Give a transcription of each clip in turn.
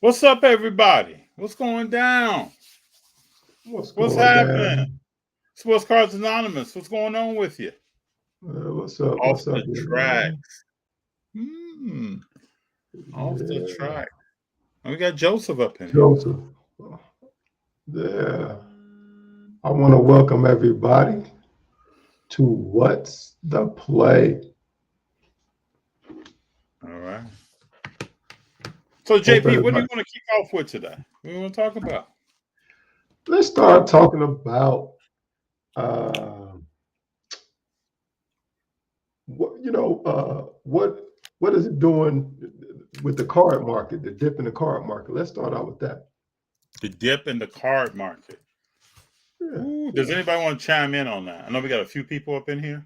What's up, everybody? What's going down? What's What's going happening? down? Sports Cards Anonymous. What's going on with you? What's up? Off What's up, the young track. man? Hmm. Off the Yeah, track. And we got Joseph up in here. Joseph. Yeah, I want to welcome everybody to What's the Play? All right. So, Hope JP, what do you everybody. want to kick off with today? What do you want to talk about? Let's start talking about uh, what is it doing with the card market, the dip in the card market. Let's start out with that. The dip in the card market. Yeah, Ooh, does yeah, anybody want to chime in on that? I know we got a few people up in here.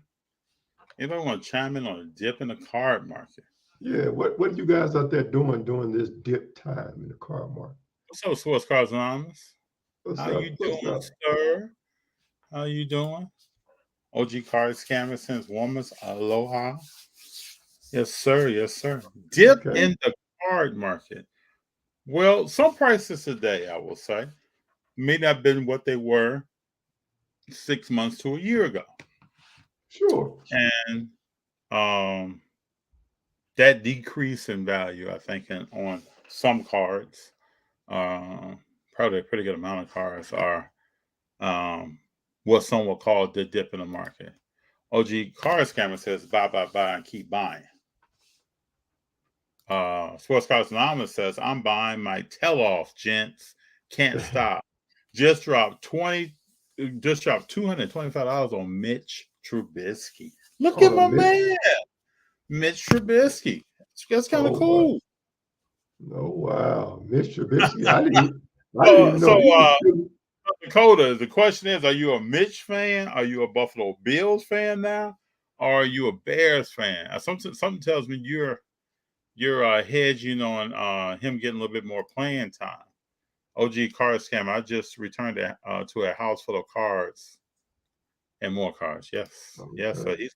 Anybody want to chime in on the dip in the card market? yeah. What are you guys out there doing during this dip time in the card market? What's up, Sports Cards Anonymous? What's How you up? What's doing, up? sir? How you doing? OG Card Scammer sends warmest aloha. Yes, sir. Yes, sir. Dip Okay. in the card market. Well, some prices today, I will say, may not have been what they were 6 months to a year ago. Sure. And um, that decrease in value, I think, on some cards, uh, probably a pretty good amount of cards are um, what some will call the dip in the market. OG Card Scammer says buy, and keep buying. Sports Cards Anonymous says, I'm buying my tell-off, gents. Can't stop. Just dropped 20, just dropped $225 on Mitch Trubisky. Look at Oh, my Mitch. man, Mitch Trubisky. That's kind of Oh, wow. cool. Oh, wow. Mitch Trubisky. I didn't So, even know so he was uh, still. Dakota, the question is, are you a Mitch fan? Are you a Buffalo Bills fan now? Or are you a Bears fan? Something tells me you're hedging on him getting a little bit more playing time. OG card scam. I just returned to a house full of cards and more cards. Yes, yes. Okay. So he's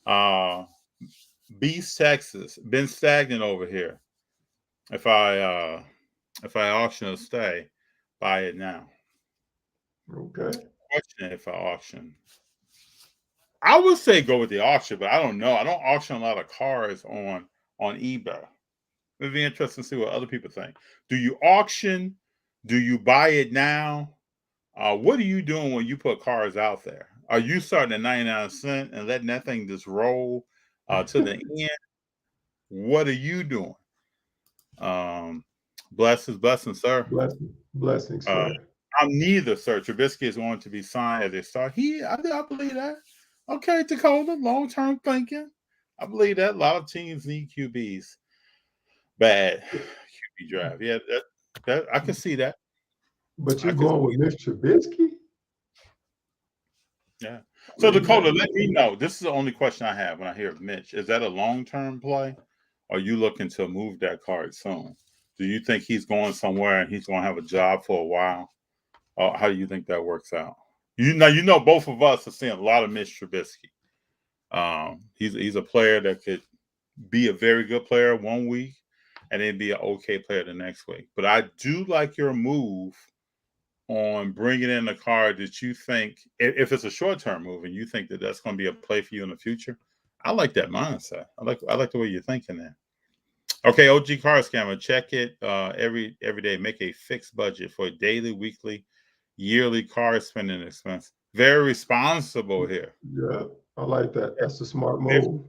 fine. Beast Texas been stagnant over here. If I auction a stay, buy it now. Okay. Question if I auction. I would say go with the auction, but I don't know. I don't auction a lot of cars on eBay. It'd be interesting to see what other people think. Do you auction? Do you buy it now? What are you doing when you put cars out there? Are you starting at 99 cents and letting that thing just roll to the end? What are you doing? Um, blessings, sir. Blessings, Uh, sir. I'm neither, sir. Trubisky is going to be signed as a star. I believe that. Okay, Dakota, long term thinking. I believe that a lot of teams need QBs. Bad QB drive. Yeah, that I can see that. But I you can going see with Mitch Trubisky? Yeah. I So mean, Dakota, let me know. This is the only question I have when I hear of Mitch. Is that a long-term play? Or are you looking to move that card soon? Do you think he's going somewhere and he's going to have a job for a while? Or how do you think that works out? You know, both of us are seeing a lot of Mitch Trubisky. He's a player that could be a very good player one week and then be an okay player the next week. But I do like your move on bringing in a card that you think, if it's a short term move and you think that that's going to be a play for you in the future, I like that mindset. I like the way you're thinking there. Okay, OG Card Scammer, check it every day. Make a fixed budget for a daily, weekly, yearly card spending expense. Very responsible here. Yeah, I like that. That's a smart Very, move.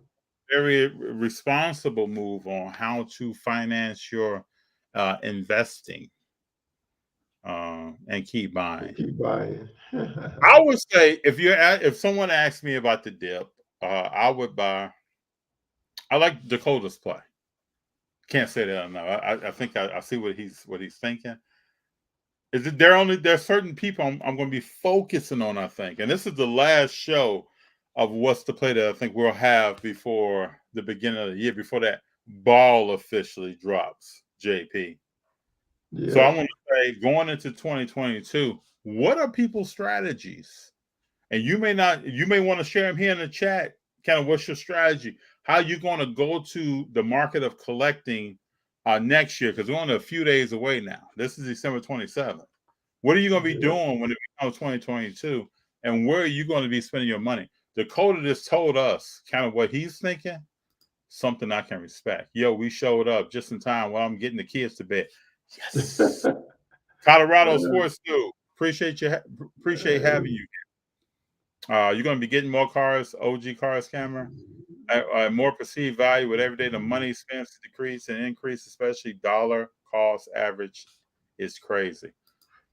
very responsible move on how to finance your investing and keep buying. Keep buying. I would say if someone asked me about the dip, I would buy. I like Dakota's play. Can't say that enough. I think I see what he's thinking. Is it there's certain people I'm going to be focusing on. I think, and this is the last show of what's the play that I think we'll have before the beginning of the year, before that ball officially drops. JP. So I Yeah. want to say going into 2022, what are people's strategies? And you may want to share them here in the chat. Kind of what's your strategy? How you going to go to the market of collecting next year, because we're only a few days away now. This is December 27th. What are you going to be doing when it becomes 2022? And where are you going to be spending your money? Dakota just told us kind of what he's thinking. Something I can respect. Yo, we showed up just in time while I'm getting the kids to bed. Yes. Colorado Sports School. Appreciate having you. You're going to be getting more cars, OG Cars Camera. More perceived value with every day the money spent to decrease and increase, especially dollar cost average, is crazy.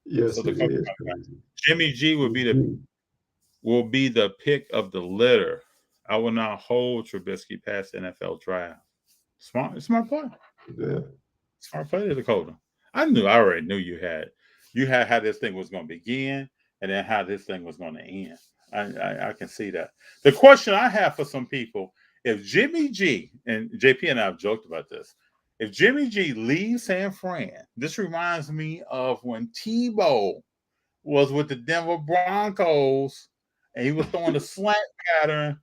Yes, So it is crazy. Jimmy G will be the pick of the litter. I will not hold Trubisky past the NFL draft. Smart play. Yeah. Smart play to Dakota. I already knew you had how this thing was going to begin and then how this thing was going to end. I can see that. The question I have for some people, if Jimmy G, and JP and I have joked about this, if Jimmy G leaves San Fran, this reminds me of when Tebow was with the Denver Broncos and he was throwing the slant pattern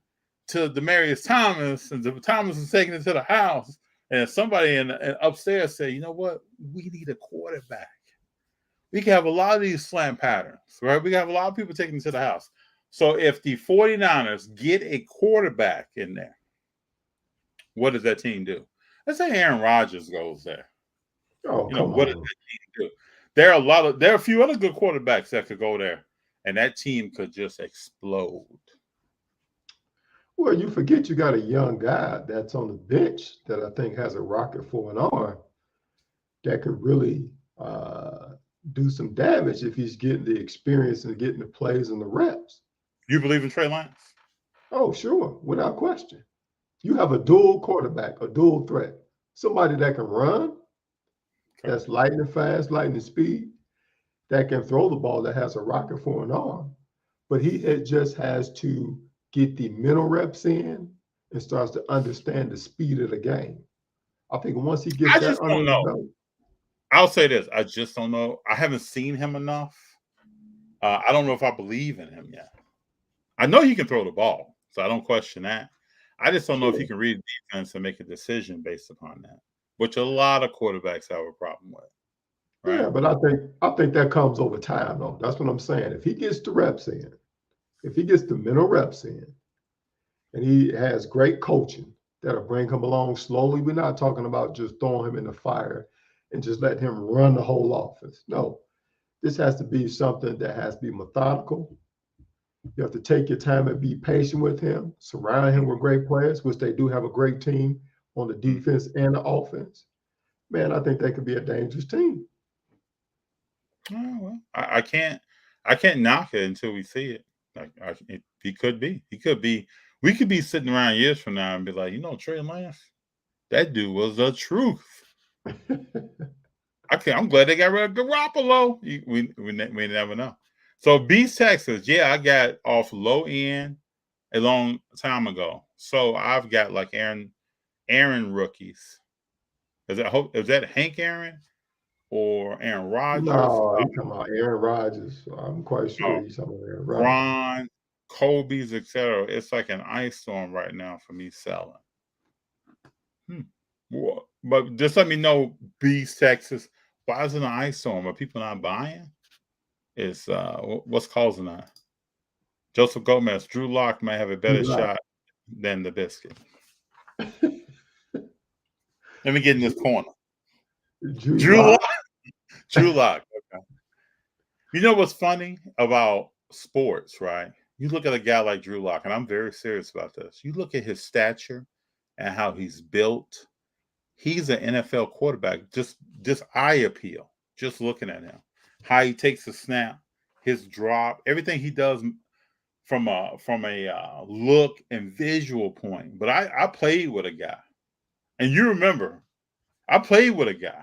to Demaryius Thomas, and Thomas was taking it to the house, and somebody in upstairs said, you know what, we need a quarterback. We can have a lot of these slant patterns, right? We can have a lot of people taking it to the house. So if the 49ers get a quarterback in there, what does that team do? Let's say Aaron Rodgers goes there. Oh, what does that team do? There are a few other good quarterbacks that could go there, and that team could just explode. Well, you forget you got a young guy that's on the bench that I think has a rocket for an arm that could really do some damage if he's getting the experience and getting the plays and the reps. You believe in Trey Lance? Oh, sure, without question. You have a dual quarterback, a dual threat, somebody that can run, that's lightning fast, lightning speed, that can throw the ball, that has a rocket for an arm. But he just has to get the mental reps in and starts to understand the speed of the game. I think once he gets that under the belt. I'll say this. I just don't know. I haven't seen him enough. I don't know if I believe in him yet. I know he can throw the ball, so I don't question that. I just don't know if he can read defense and make a decision based upon that, which a lot of quarterbacks have a problem with. Right? Yeah, but I think that comes over time, though. That's what I'm saying. If he gets the reps in, if he gets the mental reps in, and he has great coaching that'll bring him along slowly, we're not talking about just throwing him in the fire and just letting him run the whole offense. No, this has to be something that has to be methodical. You have to take your time and be patient with him, surround him with great players, which they do have a great team on the defense and the offense. Man, I think they could be a dangerous team. Oh, well, I can't knock it until we see it. He could be. We could be sitting around years from now and be like, Trey Lance, that dude was the truth. I'm glad they got rid of Garoppolo. We never know. So Beast Texas, yeah, I got off low end a long time ago. So I've got like Aaron rookies. Is that Hank Aaron or Aaron Rodgers? No, he's talking about Aaron Rodgers. I'm quite sure he's talking about Aaron Rodgers. Ron, Kobe's, etc. It's like an ice storm right now for me selling. But just let me know, Beast Texas, why is it an ice storm? Are people not buying? It's what's causing that? Joseph Gomez, Drew Lock may have a better shot than the biscuit. Let me get in this corner. Drew Lock. Drew Lock. Okay. You know what's funny about sports, right? You look at a guy like Drew Lock, and I'm very serious about this. You look at his stature and how he's built. He's an NFL quarterback. Just eye appeal. Just looking at him, how he takes a snap, his drop, everything he does from a look and visual point. But I played with a guy, and you remember, I played with a guy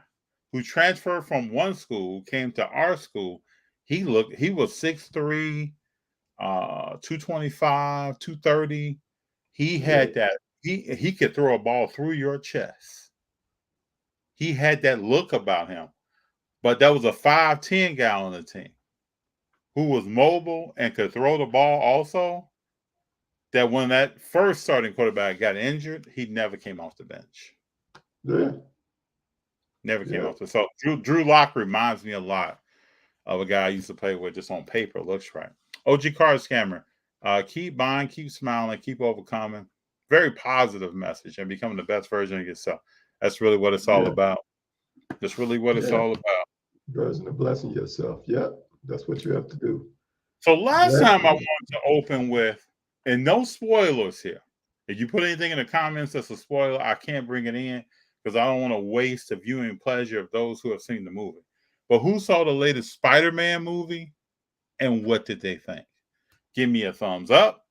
who transferred from one school, came to our school. He was 6'3", 225, 230. He had that. He could throw a ball through your chest. He had that look about him. But that was a 5'10" guy on the team who was mobile and could throw the ball also. That when that first starting quarterback got injured, he never came off the bench. Yeah. Never came Yeah. off. So Drew Lock reminds me a lot of a guy I used to play with. Just on paper, looks right. OG Card Scammer. Keep buying, keep smiling, keep overcoming. Very positive message and becoming the best version of yourself. That's really what it's all about. That's really what it's all about. Version of blessing yourself. Yep. That's what you have to do. So last Bless time I you. wanted to open with, and no spoilers here. If you put anything in the comments that's a spoiler, I can't bring it in because I don't want to waste the viewing pleasure of those who have seen the movie. But who saw the latest Spider-Man movie and what did they think? Give me a thumbs up,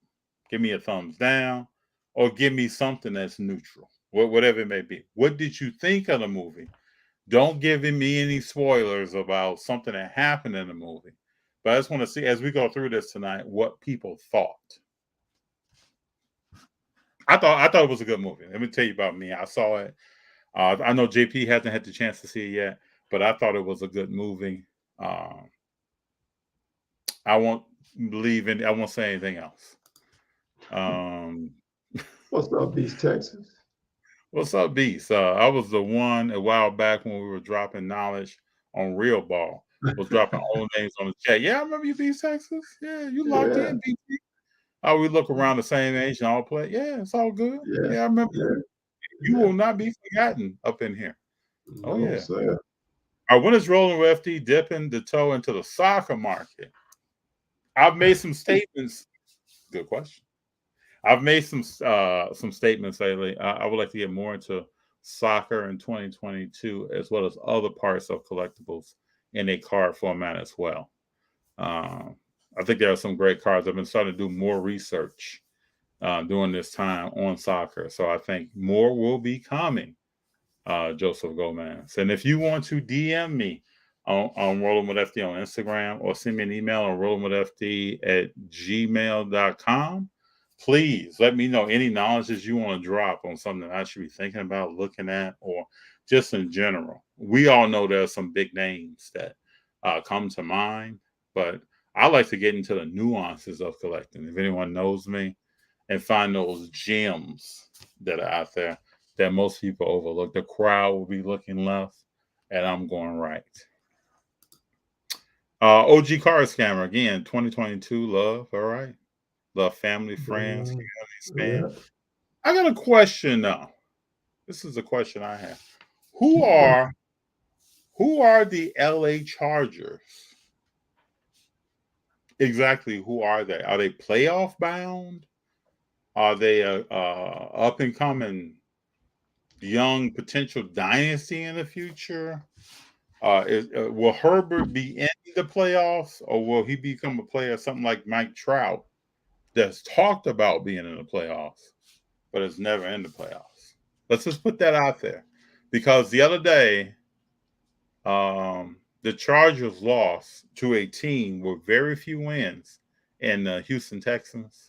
give me a thumbs down, or give me something that's neutral, whatever it may be. What did you think of the movie? Don't give me any spoilers about something that happened in the movie. But I just want to see, as we go through this tonight, what people thought. I thought it was a good movie. Let me tell you about me. I saw it. I know JP hasn't had the chance to see it yet, but I thought it was a good movie. I won't say anything else. What's up, Beast Texas? What's up, Beast? I was the one a while back when we were dropping knowledge on Real Ball. Was dropping old names on the chat. Yeah, I remember you, Beast Texas. Yeah, you locked in, BT. Oh, we look around the same age and all play. Yeah, it's all good. Yeah, I remember. You will not be forgotten up in here. Oh, No, yeah. sir. Our winners rolling with FD dipping the toe into the soccer market. I've made some statements. Good question. I've made some statements lately. I would like to get more into soccer in 2022, as well as other parts of collectibles in a card format as well. I think there are some great cards. I've been starting to do more research during this time on soccer. So I think more will be coming, Joseph Gomez. And if you want to DM me on Rolling with FD on Instagram or send me an email on rollingwithfd@gmail.com, please let me know any knowledge that you want to drop on something I should be thinking about, looking at, or just in general. We all know there are some big names that come to mind, but I like to get into the nuances of collecting. If anyone knows me, and find those gems that are out there that most people overlook. The crowd will be looking left, and I'm going right. OG Card Scammer, again, 2022, love, all right? Love, family, friends, community, span. I got a question now. This is a question I have. Who are the LA Chargers? Exactly, who are they? Are they playoff bound? Are they a up and coming young potential dynasty in the future? Will Herbert be in the playoffs, or will he become a player something like Mike Trout that's talked about being in the playoffs, but is never in the playoffs? Let's just put that out there, because the other day, the Chargers lost to a team with very few wins in the Houston Texans.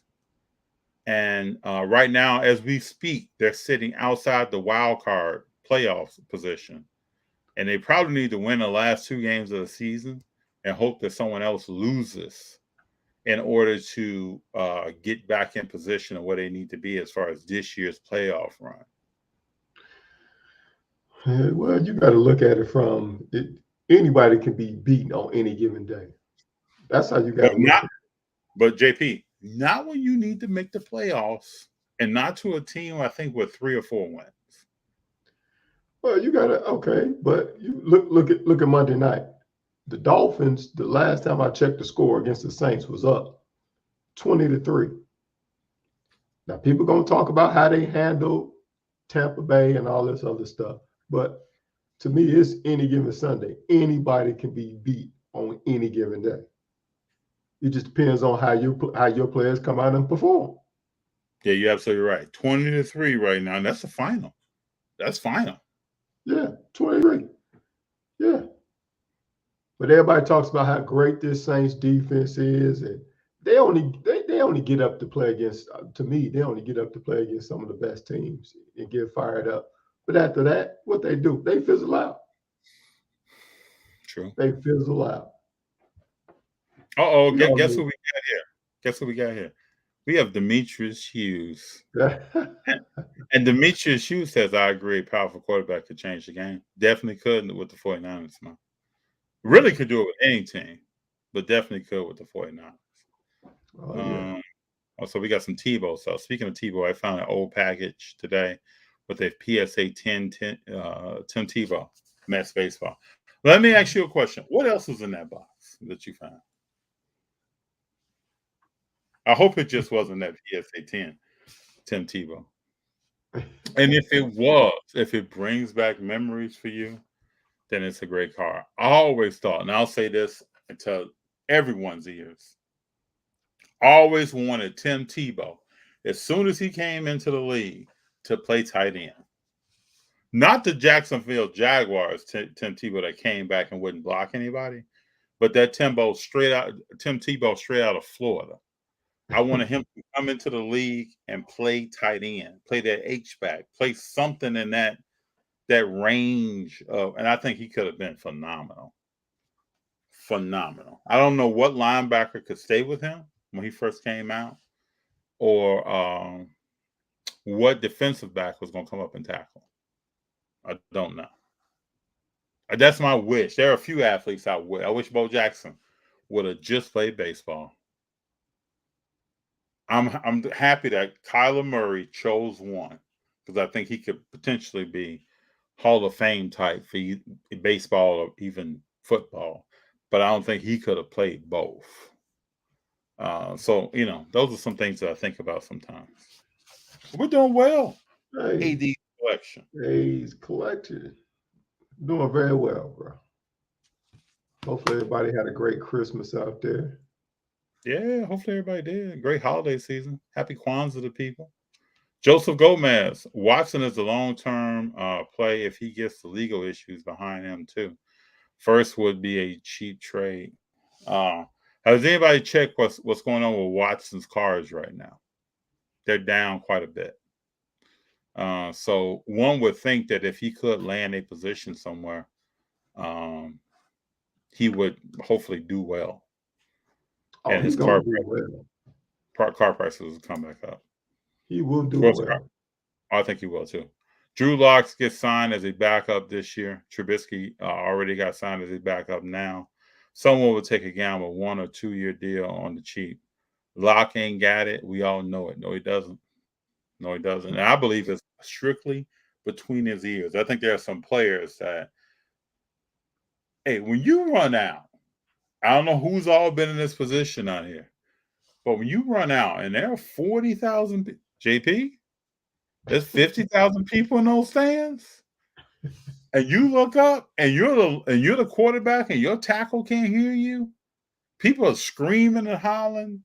And right now, as we speak, they're sitting outside the wild card playoffs position. And they probably need to win the last 2 games of the season and hope that someone else loses in order to get back in position of where they need to be as far as this year's playoff run. Well, you got to look at it from anybody can be beaten on any given day. That's how you got to look at it. But JP, not when you need to make the playoffs, and not to a team, I think, with 3 or 4 wins. Well, you got to, but you look at Monday night. The Dolphins, the last time I checked the score against the Saints, was up 20-3. Now, people going to talk about how they handled Tampa Bay and all this other stuff. But to me, it's any given Sunday. Anybody can be beat on any given day. It just depends on how your players come out and perform. Yeah, you're absolutely right. 20-3 right now. And that's the final. That's final. Yeah, 23. Yeah. But everybody talks about how great this Saints defense is, and they only get up to play against. To me, they only get up to play against some of the best teams and get fired up. But after that, what they do, they fizzle out. True. They fizzle out. Guess who we got here? Guess who we got here? We have Demetrius Hughes. And Demetrius Hughes says, I agree, powerful quarterback could change the game. Definitely could with the 49ers, man. Really could do it with any team, but definitely could with the 49ers. Oh, yeah. Also, we got some Tebow. So, speaking of Tebow, I found an old package today with a PSA 10 Tim Tebow, Mets baseball. Let me ask you a question. What else was in that box that you found? I hope it just wasn't that PSA 10 Tim Tebow. And if it was, if it brings back memories for you, then it's a great card. I always thought, and I'll say this to everyone's ears, I always wanted Tim Tebow, as soon as he came into the league, to play tight end. Not the Jacksonville Jaguars, Tim Tebow that came back and wouldn't block anybody, but that Tim Tebow straight out of Florida. I wanted him to come into the league and play tight end, play that H-back, play something in that range of, and I think he could have been phenomenal. Phenomenal. I don't know what linebacker could stay with him when he first came out, or what defensive back was going to come up and tackle. I don't know. That's my wish. There are a few athletes I wish Bo Jackson would have just played baseball. I'm happy that Kyler Murray chose one, because I think he could potentially be Hall of Fame type for baseball or even football, but I don't think he could have played both. So, those are some things that I think about sometimes. We're doing well. Hey, AD collection. A's collection. Doing very well, bro. Hopefully everybody had a great Christmas out there. Yeah, hopefully everybody did. Great holiday season. Happy Kwanzaa to people. Joseph Gomez. Watson is a long-term play if he gets the legal issues behind him too. First would be a cheap trade. Has anybody checked what's going on with Watson's cards right now? They're down quite a bit. So one would think that if he could land a position somewhere, he would hopefully do well. Oh, And his he's gonna do well. car prices will come back up. He will do well. I think he will too. Drew Lock gets signed as a backup this year. Trubisky already got signed as a backup now. Someone will take a gamble, 1 or 2 year deal on the cheap. Lock ain't got it. We all know it. No, he doesn't. No, he doesn't. And I believe it's strictly between his ears. I think there are some players that, hey, when you run out, I don't know who's all been in this position out here, but when you run out and there are 40,000, JP, there's 50,000 people in those stands, and you look up and you're the quarterback and your tackle can't hear you. People are screaming and hollering.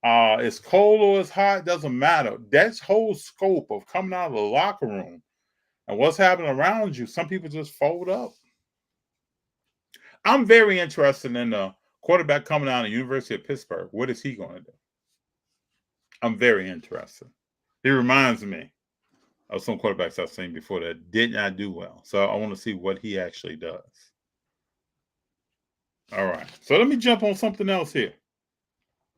It's cold or it's hot, doesn't matter. That whole scope of coming out of the locker room and what's happening around you, some people just fold up. I'm very interested in the quarterback coming out of the University of Pittsburgh. What is he going to do? I'm very interested. He reminds me of some quarterbacks I've seen before that did not do well. So I want to see what he actually does. All right. So let me jump on something else here.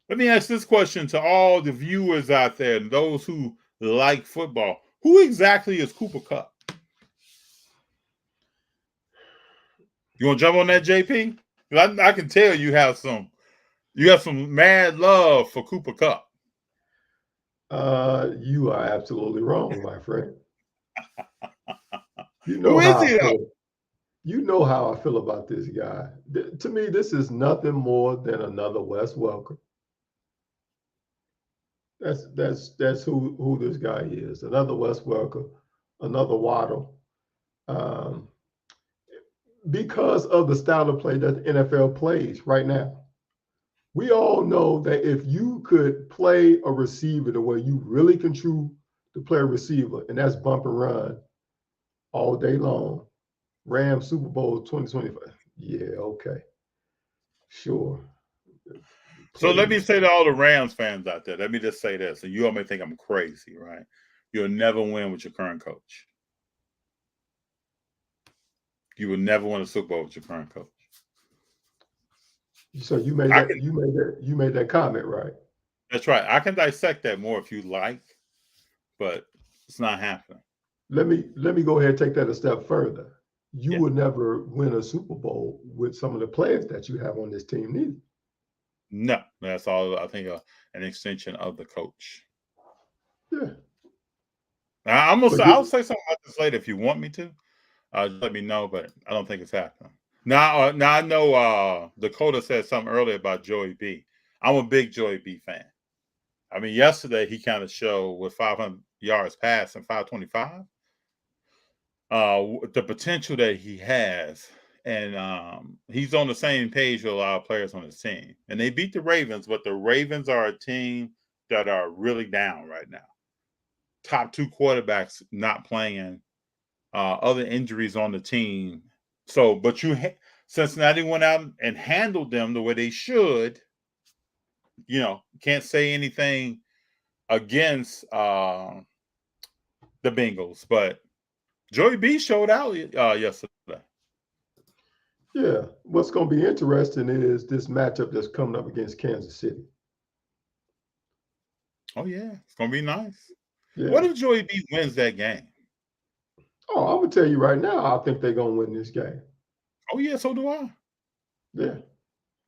Let me ask this question to all the viewers out there and those who like football. Who exactly is Cooper Kupp? You want to jump on that, JP? I can tell you have some mad love for Cooper Kupp. You are absolutely wrong, my friend. Who is he? You know how I feel about this guy. To me, this is nothing more than another Wes Welker. That's who this guy is. Another Wes Welker, another Waddle. Because of the style of play that the NFL plays right now. We all know that if you could play a receiver the way you really can to play a receiver, and that's bump and run all day long, Rams Super Bowl 2025. Yeah, okay. Sure. So let me say to all the Rams fans out there, let me just say this, and you all may think I'm crazy, right? You'll never win with your current coach. You will never win a Super Bowl with your current coach. So you made that comment, right? That's right. I can dissect that more if you like, but it's not happening. Let me go ahead and take that a step further. You Yeah. will never win a Super Bowl with some of the players that you have on this team, neither. No, that's all. I think an extension of the coach. Yeah. But I'll say something about this later if you want me to. Just let me know, but I don't think it's happening. Now I know Dakota said something earlier about Joey B. I'm a big Joey B fan. I mean, yesterday he kind of showed with 500 yards passed and 525, the potential that he has. And he's on the same page with a lot of players on his team. And they beat the Ravens, but the Ravens are a team that are really down right now. Top two quarterbacks not playing, other injuries on the team. So, but Cincinnati went out and handled them the way they should. Can't say anything against the Bengals, but Joey B showed out yesterday. yeah, what's going to be interesting is this matchup that's coming up against Kansas City. Oh yeah, it's gonna be nice. Yeah. What if Joey B wins that game? Oh, I'm gonna tell you right now, I think they're gonna win this game. Oh yeah, so do I. Yeah.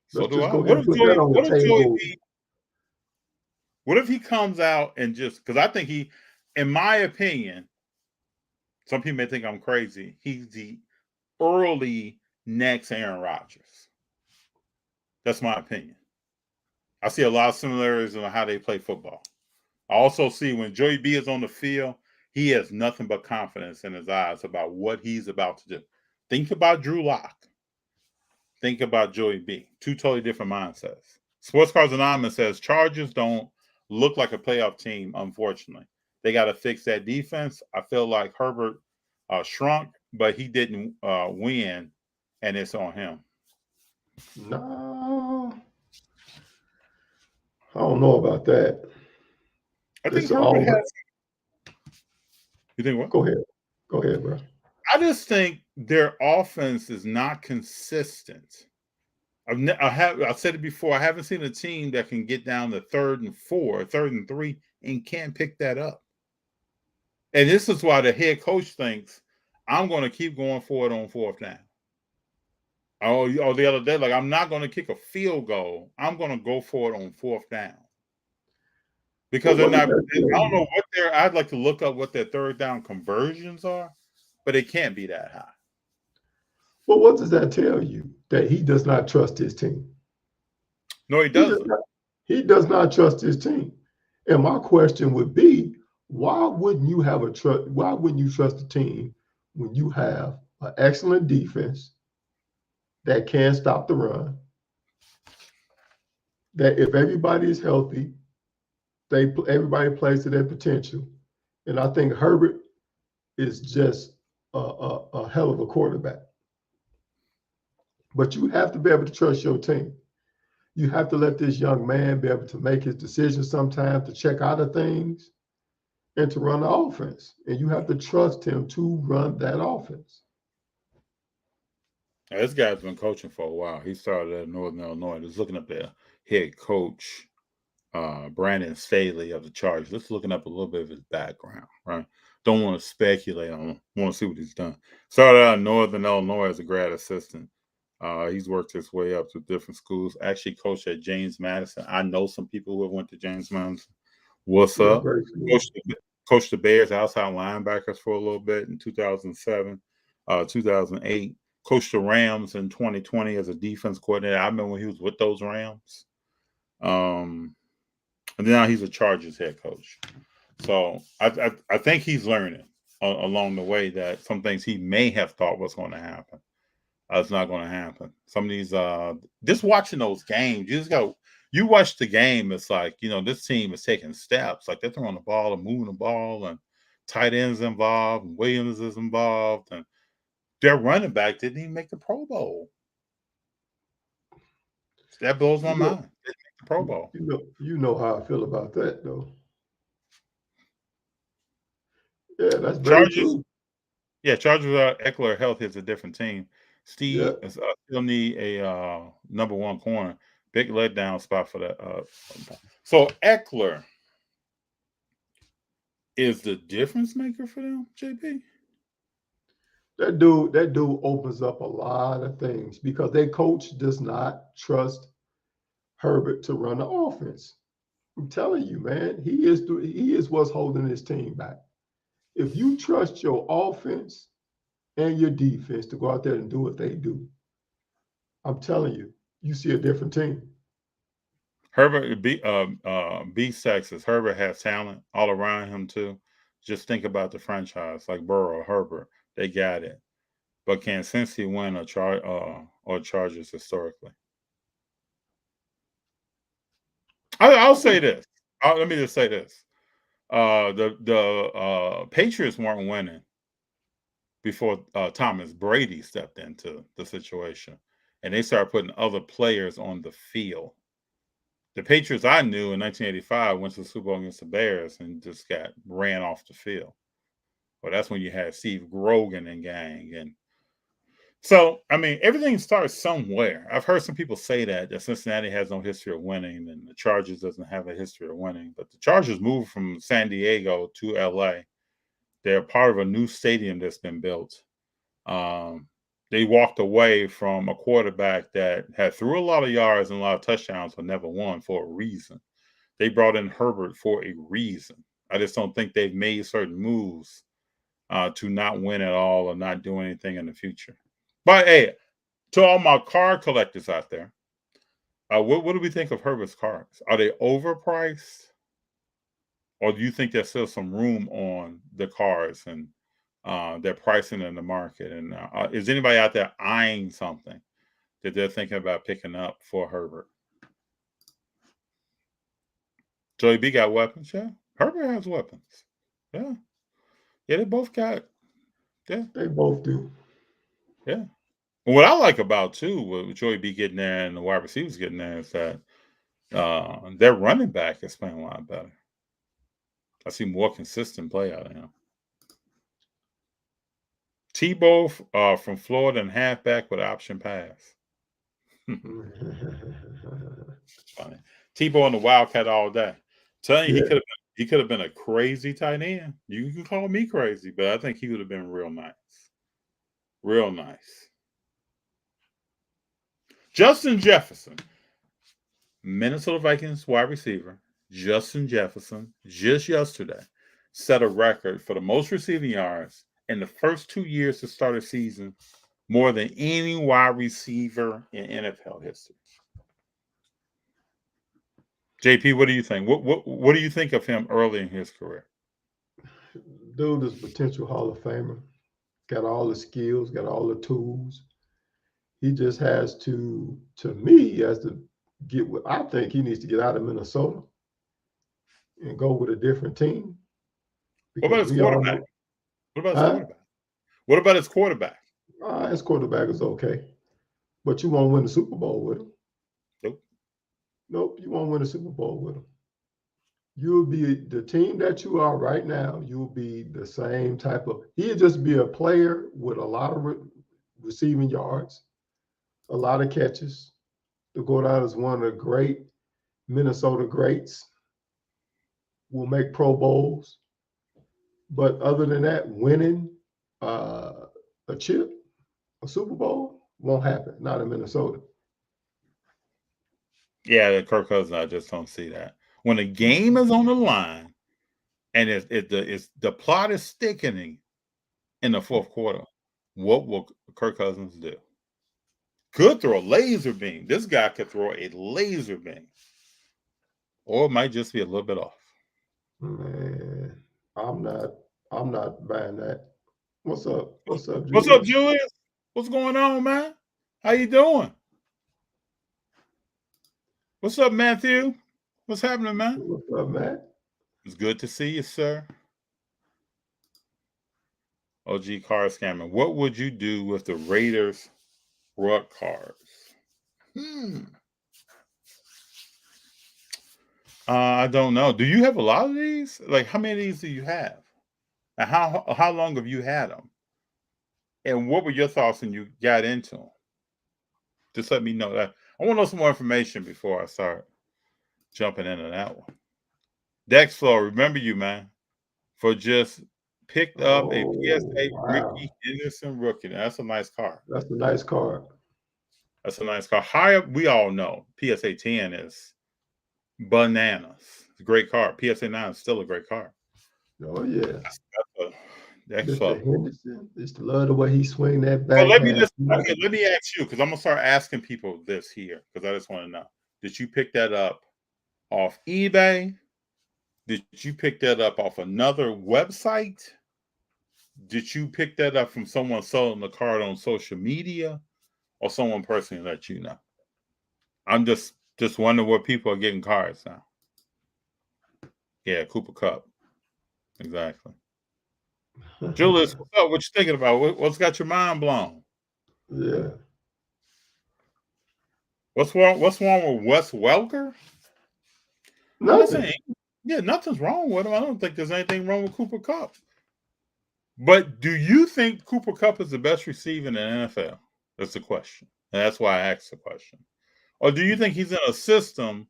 So Let's do just I. go ahead and put that on the table. What if he comes out and just, because I think he, in my opinion, some people may think I'm crazy, he's the early next Aaron Rodgers. That's my opinion. I see a lot of similarities in how they play football. I also see when Joey B is on the field, he has nothing but confidence in his eyes about what he's about to do. Think about Drew Lock. Think about Joey B. Two totally different mindsets. Sports Cards Anonymous says Chargers don't look like a playoff team, unfortunately. They got to fix that defense. I feel like Herbert shrunk, but he didn't win, and it's on him. No, I don't know about that. I think It's Herbert all. has. You think what? Go ahead, bro. I just think their offense is not consistent. I've said it before. I haven't seen a team that can get down to 3rd and 4, 3rd and 3, and can't pick that up. And this is why the head coach thinks I'm going to keep going for it on 4th down. Oh, the other day, like, I'm not going to kick a field goal. I'm going to go for it on 4th down. Because they're not. I don't know what their. I'd like to look up what their 3rd down conversions are, but it can't be that high. Well, what does that tell you? That he does not trust his team. No, he doesn't. He does not trust his team. And my question would be, why wouldn't you have why wouldn't you trust the team when you have an excellent defense that can stop the run? That if everybody is healthy, everybody plays to their potential. And I think Herbert is just a hell of a quarterback. But you have to be able to trust your team. You have to let this young man be able to make his decisions sometimes, to check out of things and to run the offense. And you have to trust him to run that offense. Now, this guy's been coaching for a while. He started at Northern Illinois. Just looking up their head coach, Brandon Staley of the Chargers. Just looking up a little bit of his background, right? Don't want to speculate on him. Want to see what he's done. Started out in Northern Illinois as a grad assistant. He's worked his way up to different schools. Actually coached at James Madison. I know some people who have went to James Madison. What's up? Coached the Bears outside linebackers for a little bit in 2007, 2008. Coached the Rams in 2020 as a defense coordinator. I remember when he was with those Rams. And now he's a Chargers head coach. So I think he's learning along the way that some things he may have thought was going to happen. It's not going to happen. Some of these, just watching those games, you watch the game. It's like, this team is taking steps. Like they're throwing the ball and moving the ball, and tight ends involved, and Williams is involved, and their running back didn't even make the Pro Bowl. That blows my mind. Didn't make the Pro Bowl. You know how I feel about that, though. Yeah, that's very true. Yeah, Chargers without Eckler health is a different team. Steve still need a number 1 corner. Big letdown spot for that. So Eckler is the difference maker for them, JP. That dude opens up a lot of things because their coach does not trust Herbert to run the offense. I'm telling you, man, he is what's holding his team back. If you trust your offense and your defense to go out there and do what they do, I'm telling you, you see a different team. Herbert beats Texas. Herbert has talent all around him too. Just think about the franchise like Burrow, Herbert. They got it. But can Cincy win or Chargers historically? I'll say this. Let me just say this. The Patriots weren't winning before Thomas Brady stepped into the situation, and they started putting other players on the field. The Patriots I knew in 1985 went to the Super Bowl against the Bears and just got ran off the field. Well, that's when you had Steve Grogan and gang. And so, I mean, everything starts somewhere. I've heard some people say that Cincinnati has no history of winning and the Chargers doesn't have a history of winning. But the Chargers moved from San Diego to LA. They're part of a new stadium that's been built. They walked away from a quarterback that had threw a lot of yards and a lot of touchdowns but never won for a reason. They brought in Herbert for a reason. I just don't think they've made certain moves to not win at all or not do anything in the future. But hey, to all my card collectors out there, what do we think of Herbert's cards? Are they overpriced? Or do you think there's still some room on the cards and their pricing in the market? And is anybody out there eyeing something that they're thinking about picking up for Herbert? Joey B got weapons, yeah. Herbert has weapons, yeah. Yeah, they both got, yeah. They both do. Yeah. And what I like about too, with Joey B getting there and the wide receivers getting there, is that their running back is playing a lot better. I see more consistent play out of him. Tebow from Florida and halfback with option pass. Funny. Tebow and the Wildcat all day. Telling you, Yeah. he could have been a crazy tight end. You can call me crazy, but I think he would have been real nice. Real nice. Justin Jefferson, Minnesota Vikings wide receiver, Justin Jefferson, just yesterday, set a record for the most receiving yards in the first 2 years to start a season, more than any wide receiver in NFL history. JP, what do you think? What do you think of him early in his career? Dude is potential Hall of Famer. Got all the skills, got all the tools. He just has to me, he has to get what I think he needs to get out of Minnesota and go with a different team. What about his quarterback? What about his quarterback? What about his quarterback? His quarterback is okay, but you won't win the Super Bowl with him. Nope, you won't win a Super Bowl with him. You'll be the team that you are right now. You'll be the same type of. He'll just be a player with a lot of receiving yards, a lot of catches. To go down as one of the great Minnesota greats. Will make Pro Bowls, but other than that, winning a chip, a Super Bowl won't happen. Not in Minnesota. Yeah, Kirk Cousins, I just don't see that. When the game is on the line and the plot is thickening in the fourth quarter, what will Kirk Cousins do? Could throw a laser beam. This guy could throw a laser beam. Or it might just be a little bit off. Man, I'm not buying that. What's up? What's up, Julius? What's up, Julius? What's going on, man? How you doing? What's up, Matthew? What's happening, man? What's up, Matt? It's good to see you, sir. OG card scammer. What would you do with the Raiders rug cards? I don't know. Do you have a lot of these? Like, how many of these do you have? And how long have you had them? And what were your thoughts when you got into them? Just let me know that. I want to know some more information before I start jumping into that one. Dex Flow, remember you, man, for just picked up a PSA Wow. Ricky Henderson rookie. Now, that's a nice card. That's a nice card. That's a nice card. Higher, we all know PSA 10 is bananas. It's a great card. PSA 9 is still a great card. Oh, yeah. Dex Mr. Flow. Henderson, just love the way he swing that So back let me half. let me ask you, because I'm gonna start asking people this here, because I just want to know: did you pick that up off eBay? Did you pick that up off another website? Did you pick that up from someone selling the card on social media, or someone personally let you know? I'm just wondering where people are getting cards now. Yeah, Cooper Kupp. Exactly. Julius, what's up? What you thinking about? What's got your mind blown? Yeah. What's wrong with Wes Welker? Nothing. Yeah, nothing's wrong with him. I don't think there's anything wrong with Cooper Kupp. But do you think Cooper Kupp is the best receiver in the NFL? That's the question. And that's why I asked the question. Or do you think he's in a system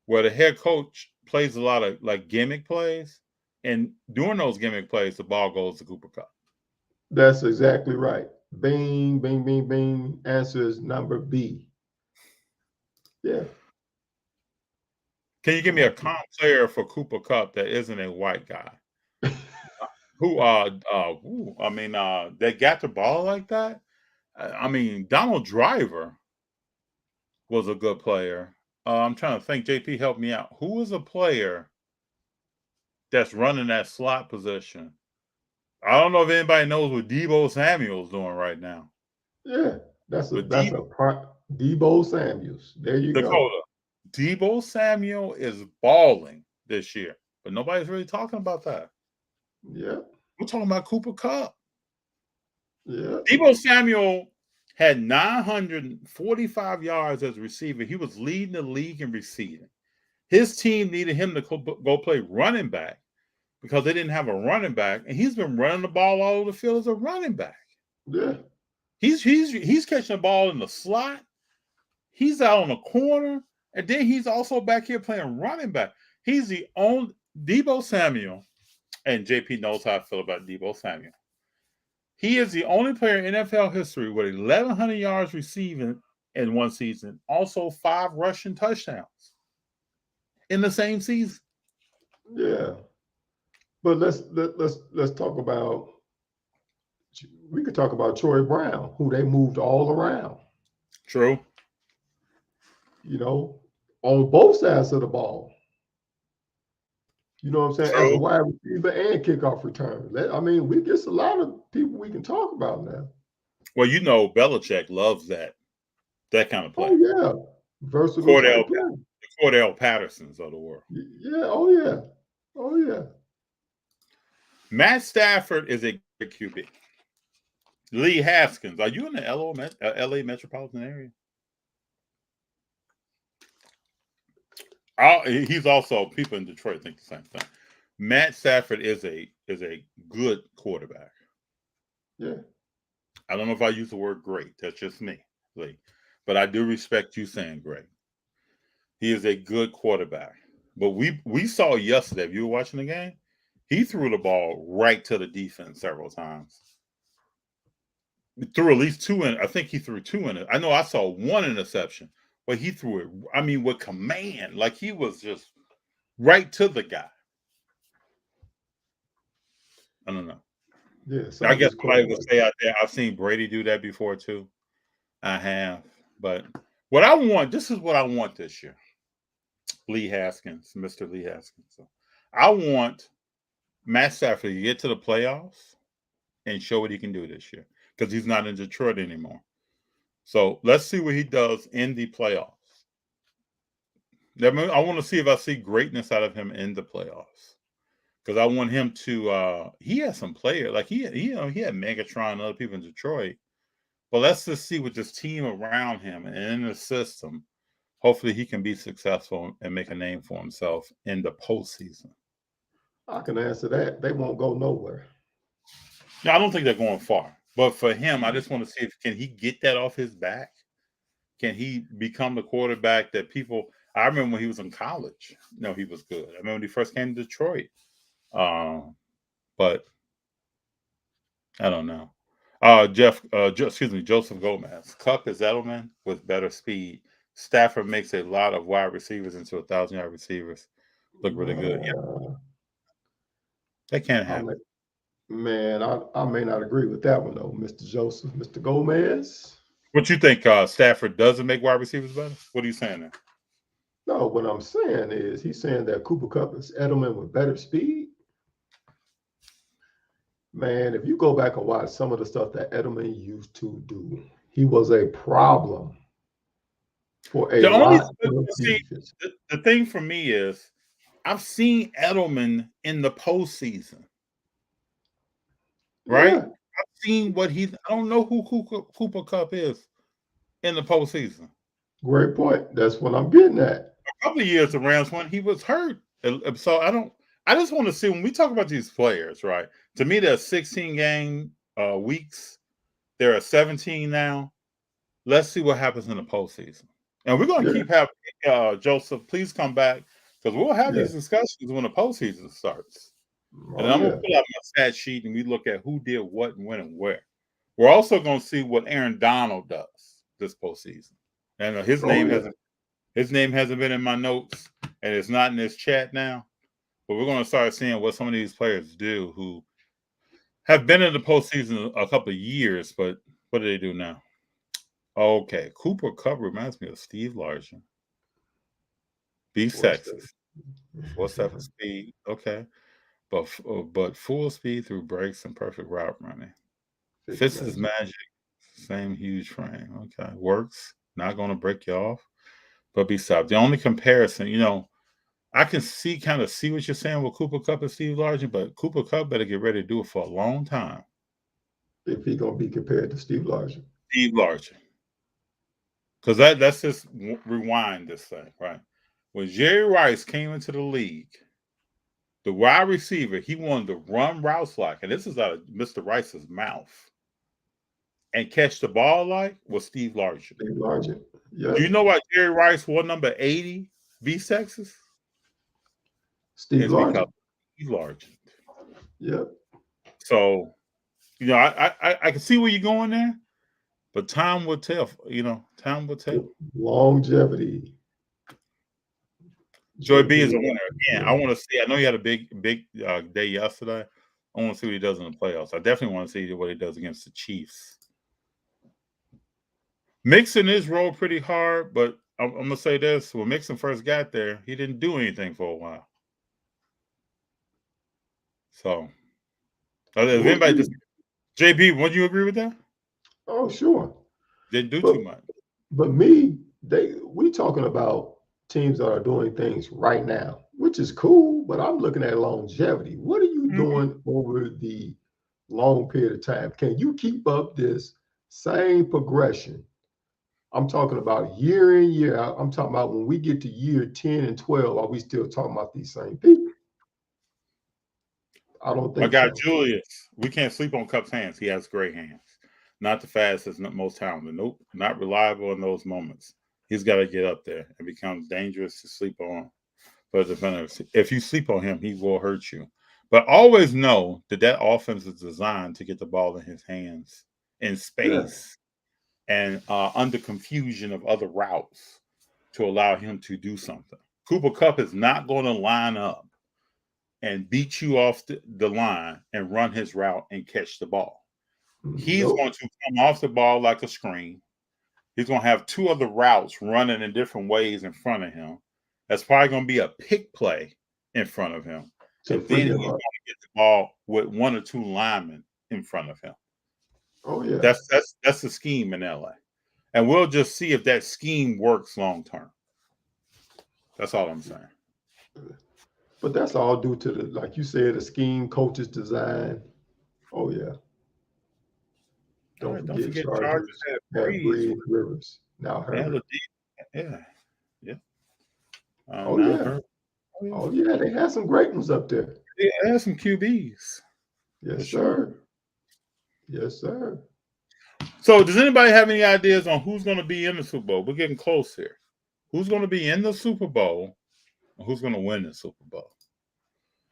where the head coach plays a lot of like gimmick plays, and during those gimmick plays, the ball goes to Cooper Kupp? That's exactly right. Bing, bing, bing, bing. Answer is number B. Yeah. Can you give me a comp player for Cooper Kupp that isn't a white guy? That got the ball like that? I mean, Donald Driver was a good player. I'm trying to think. JP, help me out. Who is a player that's running that slot position? I don't know if anybody knows what Deebo Samuel's doing right now. Yeah, that's a Deebo Samuels. There you Dakota. go. Deebo Samuel is balling this year, but nobody's really talking about that. Yeah. We're talking about Cooper Kupp. Yeah. Deebo Samuel had 945 yards as a receiver. He was leading the league in receiving. His team needed him to go play running back because they didn't have a running back, and he's been running the ball all over the field as a running back. Yeah. He's catching the ball in the slot. He's out on the corner, and then he's also back here playing running back. He's the only Deebo Samuel, and JP knows how I feel about Deebo Samuel. He is the only player in NFL history with 1,100 yards receiving in one season, also 5 rushing touchdowns in the same season. Yeah. But let's talk about. We could talk about Troy Brown, who they moved all around. True. You know, on both sides of the ball. You know what I'm saying? True. As a wide receiver and kickoff return. I mean, we get a lot of people we can talk about now. Well, you know, Belichick loves that kind of play. Oh, yeah. Versatile type play. The Cordell Pattersons of the world. Yeah. Oh, yeah. Oh, yeah. Matt Stafford is a great QB. Lee Haskins, are you in the LA metropolitan area? He's also, people in Detroit think the same thing. Matt Stafford is a good quarterback. Yeah. I don't know if I use the word great. That's just me, Lee. But I do respect you saying great. He is a good quarterback. But we saw yesterday, if you were watching the game, he threw the ball right to the defense several times. He threw at least 2 in. I think he threw 2 in it. I know I saw 1 interception, but he threw it, I mean, with command. Like he was just right to the guy. I don't know. Yeah. I guess somebody would say out there, I've seen Brady do that before too. I have. But what I want, this is what I want this year. Lee Haskins, Mr. Lee Haskins. So I want Matt Stafford to get to the playoffs and show what he can do this year because he's not in Detroit anymore. So let's see what he does in the playoffs. I want to see if I see greatness out of him in the playoffs because I want him to. He has some players like he had Megatron and other people in Detroit, but let's just see with this team around him and in the system. Hopefully, he can be successful and make a name for himself in the postseason. I can answer that. They won't go nowhere. No, I don't think they're going far. But for him, I just want to see if can he get that off his back? Can he become the quarterback that people? I remember when he was in college. No, he was good. I remember when he first came to Detroit. But I don't know. Joseph Gomez. Kupp is Edelman with better speed. Stafford makes a lot of wide receivers into 1,000-yard receivers. Look really good. Yeah, that can't happen. I may not agree with that one though, Mr. Joseph, Mr. Gomez. What you think? Stafford doesn't make wide receivers better? What are you saying there? No, what I'm saying is he's saying that Cooper Kupp is Edelman with better speed. Man, if you go back and watch some of the stuff that Edelman used to do, he was a problem for a lot of defense. The thing for me is I've seen Edelman in the postseason. Right? Yeah. I've seen what I don't know who Cooper Kupp is in the postseason. Great point. That's what I'm getting at. A couple of years the Rams when he was hurt. So I just want to see when we talk about these players, right? To me, there are 16 game weeks. There are 17 now. Let's see what happens in the postseason. And we're going to keep having Joseph, please come back because we'll have these discussions when the postseason starts. And I'm going to pull out my stat sheet and we look at who did what and when and where. We're also going to see what Aaron Donald does this postseason. And his name hasn't been in my notes and it's not in this chat now. But we're going to start seeing what some of these players do who have been in the postseason a couple of years, but what do they do now? Okay, Cooper Kupp reminds me of Steve Largent. Beef Texas. 4.7 speed. Okay. But full speed through breaks and perfect route running. Fits is magic. Same huge frame. Okay. Works. Not going to break you off, but be stopped. The only comparison, I can kind of see what you're saying with Cooper Kupp and Steve Largent, but Cooper Kupp better get ready to do it for a long time. If he's going to be compared to Steve Largent. Steve Largent. Because let's just rewind this thing, right? When Jerry Rice came into the league, the wide receiver he wanted to run routes like, and this is out of Mr. Rice's mouth, and catch the ball like was Steve Largent. Steve Largent. Yeah. Do you know why Jerry Rice wore number 80 Beast Texas? Steve Largent. Steve Largent. Yep. So, I can see where you're going there, but time will tell. Time will tell. Longevity. Joy B is a winner again. I want to see. I know he had a big day yesterday. I want to see what he does in the playoffs. I definitely want to see what he does against the Chiefs. Mixon is rolled pretty hard, but I'm gonna say this: when Mixon first got there, he didn't do anything for a while. So, if anybody just JB, would you agree with that? Oh, sure. Didn't do too much. But we talking about teams that are doing things right now, which is cool, but I'm looking at longevity. What are you doing over the long period of time? Can you keep up this same progression? I'm talking about year in, year out. I'm talking about when we get to year 10 and 12, are we still talking about these same people? I don't think My guy Julius, we can't sleep on Kupp's hands. He has great hands. Not the fastest, not most talented. Nope, not reliable in those moments. He's got to get up there and become dangerous to sleep on. But if you sleep on him, he will hurt you. But always know that offense is designed to get the ball in his hands in space and under confusion of other routes to allow him to do something. Cooper Kupp is not going to line up and beat you off the line and run his route and catch the ball. He's going to come off the ball like a screen. He's going to have two other routes running in different ways in front of him. That's probably going to be a pick play in front of him. And then he's going to get the ball with one or two linemen in front of him. Oh, yeah. That's the scheme in LA. And we'll just see if that scheme works long term. That's all I'm saying. But that's all due to like you said, the scheme, coach's design. Oh, yeah. Don't forget Chargers had Breeze Rivers. Now Herbert. Yeah. Oh, yeah. They had some great ones up there. Yeah, they had some QBs. Yes, sir. Yes, sir. So, does anybody have any ideas on who's going to be in the Super Bowl? We're getting close here. Who's going to be in the Super Bowl? And who's going to win the Super Bowl?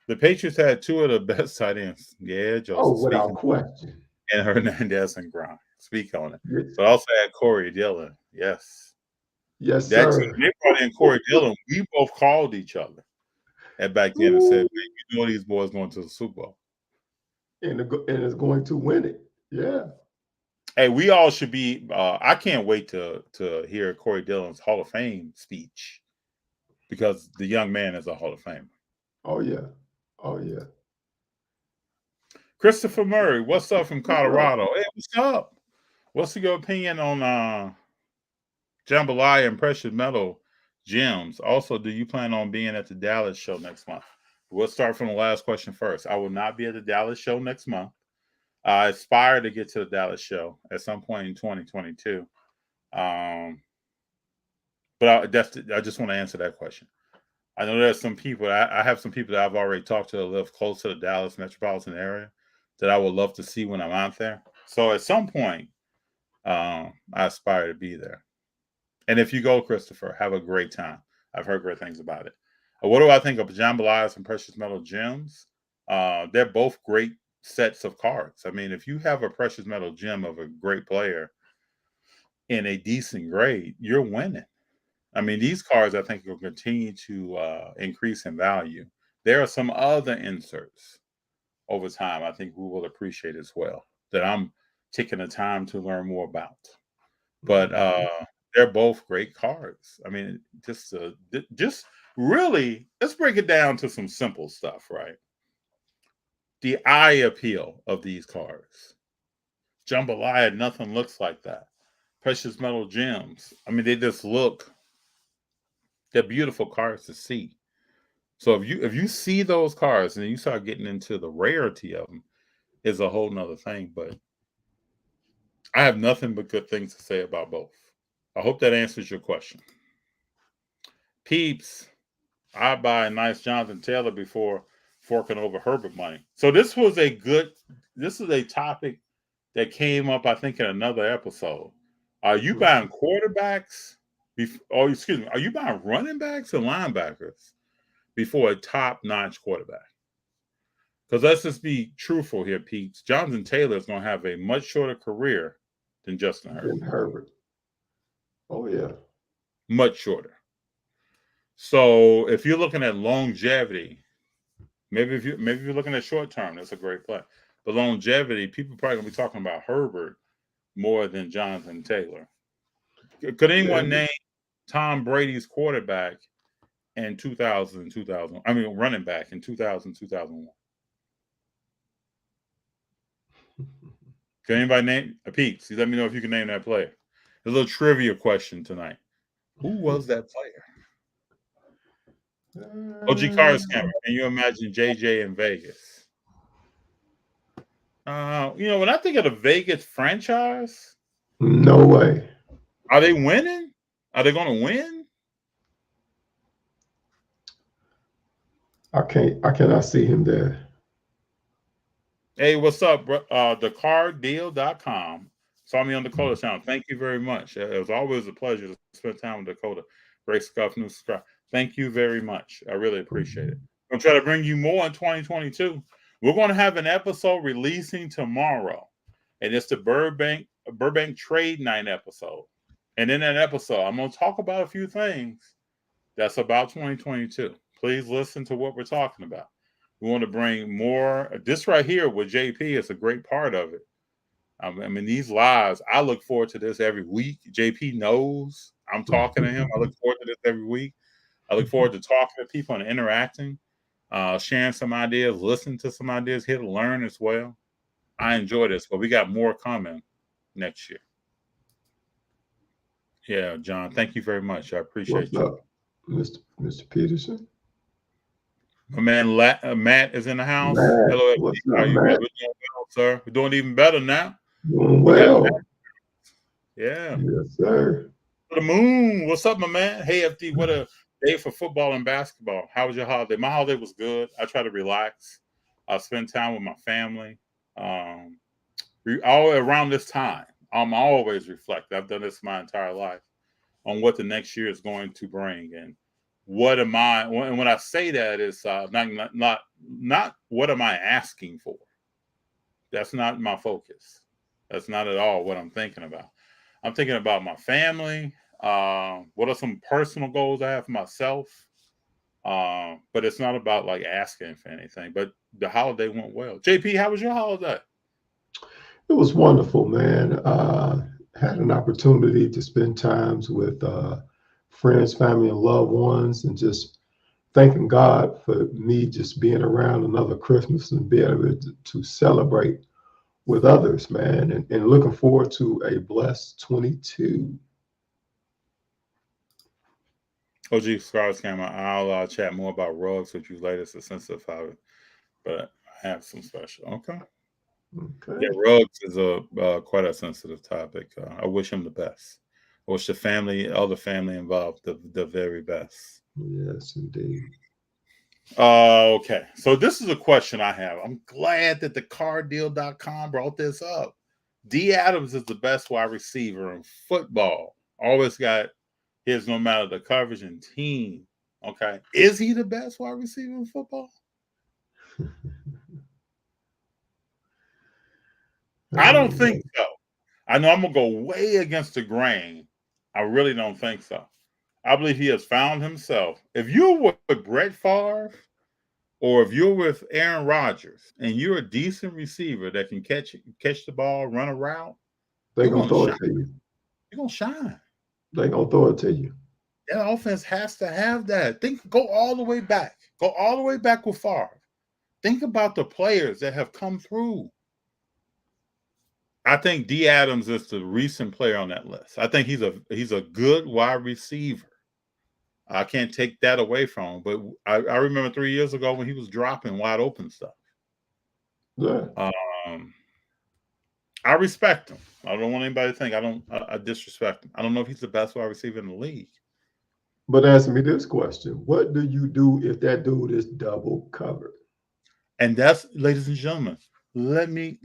The Patriots had two of the best tight ends. Yeah, Joseph. Oh, without question. And Hernandez and Gronk. Speak on it. Yes, But also had Corey Dillon. Yes. yes That sir. team, they brought in Corey Dillon. We both called each other at back then and said, "Man, you know these boys going to the Super Bowl." And is going to win it. Yeah. Hey, we all should be. I can't wait to hear Corey Dillon's Hall of Fame speech because the young man is a Hall of Famer. Oh yeah. Oh yeah. Christopher Murray, what's up from Colorado? Hey, what's up? What's your opinion on jambalaya and precious metal gems? Also, do you plan on being at the Dallas show next month? We'll start from the last question first. I will not be at the Dallas show next month. I aspire to get to the Dallas show at some point in 2022. But I just want to answer that question. I know there's some people, I have some people that I've already talked to that live close to the Dallas metropolitan area that I would love to see when I'm out there. So at some point, I aspire to be there. And if you go, Christopher, have a great time. I've heard great things about it. What do I think of jambalayas and precious metal gems? They're both great sets of cards. I mean, if you have a precious metal gem of a great player in a decent grade, you're winning. I mean, these cards I think will continue to increase in value. There are some other inserts over time I think we will appreciate as well that I'm taking the time to learn more about. But they're both great cards. I mean, just really, let's break it down to some simple stuff, right? The eye appeal of these cards. Jambalaya, nothing looks like that. Precious metal gems. I mean, they're beautiful cards to see. So if you see those cards and you start getting into the rarity of them, is a whole nother thing. But I have nothing but good things to say about both. I hope that answers your question. Peeps, I buy a nice Jonathan Taylor before forking over Herbert money. So this is a topic that came up, I think, in another episode. Are you buying quarterbacks? Are you buying running backs and linebackers before a top-notch quarterback? Because let's just be truthful here, Pete. Jonathan Taylor is going to have a much shorter career than Justin Herbert. Oh, yeah. Much shorter. So if you're looking at longevity, maybe if you're looking at short term, that's a great play. But longevity, people are probably going to be talking about Herbert more than Jonathan Taylor. Could anyone name Tom Brady's quarterback in 2000, running back in 2000, 2001? Can anybody name Pete? Let me know if you can name that player. A little trivia question tonight. Who was that player? OG Car Scammer. Can you imagine JJ in Vegas? When I think of the Vegas franchise, no way. Are they winning? Are they going to win? I cannot see him there. Hey, what's up, bro? TheCarDeal.com. Saw me on Dakota Sound. Thank you very much. It was always a pleasure to spend time with Dakota. Great stuff, new subscribe. Thank you very much. I really appreciate it. I'm going to try to bring you more in 2022. We're going to have an episode releasing tomorrow, and it's the Burbank Trade Night episode. And in that episode, I'm going to talk about a few things that's about 2022. Please listen to what we're talking about. We want to bring more. This right here with JP is a great part of it. I mean, these lives, I look forward to this every week. JP knows I'm talking to him. I look forward to this every week. I look forward to talking to people and interacting, sharing some ideas, listening to some ideas, here to learn as well. I enjoy this, but we got more coming next year. Yeah, John, thank you very much. I appreciate you. Mr. Peterson? My man Matt is in the house. Matt, hello, what's how up, you Matt? We're doing well, sir. We're doing even better now. Doing well. Yeah. Yes, sir. The moon. What's up, my man? Hey, FD, what a day for football and basketball. How was your holiday? My holiday was good. I try to relax. I spend time with my family. All around this time, I'm always reflect. I've done this my entire life on what the next year is going to bring, and what am I? And when I say that, is not what am I asking for. That's not my focus. That's not at all what I'm thinking about. I'm thinking about my family. What are some personal goals I have for myself? But it's not about like asking for anything. But the holiday went well. JP, how was your holiday? It was wonderful, man. Had an opportunity to spend times with friends, family, and loved ones, and just thanking God for me just being around another Christmas and being able to celebrate with others, man, and looking forward to a blessed 22. OG Scars came out. I'll chat more about rugs with you later. It's a sensitive topic, but I have some special. Okay. Okay. Yeah, rugs is a quite a sensitive topic. I wish him the best. I wish the family, all the family involved, the very best. Yes, indeed. Okay, so this is a question I have. I'm glad that the cardeal.com brought this up. D. Adams is the best wide receiver in football. Always got his no matter the coverage and team. Okay, is he the best wide receiver in football? I don't think so. I know I'm going to go way against the grain. I really don't think so. I believe he has found himself. If you're with Brett Favre or if you're with Aaron Rodgers and you're a decent receiver that can catch the ball, run a route, They're you're going to going throw to it to you. You're going to shine. They're going to throw it to you. That offense has to have that. Go all the way back. Go all the way back with Favre. Think about the players that have come through. I think D. Adams is the recent player on that list. I think he's a good wide receiver. I can't take that away from him. But I remember 3 years ago when he was dropping wide open stuff. Yeah. I respect him. I don't want anybody to think I disrespect him. I don't know if he's the best wide receiver in the league. But answer me this question. What do you do if that dude is double covered? And that's, ladies and gentlemen, let me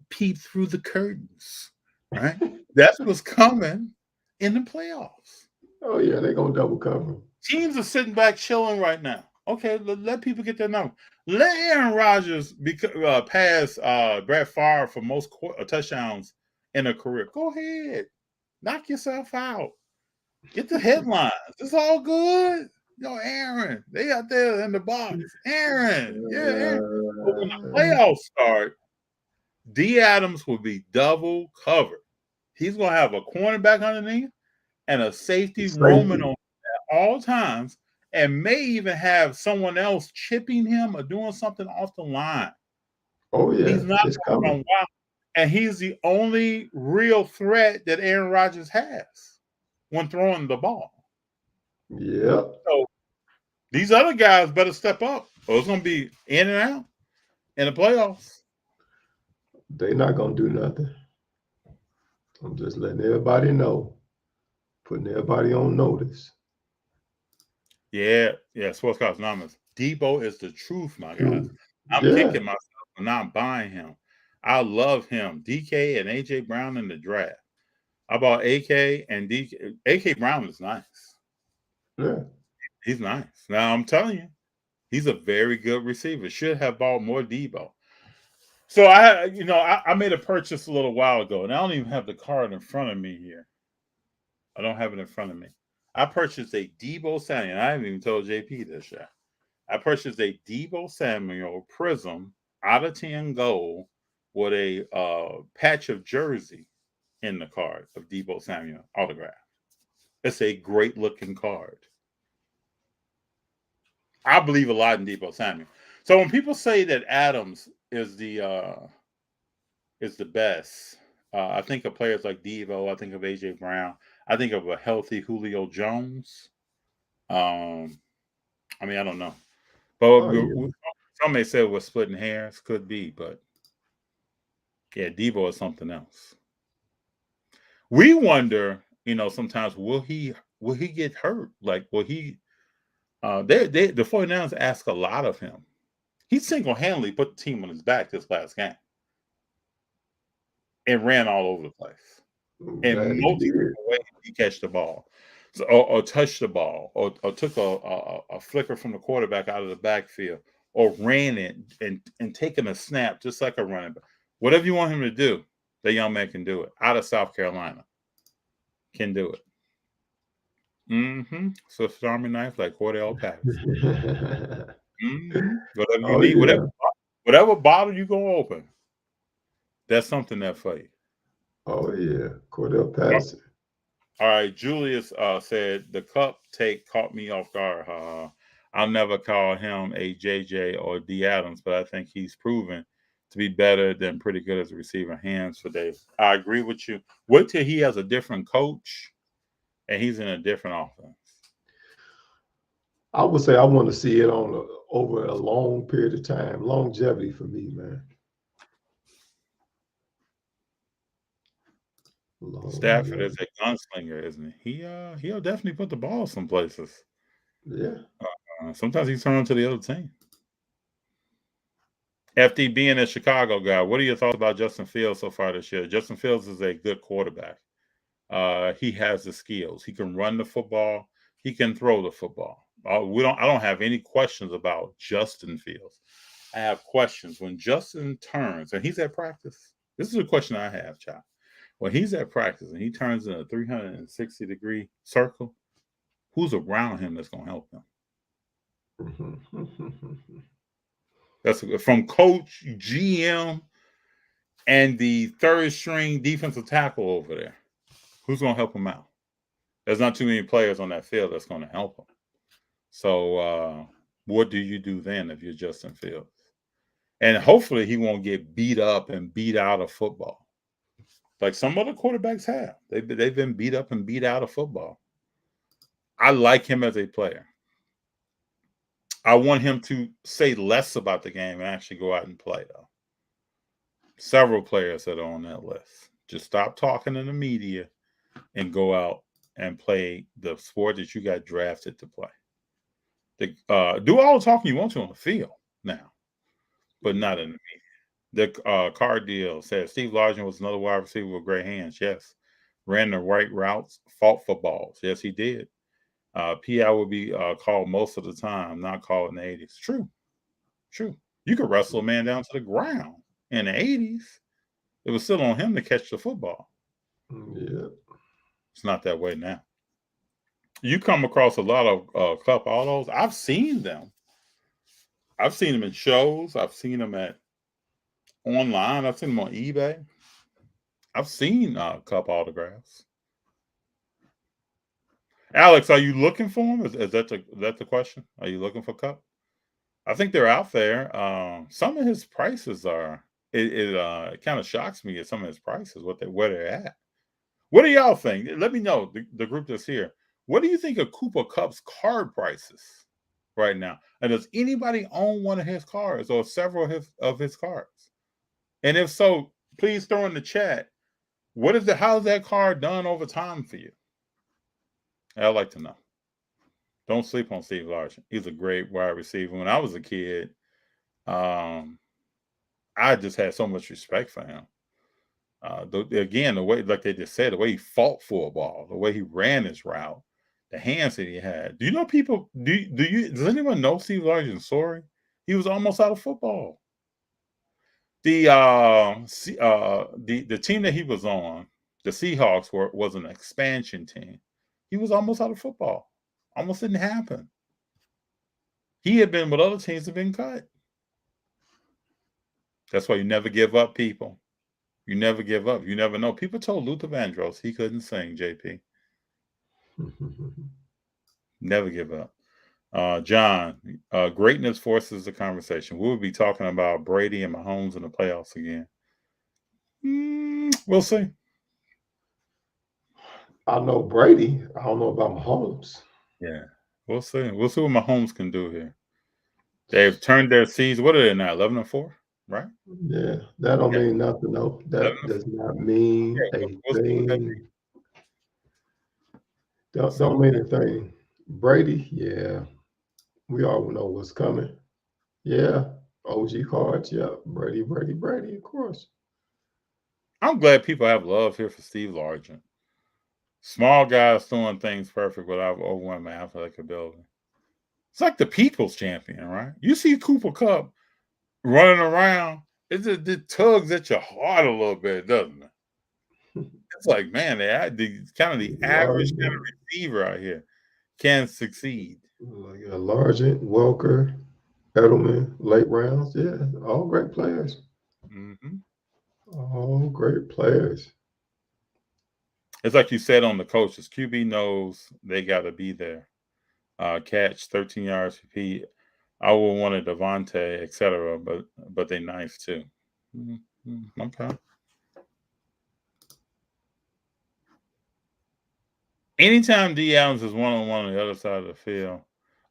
peep through the curtains. Right? That's what's coming in the playoffs. Oh, yeah, they're going to double cover him. Teams are sitting back chilling right now. Okay, let people get their number. Let Aaron Rodgers pass Brett Favre for most touchdowns in a career. Go ahead. Knock yourself out. Get the headlines. It's all good. Aaron, they out there in the box. Aaron, yeah, Aaron. But when the playoffs start, D. Adams will be double covered. He's going to have a cornerback underneath and a safety roaming on at all times, and may even have someone else chipping him or doing something off the line. Oh, yeah. He's not going on wild. And he's the only real threat that Aaron Rodgers has when throwing the ball. Yep. So these other guys better step up, or it's going to be in and out in the playoffs. They're not going to do nothing. I'm just letting everybody know, putting everybody on notice. Yeah, Sportscast Anonymous. Deebo is the truth, my guys. I'm kicking myself for not buying him. I love him. DK and AJ Brown in the draft. I bought AK and DK. AK Brown is nice. Yeah. He's nice. Now I'm telling you, he's a very good receiver. Should have bought more Deebo. So I made a purchase a little while ago, and I don't even have the card in front of me here. I don't have it in front of me. I purchased a Deebo Samuel. I haven't even told JP this yet. I purchased a Deebo Samuel Prism out of 10 gold with a patch of jersey in the card of Deebo Samuel autograph. It's a great looking card. I believe a lot in Deebo Samuel. So when people say that Adams is the best, I think of players like Deebo. I think of AJ Brown. I think of a healthy Julio Jones. I don't know. But some may say we're splitting hairs. Could be, but yeah, Deebo is something else. We wonder, sometimes will he get hurt? Like, will he? The 49ers ask a lot of him. He single-handedly put the team on his back this last game and ran all over the place. I'm And glad that you most of did. the way he catch the ball, so, or touched the ball, or took a flicker from the quarterback out of the backfield, or ran it and taken a snap just like a running back. Whatever you want him to do, the young man can do it. Out of South Carolina, can do it. Swift Army knife like Cordell Patterson. Whatever you Oh need, yeah. whatever bottle you go open, that's something that for you. Oh yeah. Cordell Patterson. All right, Julius said the Kupp take caught me off guard. I'll never call him a JJ or D Adams, but I think he's proven to be better than pretty good as a receiver. Hands for days. I agree with you. Wait till he has a different coach and he's in a different offense. I would say I want to see it over a long period of time. Longevity for me, man. Stafford is Longevity. a gunslinger, isn't he? He'll definitely put the ball some places. Yeah. Sometimes he's turned to the other team. FD being a Chicago guy, what are your thoughts about Justin Fields so far this year? Justin Fields is a good quarterback. He has the skills. He can run the football. He can throw the football. I don't have any questions about Justin Fields. I have questions when Justin turns and he's at practice. This is a question I have, Chop. When he's at practice and he turns in a 360-degree circle, who's around him that's going to help him? That's from coach, GM, and the third string defensive tackle over there. Who's going to help him out? There's not too many players on that field that's going to help him. So what do you do then if you're Justin Fields? And hopefully he won't get beat up and beat out of football. Like some other quarterbacks have. They've been beat up and beat out of football. I like him as a player. I want him to say less about the game and actually go out and play, though. Several players that are on that list. Just stop talking in the media and go out and play the sport that you got drafted to play. Do all the talking you want to on the field now, but not in the media. The car deal says Steve Largent was another wide receiver with great hands. Yes. Ran the right routes, fought for balls. Yes, he did. PI would be called most of the time, not called in the 80s. True. You could wrestle a man down to the ground in the 80s. It was still on him to catch the football. Yeah. It's not that way now. You come across a lot of Kupp autos. I've seen them. I've seen them in shows. I've seen them online. I've seen them on eBay. I've seen Kupp autographs. Alex, are you looking for them? Is that the question? Are you looking for Kupp? I think they're out there. Some of his prices are. It kind of shocks me at some of his prices, where they're at. What do y'all think? Let me know, the group that's here. What do you think of Cooper Kupp's card prices right now? And does anybody own one of his cards or several of his cards? And if so, please throw in the chat. How's that card done over time for you? I'd like to know. Don't sleep on Steve Largent. He's a great wide receiver. When I was a kid, I just had so much respect for him. The way, like they just said, the way he fought for a ball, the way he ran his route, the hands that he had. Do you know people? Does anyone know Steve Largent's story? He was almost out of football. The team that he was on, the Seahawks was an expansion team. He was almost out of football. Almost didn't happen. He had been with other teams that have been cut. That's why you never give up, people. You never give up. You never know. People told Luther Vandross he couldn't sing, JP. Never give up. John, greatness forces the conversation. We'll be talking about Brady and Mahomes in the playoffs again. We'll see. I know Brady. I don't know about Mahomes. Yeah, we'll see. We'll see what Mahomes can do here. They've turned their season. What are they now? 11-4, right? Yeah, that don't mean nothing. No, that does not mean a thing. Don't mean a thing. Brady, yeah, we all know what's coming. Yeah, OG cards. Yeah, Brady, of course. I'm glad people have love here for Steve Largent. Small guys doing things perfect without overwhelming athletic ability. It's like the people's champion, right? You see Cooper Kupp running around, it tugs at your heart a little bit, doesn't it? It's like, man, the kind of the average kind of receiver out here can succeed. Like Largent, Welker, Edelman, late rounds. Yeah, all great players. Mm-hmm. All great players. It's like you said on the coaches. QB knows they got to be there. Catch 13 yards repeat. I would want a Davante, etc. But they nice too. Mm-hmm. Okay. Anytime D Adams is one-on-one on the other side of the field,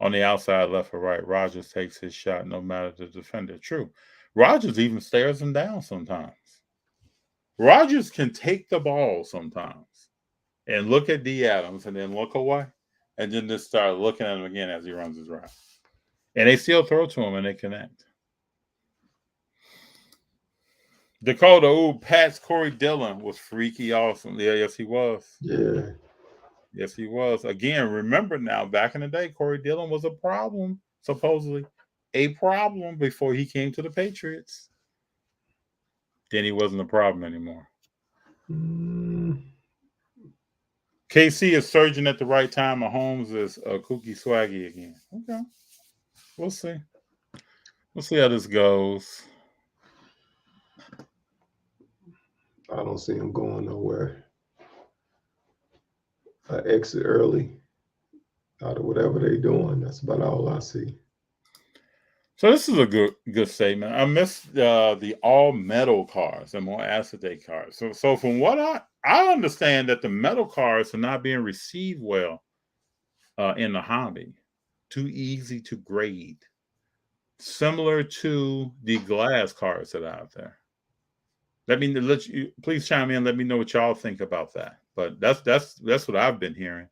on the outside, left or right, Rodgers takes his shot no matter the defender. True. Rodgers even stares him down sometimes. Rodgers can take the ball sometimes and look at D Adams and then look away and then just start looking at him again as he runs his route. And they still throw to him and they connect. Dakota, Pat's Corey Dillon was freaky awesome. Yeah, yes, he was. Yeah. Yes, he was. Again, remember now, back in the day, Corey Dillon was a problem, supposedly. A problem before he came to the Patriots. Then he wasn't a problem anymore. KC is surging at the right time. Mahomes is kooky swaggy again. Okay. We'll see. We'll see how this goes. I don't see him going nowhere. Exit early out of whatever they're doing. That's about all I see. So this is a good statement. I missed the all metal cars and more acetate cars. So from what I understand that the metal cars are not being received well in the hobby. Too easy to grade. Similar to the glass cars that are out there. Please chime in. Let me know what y'all think about that. But that's what I've been hearing.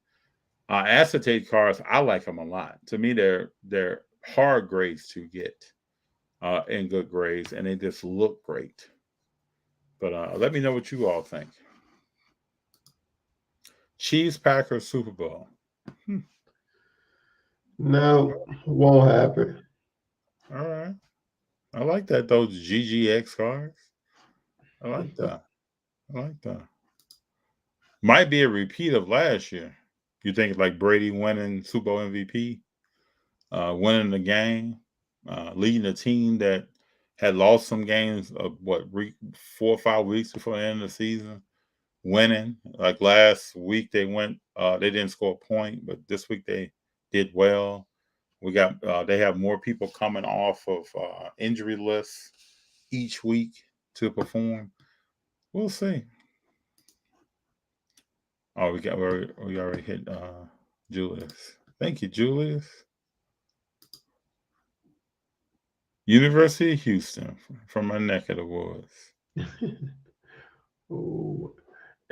Acetate cars, I like them a lot. To me, they're hard grades to get and good grades, and they just look great. But let me know what you all think. Chiefs Packers Super Bowl. No, won't happen. All right. I like that, those GGX cars. I like that. Might be a repeat of last year. You think like Brady winning Super Bowl MVP, winning the game, leading a team that had lost some games of 4 or 5 weeks before the end of the season, winning. Like last week they didn't score a point, but this week they did well. We got they have more people coming off of injury lists each week to perform. We'll see. Oh, we already hit Julius. Thank you, Julius. University of Houston from my neck of the woods. Oh,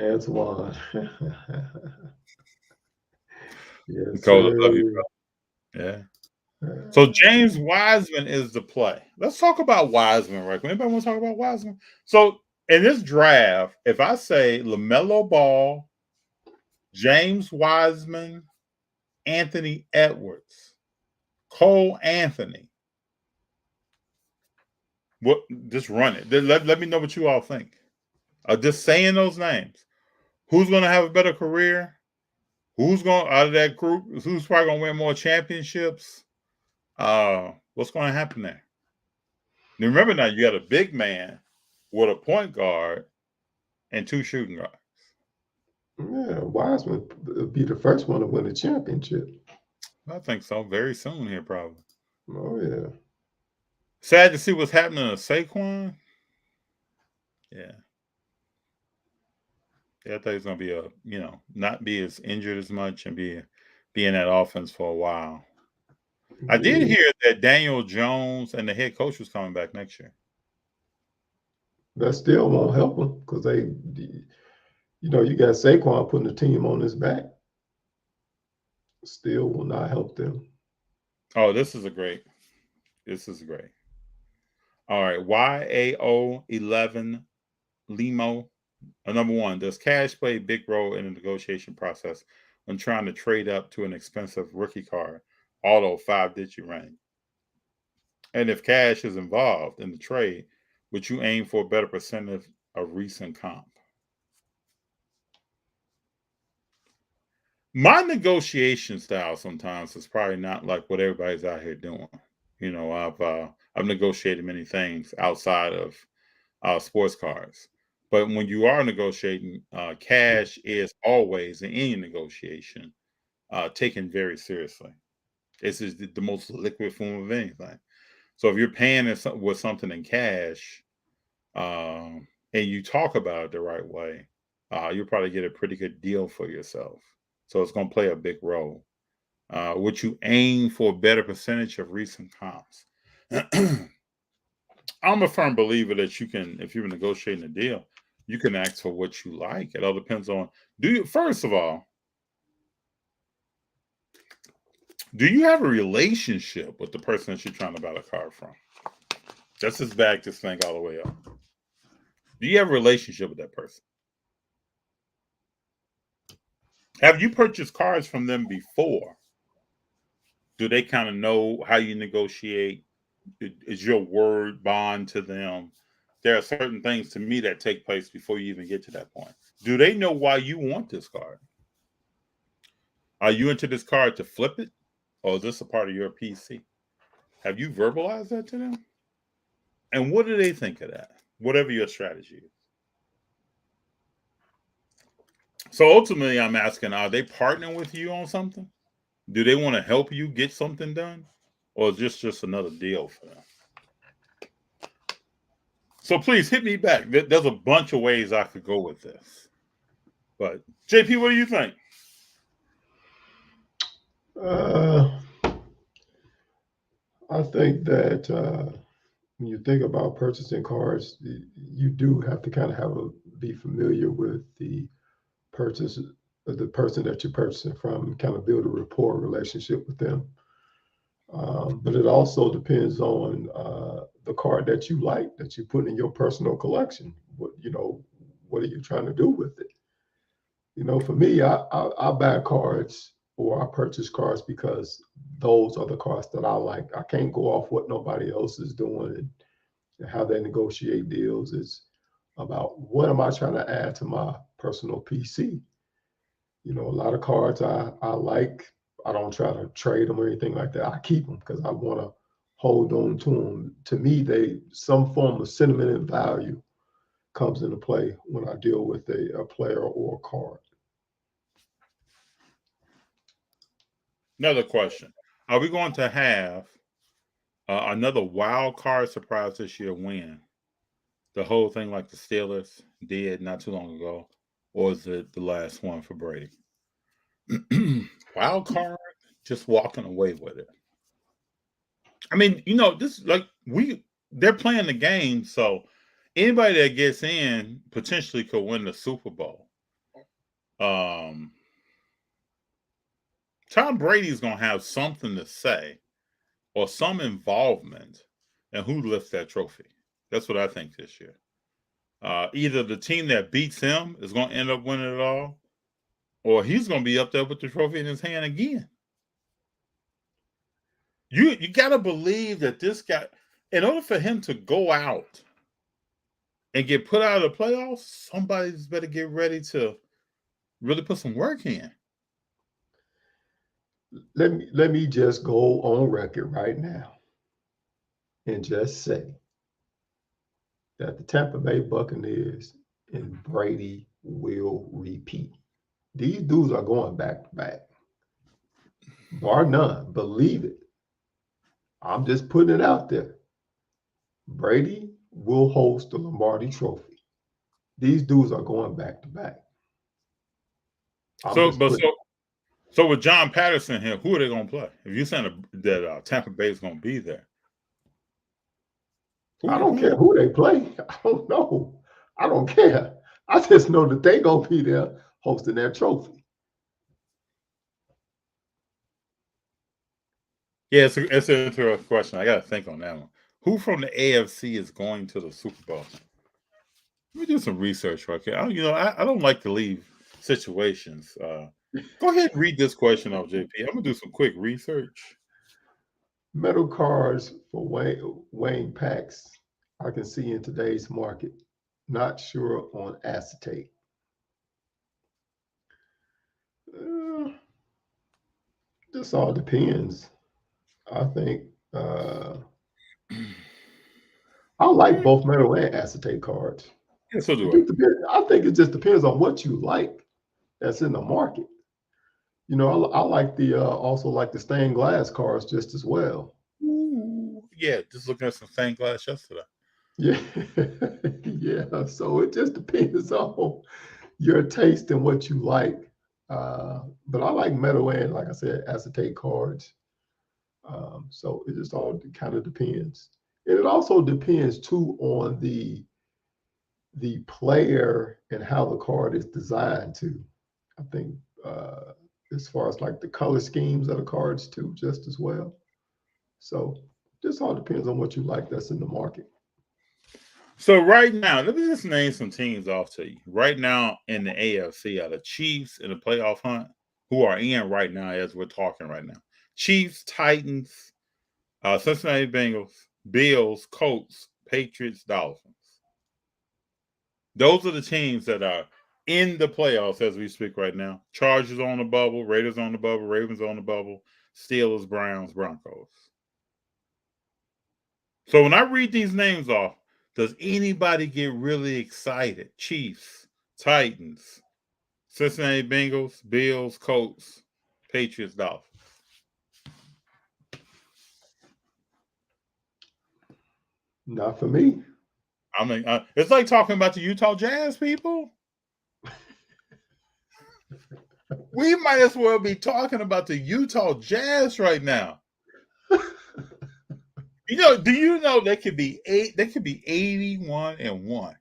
Antoine. Yes, Dakota, love you, sir. brother. Yeah. So James Wiseman is the play. Let's talk about Wiseman, right? Anybody want to talk about Wiseman? So in this draft, if I say LaMelo Ball, James Wiseman, Anthony Edwards, Cole Anthony, just run it. Let me know what you all think. Just saying those names. Who's going to have a better career? Who's going out of that group? Who's probably going to win more championships? What's going to happen there? Now remember, now you got a big man with a point guard and 2 shooting guards. Yeah, Wiseman will be the first one to win a championship. I think so. Very soon here, probably. Oh yeah. Sad to see what's happening to Saquon. Yeah. I thought he was going to be not be as injured as much and be in that offense for a while. I did hear that Daniel Jones and the head coach was coming back next year. That still won't help them because you got Saquon putting the team on his back. Still will not help them. Oh, this is great. All right, YAO11 Limo Number one, does cash play a big role in the negotiation process when trying to trade up to an expensive rookie card, although 5-digit range? And if cash is involved in the trade, would you aim for a better percentage of recent comp? My negotiation style sometimes is probably not like what everybody's out here doing. I've negotiated many things outside of sports cards, but when you are negotiating, cash is always in any negotiation taken very seriously. This is the most liquid form of anything. So if you're paying with something in cash, and you talk about it the right way, you'll probably get a pretty good deal for yourself. So it's going to play a big role. Would you aim for a better percentage of recent comps? I'm a firm believer that you can, if you're negotiating a deal, you can ask for what you like. It all depends on, first of all, do you have a relationship with the person that you're trying to buy a car from? Let's just back this thing all the way up. Do you have a relationship with that person? Have you purchased cars from them before? Do they kind of know how you negotiate? Is your word bond to them? There are certain things to me that take place before you even get to that point. Do they know why you want this car? Are you into this car to flip it? Or is this a part of your PC? Have you verbalized that to them? And what do they think of that? Whatever your strategy is. So ultimately, I'm asking, are they partnering with you on something? Do they want to help you get something done? Or is this just another deal for them? So please hit me back. There's a bunch of ways I could go with this. But JP, what do you think? I think that when you think about purchasing cars, you do have to kind of be familiar with the person that you're purchasing from, kind of build a rapport relationship with them. But it also depends on the card that you like, that you put in your personal collection. What are you trying to do with it? For me, I buy cards or I purchase cards because those are the cards that I like. I can't go off what nobody else is doing and how they negotiate deals. It's about what am I trying to add to my personal PC. A lot of cards I like. I don't try to trade them or anything like that. I keep them because I want to hold on to them. To me, some form of sentimental value comes into play when I deal with a player or a card. Another question. Are we going to have another wild card surprise this year win? The whole thing like the Steelers did not too long ago? Or is it the last one for Brady? Wild card, just walking away with it. I mean, this they're playing the game, so anybody that gets in potentially could win the Super Bowl. Tom Brady's gonna have something to say or some involvement in who lifts that trophy. That's what I think this year. Either the team that beats him is going to end up winning it all, or he's going to be up there with the trophy in his hand again. You got to believe that this guy, in order for him to go out and get put out of the playoffs, somebody's better get ready to really put some work in. Let me just go on record right now and just say that the Tampa Bay Buccaneers and Brady will repeat. These dudes are going back to back. Bar none. Believe it. I'm just putting it out there. Brady will host the Lombardi Trophy. These dudes are going back to back. So with John Patterson here, who are they going to play? If you're saying that Tampa Bay is going to be there, I don't care who they play. I don't know. I don't care. I just know that they're going to be there hosting that trophy. Yeah, it's an interesting question. I got to think on that one. Who from the AFC is going to the Super Bowl? Let me do some research right here. I don't like to leave situations. Go ahead and read this question off, JP. I'm gonna do some quick research. Metal cards for weighing packs I can see in today's market. Not sure on acetate. Uh, this all depends. I think I like both metal and acetate cards. Yeah, so It do I. just depends. I think it just depends on what you like that's in the market. I like the also like the stained glass cards just as well. Ooh, yeah, just looking at some stained glass yesterday. Yeah, yeah. So it just depends on your taste and what you like. But I like metal and, like I said, acetate cards. So it just all kind of depends. And it also depends too on the player and how the card is designed too. I think as far as like the color schemes of the cards too, just as well. So this all depends on what you like that's in the market. So right now, let me just name some teams off to you. Right now in the AFC are the Chiefs in the playoff hunt, who are in right now as we're talking right now. Chiefs, Titans, Cincinnati Bengals, Bills, Colts, Patriots, Dolphins. Those are the teams that are in the playoffs as we speak right now. Chargers on the bubble, Raiders on the bubble, Ravens on the bubble, Steelers, Browns, Broncos. So when I read these names off, does anybody get really excited? Chiefs, Titans, Cincinnati Bengals, Bills, Colts, Patriots, Dolphins. Not for me. I mean, it's like talking about the Utah Jazz, people. We might as well be talking about the Utah Jazz right now. Do you know they could be 81-1,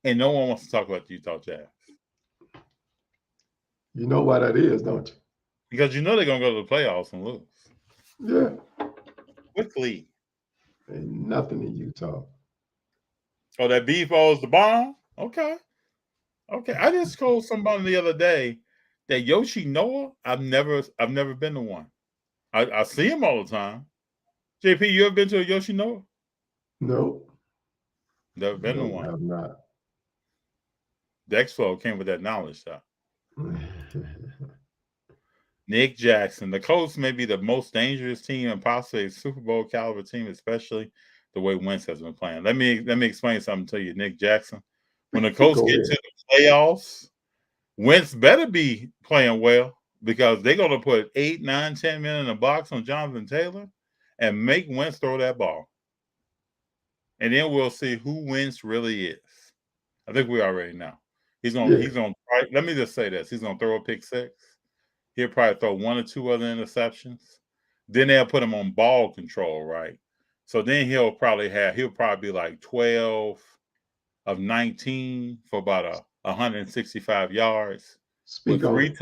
and no one wants to talk about the Utah Jazz You know why that is, don't you? because they're gonna go to the playoffs and lose. Yeah. What league? Ain't nothing in Utah. Oh, that Beebo's the bomb. Okay. I just told somebody the other day that Yoshi Noah. I've never been to one. I see him all the time. JP, you ever been to a Yoshi Noah? No, Never been to no, one. have not. The Expo came with that knowledge, though. Nick Jackson. The Colts may be the most dangerous team and possibly a Super Bowl caliber team, especially the way Wentz has been playing. Let me explain something to you, Nick Jackson. When the Colts Go get ahead. to the playoffs, Wentz better be playing well because they're going to put 8, 9, 10 men in the box on Jonathan Taylor and make Wentz throw that ball. And then we'll see who Wentz really is. I think we already know. He's going to let me just say this. He's going to throw a pick six. He'll probably throw 1 or 2 other interceptions. Then they'll put him on ball control, right? So then he'll probably be like 12 of 19 for about 165 yards Speak on it.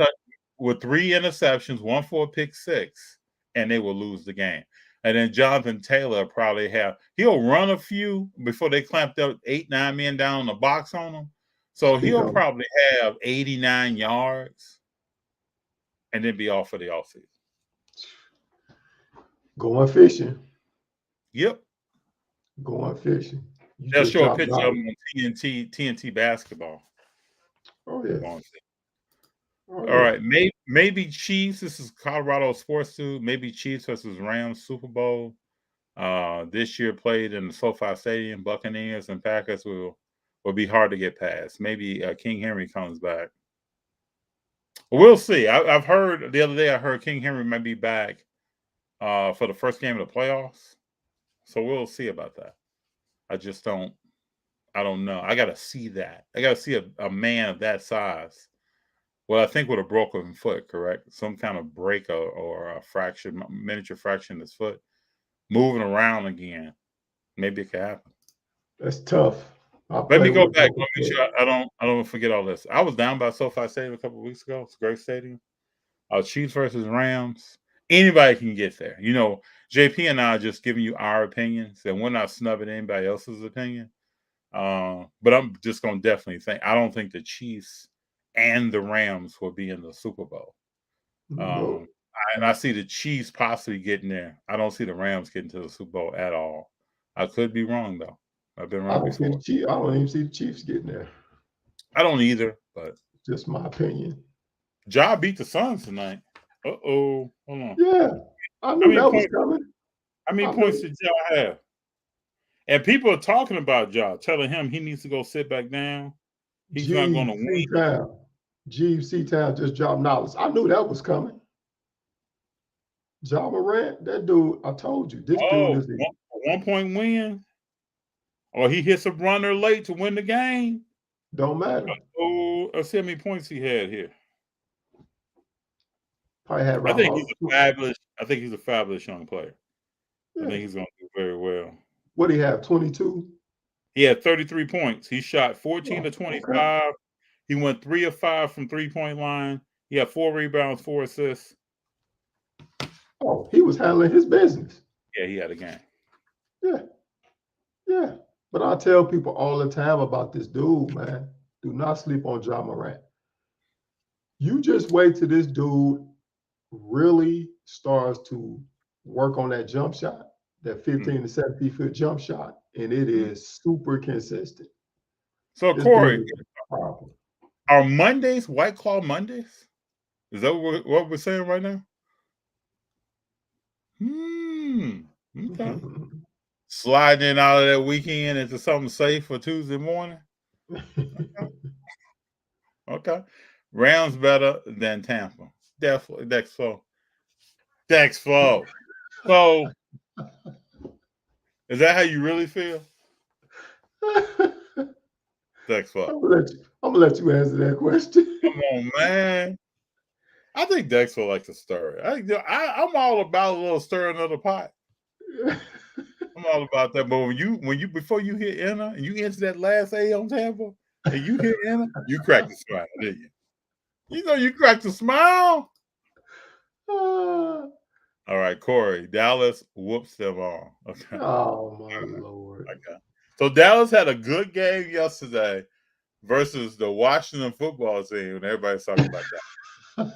with 3 interceptions, 1 for a pick six, and they will lose the game. And then Jonathan Taylor he'll run a few before they clamped up 8, 9 men down in the box on him. So Speak he'll on it. probably have 89 yards and then be off for the offseason. Going fishing. Yep. Going fishing. You They'll just show a dropped picture of knowledge. him on TNT basketball. Oh yeah. Oh All yeah. right, maybe Chiefs. This is Colorado Sports Too. Maybe Chiefs versus Rams Super Bowl. This year played in the SoFi Stadium. Buccaneers and Packers will be hard to get past. Maybe King Henry comes back. We'll see. I've heard the other day. I heard King Henry might be back for the first game of the playoffs. So we'll see about that. I just don't. I don't know. I got to see that. I got to see a man of that size. Well, I think with a broken foot, correct? Some kind of break or a fracture, miniature fracture in his foot, moving around again. Maybe it could happen. That's tough. I Let me played with go a back. broken Let me make foot. sure I don't forget all this. I was down by SoFi Stadium a couple of weeks ago. It's a great stadium. Chiefs versus Rams. Anybody can get there. JP and I are just giving you our opinions, and we're not snubbing anybody else's opinion. But I'm just going to definitely think I don't think the Chiefs and the Rams will be in the Super Bowl. No. And I see the Chiefs possibly getting there. I don't see the Rams getting to the Super Bowl at all. I could be wrong though. I've been wrong before. I don't even see the Chiefs getting there. I don't either, but just my opinion. Ja beat the Suns tonight. Hold on. Yeah, I knew that was coming. How many points did Ja have? And people are talking about Ja, telling him he needs to go sit back down. He's not going to win. GC Town just dropped knowledge. I knew that was coming. Ja Morant, that dude, I told you, this dude is a 1-point win. Or he hits a runner late to win the game. Don't matter. Let's see how many points he had here. Probably had I think he's a fabulous young player. Yeah. I think he's going to do very well. What did he have? 22? He had 33 points. He shot 14 to 25. Okay. He went 3 of 5 from 3-point line. He had 4 rebounds, 4 assists. Oh, he was handling his business. Yeah, he had a game. Yeah. But I tell people all the time about this dude, man. Do not sleep on Ja Morant. You just wait till this dude really starts to work on that jump shot, that 15 to 17-foot jump shot, and it is super consistent. So, Corey, are Mondays White Claw Mondays? Is that what we're saying right now? Okay. Sliding in out of that weekend into something safe for Tuesday morning. Okay. Rams better than Tampa. Definitely. Dex Flow. So, is that how you really feel? Dex Flow. I'm gonna let you answer that question. Come on, man. I think Dex will like to stir it. I'm all about a little stirring of the pot. I'm all about that. But when you before you hit enter and you enter that last A on Tampa and you hit enter, you cracked the smile, didn't you? You know you cracked the smile. All right, Corey. Dallas whoops them all. Okay. Oh my Lord. Okay. So Dallas had a good game yesterday versus the Washington football team, and everybody's talking about that.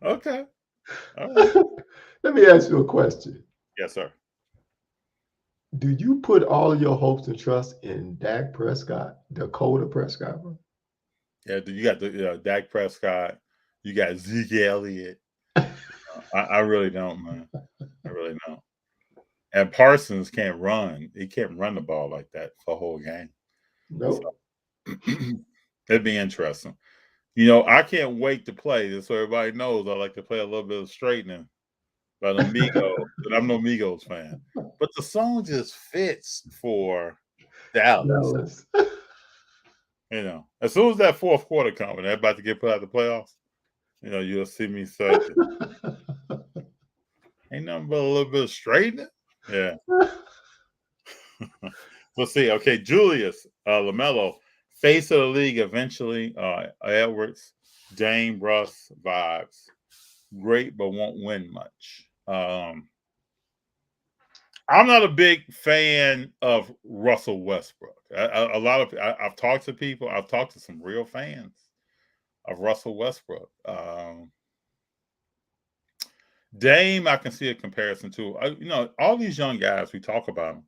Okay. All right. Let me ask you a question. Yes, sir. Do you put all of your hopes and trust in Dak Prescott, Dakota Prescott? Bro? Yeah, you got the Dak Prescott. You got Zeke Elliott. I really don't, man. I really don't. And Parsons can't run. He can't run the ball like that for a whole game. Nope. So, it'd be interesting. You know, I can't wait to play this so everybody knows I like to play a little bit of straightening by the Migos, and I'm no Migos fan. But the song just fits for Dallas. You know, as soon as that fourth quarter comes and they're about to get put out of the playoffs, you know, you'll see me searching. Ain't nothing but a little bit of straightening. Yeah. We'll see. Okay, Julius LaMelo, face of the league eventually. Edwards, Dame, Russ vibes. Great, but won't win much. I'm not a big fan of Russell Westbrook. I've talked to people. I've talked to some real fans of Russell Westbrook. Dame, I can see a comparison to. You know, all these young guys we talk about them.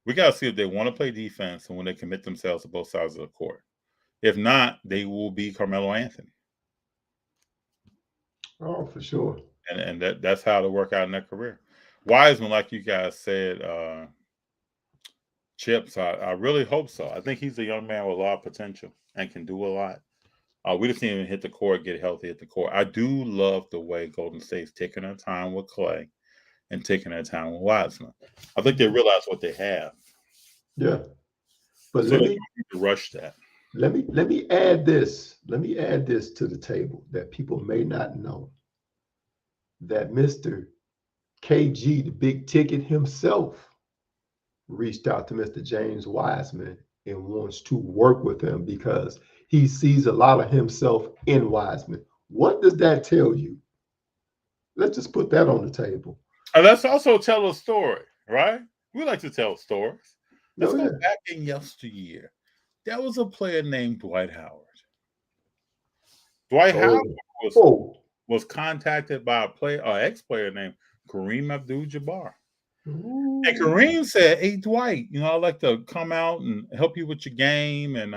We got to see if they want to play defense and when they commit themselves to both sides of the court. If not, they will be Carmelo Anthony. Oh, for sure. And that's how to work out in their career. Wiseman, like you guys said, Chips, I really hope so. I think he's a young man with a lot of potential and can do a lot. We just need him to hit the court, get healthy, hit the court. I do love the way Golden State's taking their time with Clay and taking their time with Wiseman. I think they realize what they have. Yeah. But so let they me need to rush that. Let me add this. Let me add this to the table that people may not know. That Mr. KG, the big ticket himself, reached out to Mr. James Wiseman and wants to work with him because he sees a lot of himself in Wiseman. What does that tell you? Let's just put that on the table. And let's also tell a story, right? We like to tell stories. Let's Oh, go yeah. back in yesteryear. There was a player named Dwight Howard. Dwight Oh, Howard yeah. was Oh. was contacted by an ex-player named Kareem Abdul-Jabbar. And Ooh. Kareem said, "Hey Dwight, I'd like to come out and help you with your game and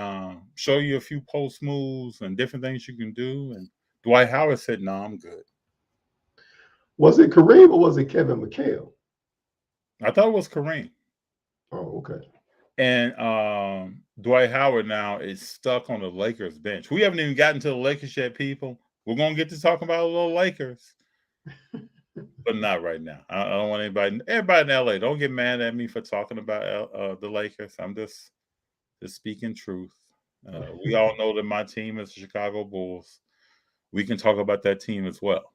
show you a few post moves and different things you can do." And Dwight Howard said, "No, I'm good." Was it Kareem or was it Kevin McHale? I thought it was Kareem. Oh, okay. And Dwight Howard now is stuck on the Lakers bench. We haven't even gotten to the Lakers yet, people. We're gonna get to talk about a little Lakers, but not right now. I don't want everybody in LA. Don't get mad at me for talking about the Lakers. I'm just speaking truth. We all know that my team is the Chicago Bulls. We can talk about that team as well,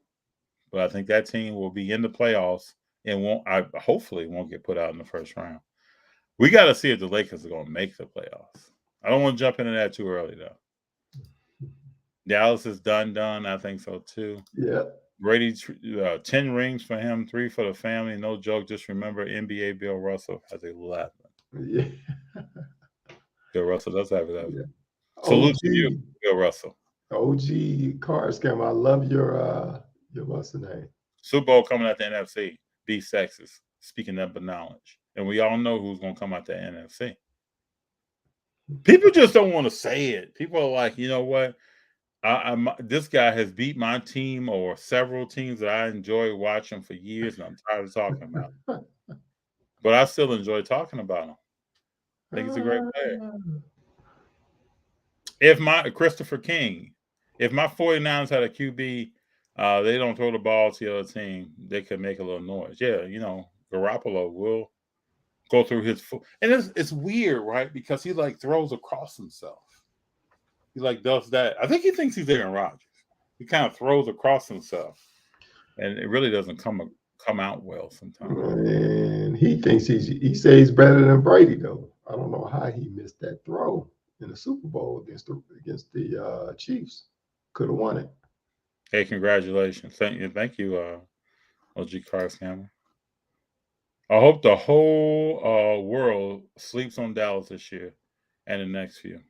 but I think that team will be in the playoffs and hopefully won't get put out in the first round. We got to see if the Lakers are going to make the playoffs. I don't want to jump into that too early, though. Dallas is done. I think so, too. Yeah. Brady, 10 rings for him, 3 for the family. No joke. Just remember, NBA Bill Russell has 11. Yeah. Bill Russell does have 11. Yeah. Salute to you, OG. Bill Russell. OG card scam. I love your what's the name? Super Bowl coming out the NFC. Beast Texas. Speaking of knowledge. And we all know who's going to come out the NFC. People just don't want to say it. People are like, you know what? This guy has beat my team or several teams that I enjoy watching for years, and I'm tired of talking about him. But I still enjoy talking about him. I think he's a great player. Christopher King, if my 49ers had a QB, they don't throw the ball to the other team, they could make a little noise. Yeah, Garoppolo will go through his foot. And it's weird, right? Because he throws across himself. He does that. I think he thinks he's Aaron Rodgers. He kind of throws across himself. And it really doesn't come out well sometimes. And he thinks he says he's better than Brady, though. I don't know how he missed that throw in the Super Bowl against the Chiefs. Could have won it. Hey, congratulations. Thank you, OG Carscammer. I hope the whole world sleeps on Dallas this year and the next few.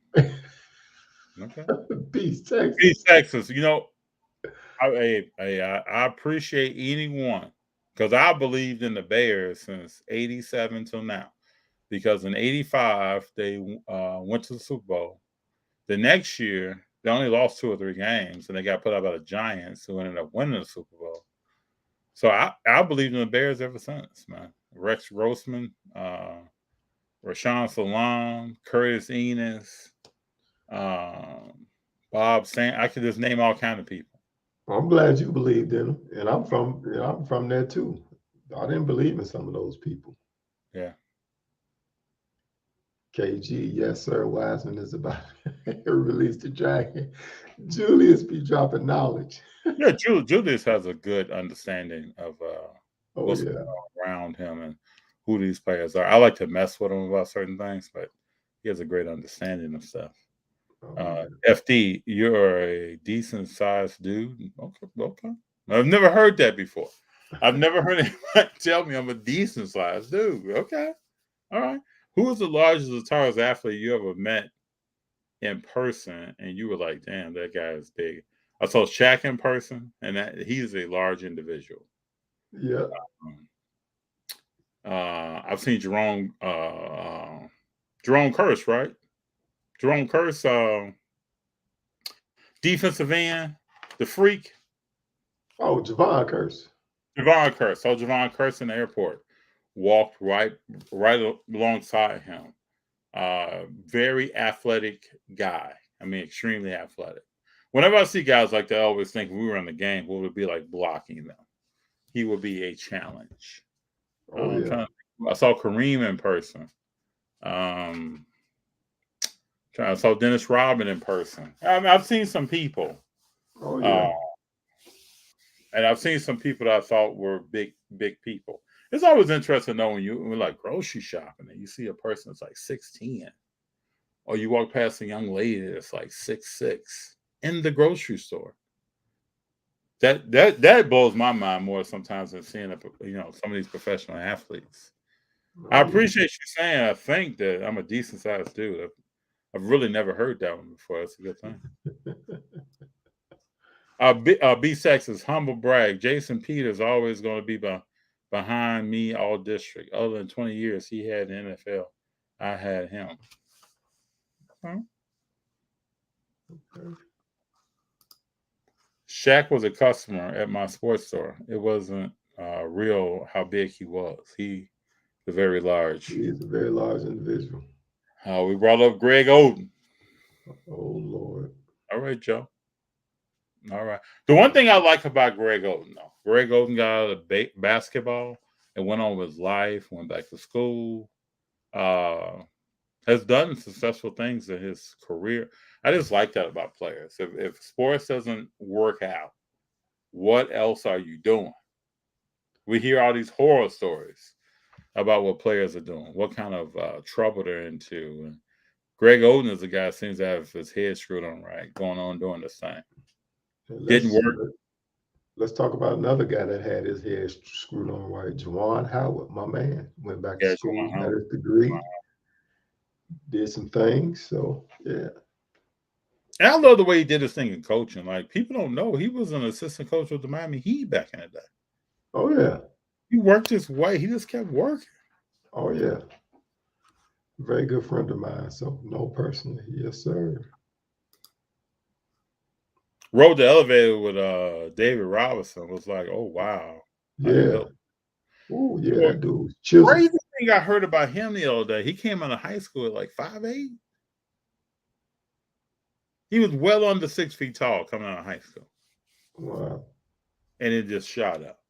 Okay. Beast Texas. Beast Texas. I appreciate anyone because I believed in the Bears since '87 till now. Because in '85 they went to the Super Bowl. The next year they only lost 2 or 3 games, and they got put out by the Giants, who ended up winning the Super Bowl. So I believed in the Bears ever since, man. Rex Grossman, Rashawn Salaam, Curtis Enos, Bob Sand. I could just name all kind of people. I'm glad you believed in him, and I'm from there too. I didn't believe in some of those people. Yeah. KG, yes sir. Wiseman is about to release the dragon. Julius be dropping knowledge. Yeah, Julius has a good understanding of what's yeah. going on around him and who these players are. I like to mess with him about certain things, but he has a great understanding of stuff. Yeah. FD, you're a decent sized dude. Okay. I've never heard that before. I've never heard anybody tell me I'm a decent sized dude. Okay. All right. Who is the largest as far as athlete you ever met in person and you were like, damn, that guy is big? I saw Shaq in person, and he's a large individual. Yeah. I've seen Jerome Curse, right? Jerome Curse, defensive end, the freak. Oh, Javon Curse. Javon Curse. Saw Javon Curse in the airport. Walked right alongside him. Very athletic guy. I mean, extremely athletic. Whenever I see guys like that, I always think we were in the game, what would it be like blocking them? He would be a challenge. Oh, yeah. I saw Kareem in person. I saw Dennis Rodman in person. I mean, I've seen some people. Oh, yeah. And I've seen some people that I thought were big people. It's always interesting to know when we're like grocery shopping and you see a person that's like 6'10", or you walk past a young lady that's like 6'6" in the grocery store. That blows my mind more sometimes than seeing some of these professional athletes. I Oh, yeah. appreciate you saying I think that I'm a decent sized dude. I've really never heard that one before. That's a good thing. B-Sex is humble brag. Jason Peters always going to be behind me all district. Other than 20 years he had in the NFL, I had him. Huh? Okay. Shaq was a customer at my sports store. It wasn't real how big he was. He was very large. He is a very large individual. We brought up Greg Oden. Oh, Lord. All right, Joe. All right. The one thing I like about Greg Oden, though, Greg Oden got out of basketball and went on with his life, went back to school, has done successful things in his career. I just like that about players. If sports doesn't work out, what else are you doing? We hear all these horror stories about what players are doing, what kind of trouble they're into. And Greg Oden is a guy who seems to have his head screwed on right, going on doing this thing. And Didn't work. let's talk about another guy that had his head screwed on right. Juwan Howard, my man, went back to Yeah, school, got his degree, did some things. So, yeah. And I love the way he did his thing in coaching. Like, people don't know he was an assistant coach with the Miami Heat back in the day. Oh, yeah. He worked his way. He just kept working. Oh, yeah. Very good friend of mine. So, no, personally. Yes, sir. Rode the elevator with David Robinson. Was like, oh wow, how you Yeah. built. Oh, yeah, Well, that dude. Chisel. crazy thing I heard about him the other day. He came out of high school at like 5'8". He was well under 6 feet tall coming out of high school, Wow. and it just shot up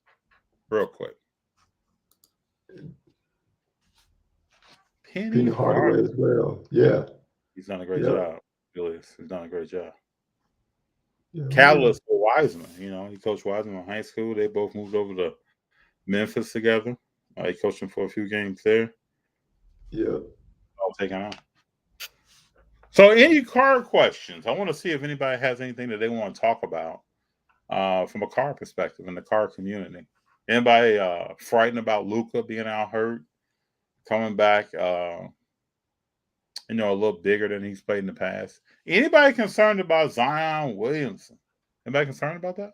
real quick. Penny Penny Hardaway Hardaway. as well. Yeah. He's done a great Yeah. job. Julius, he's done a great job. Yeah. Catalyst for Wiseman. You know, he coached Wiseman in high school. They both moved over to Memphis together. He coached him for a few games there. Yeah. All taken out. So, any car questions? I want to see if anybody has anything that they want to talk about from a car perspective in the car community. Anybody frightened about Luka being out hurt, coming back? A little bigger than he's played in the past. Anybody concerned about Zion Williamson? Anybody concerned about that?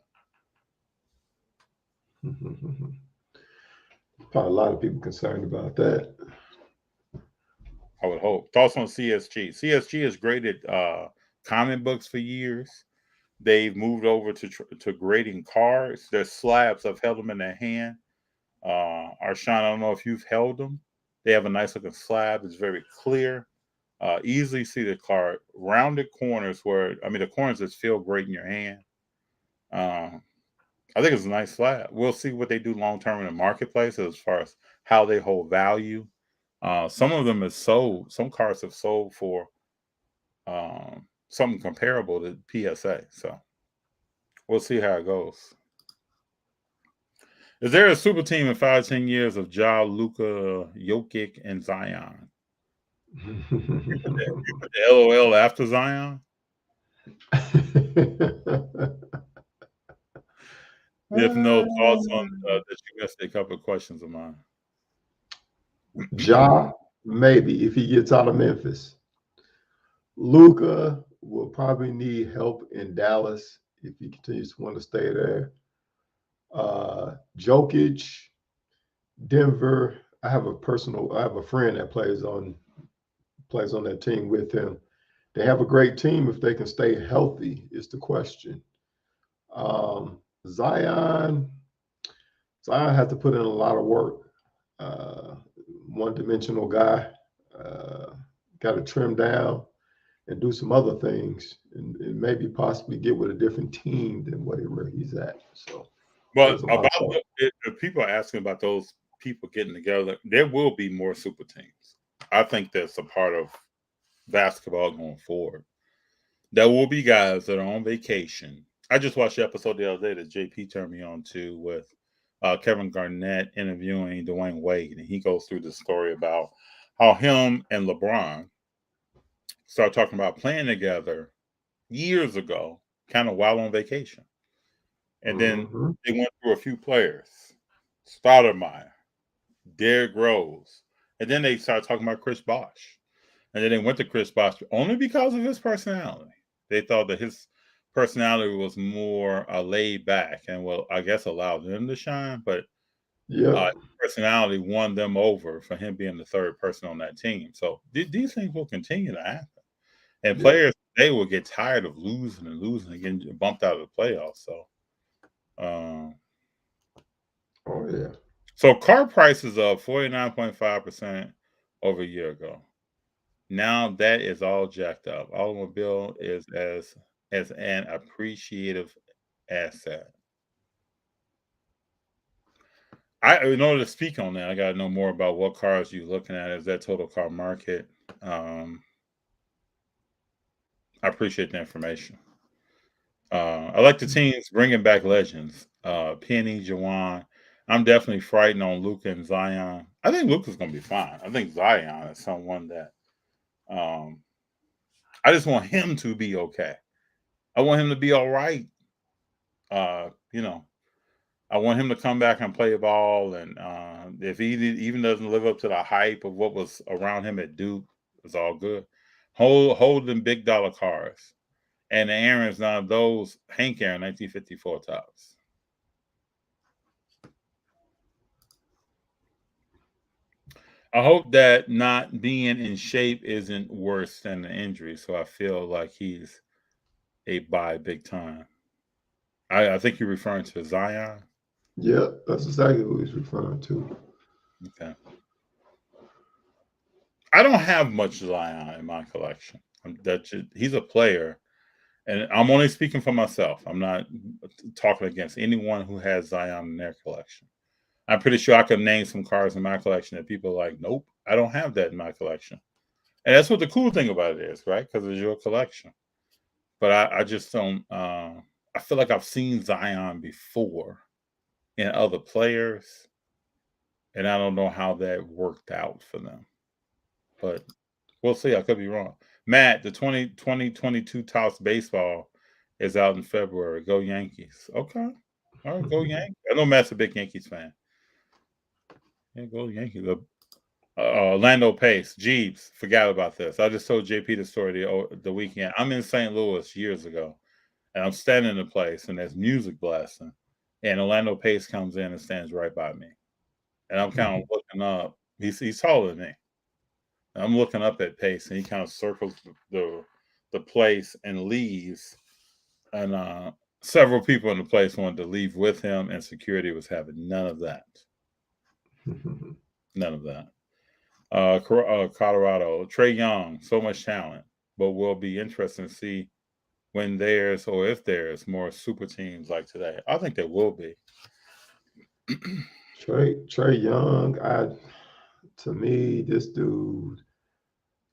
Probably a lot of people concerned about that. I would hope. Thoughts on CSG? CSG has graded comic books for years. They've moved over to grading cars. Their slabs. I've held them in their hand. Arshawn, I don't know if you've held them. They have a nice looking slab. It's very clear. Easily see the car. Rounded corners the corners just feel great in your hand. I think it's a nice slab. We'll see what they do long term in the marketplace as far as how they hold value. Some of them have sold. Some cars have sold for something comparable to PSA. So we'll see how it goes. Is there a super team in 5-10 years of Ja, Luka, Jokic, and Zion? You put the LOL after Zion? If no, thoughts on that you missed a couple of questions of mine. Ja, maybe if he gets out of Memphis. Luka will probably need help in Dallas if he continues to want to stay there. Jokic, Denver. I have a friend that plays on that team with him. They have a great team if they can stay healthy, is the question. Zion has to put in a lot of work. One-dimensional guy. Got to trim down and do some other things, and maybe possibly get with a different team than where he's at. So, but if people are asking about those people getting together, there will be more super teams. I think that's a part of basketball going forward. There will be guys that are on vacation. I just watched the episode the other day that JP turned me on to with Kevin Garnett interviewing Dwayne Wade, and he goes through the story about how him and LeBron started talking about playing together years ago, kind of while on vacation. And then they went through a few players. Stoudemire, Derrick Rose, And then they started talking about Chris Bosh. And then they went to Chris Bosh only because of his personality. They thought that his personality was more laid back and I guess allowed them to shine. But Yeah, personality won them over for him being the third person on that team. So these things will continue to happen. And yeah. players, they will get tired of losing and getting bumped out of the playoffs. So, Oh yeah. so car prices up 49.5% over a year ago. Now that is all jacked up. Automobile is as an appreciative asset. In order to speak on that, I got to know more about what cars you're looking at. Is that total car market? I appreciate the information. I like the teams bringing back legends. Penny, Jawan. I'm definitely frightened on Luca and Zion. I think Luca's going to be fine. I think Zion is someone that I just want him to be okay. I want him to be all right. You know, I want him to come back and play ball. And if he even doesn't live up to the hype of what was around him at Duke, it's all good. Hold them big dollar cars. And the Aaron's now those Hank Aaron 1954 tops. I hope that not being in shape isn't worse than the injury. So I feel like he's a buy big time. I think you're referring to Zion. Yeah, that's exactly what he's referring to. Okay. I don't have much Zion in my collection. He's a player, and I'm only speaking for myself. I'm not talking against anyone who has Zion in their collection. I'm pretty sure I could name some cards in my collection that people are like, nope, I don't have that in my collection. And that's what the cool thing about it is, right? Because it's your collection. But I just don't. I feel like I've seen Zion before in other players, and I don't know how that worked out for them. But we'll see. I could be wrong. Matt, the 2022 Topps baseball is out in February. Go Yankees. Okay. All right, go Yankees. I know Matt's a big Yankees fan. Yeah, go Yankees. Orlando Pace, Jeeves, forgot about this. I just told JP the story the weekend. I'm in St. Louis years ago, and I'm standing in a place, and there's music blasting, and Orlando Pace comes in and stands right by me, and I'm kind of looking up. He's taller than me. And I'm looking up at Pace, and he kind of circles the place and leaves, and several people in the place wanted to leave with him, and security was having none of that. None of that. Colorado, Trae Young, so much talent, but will be interesting to see when there's or if there's more super teams like today. I think there will be. Trae Young, to me, this dude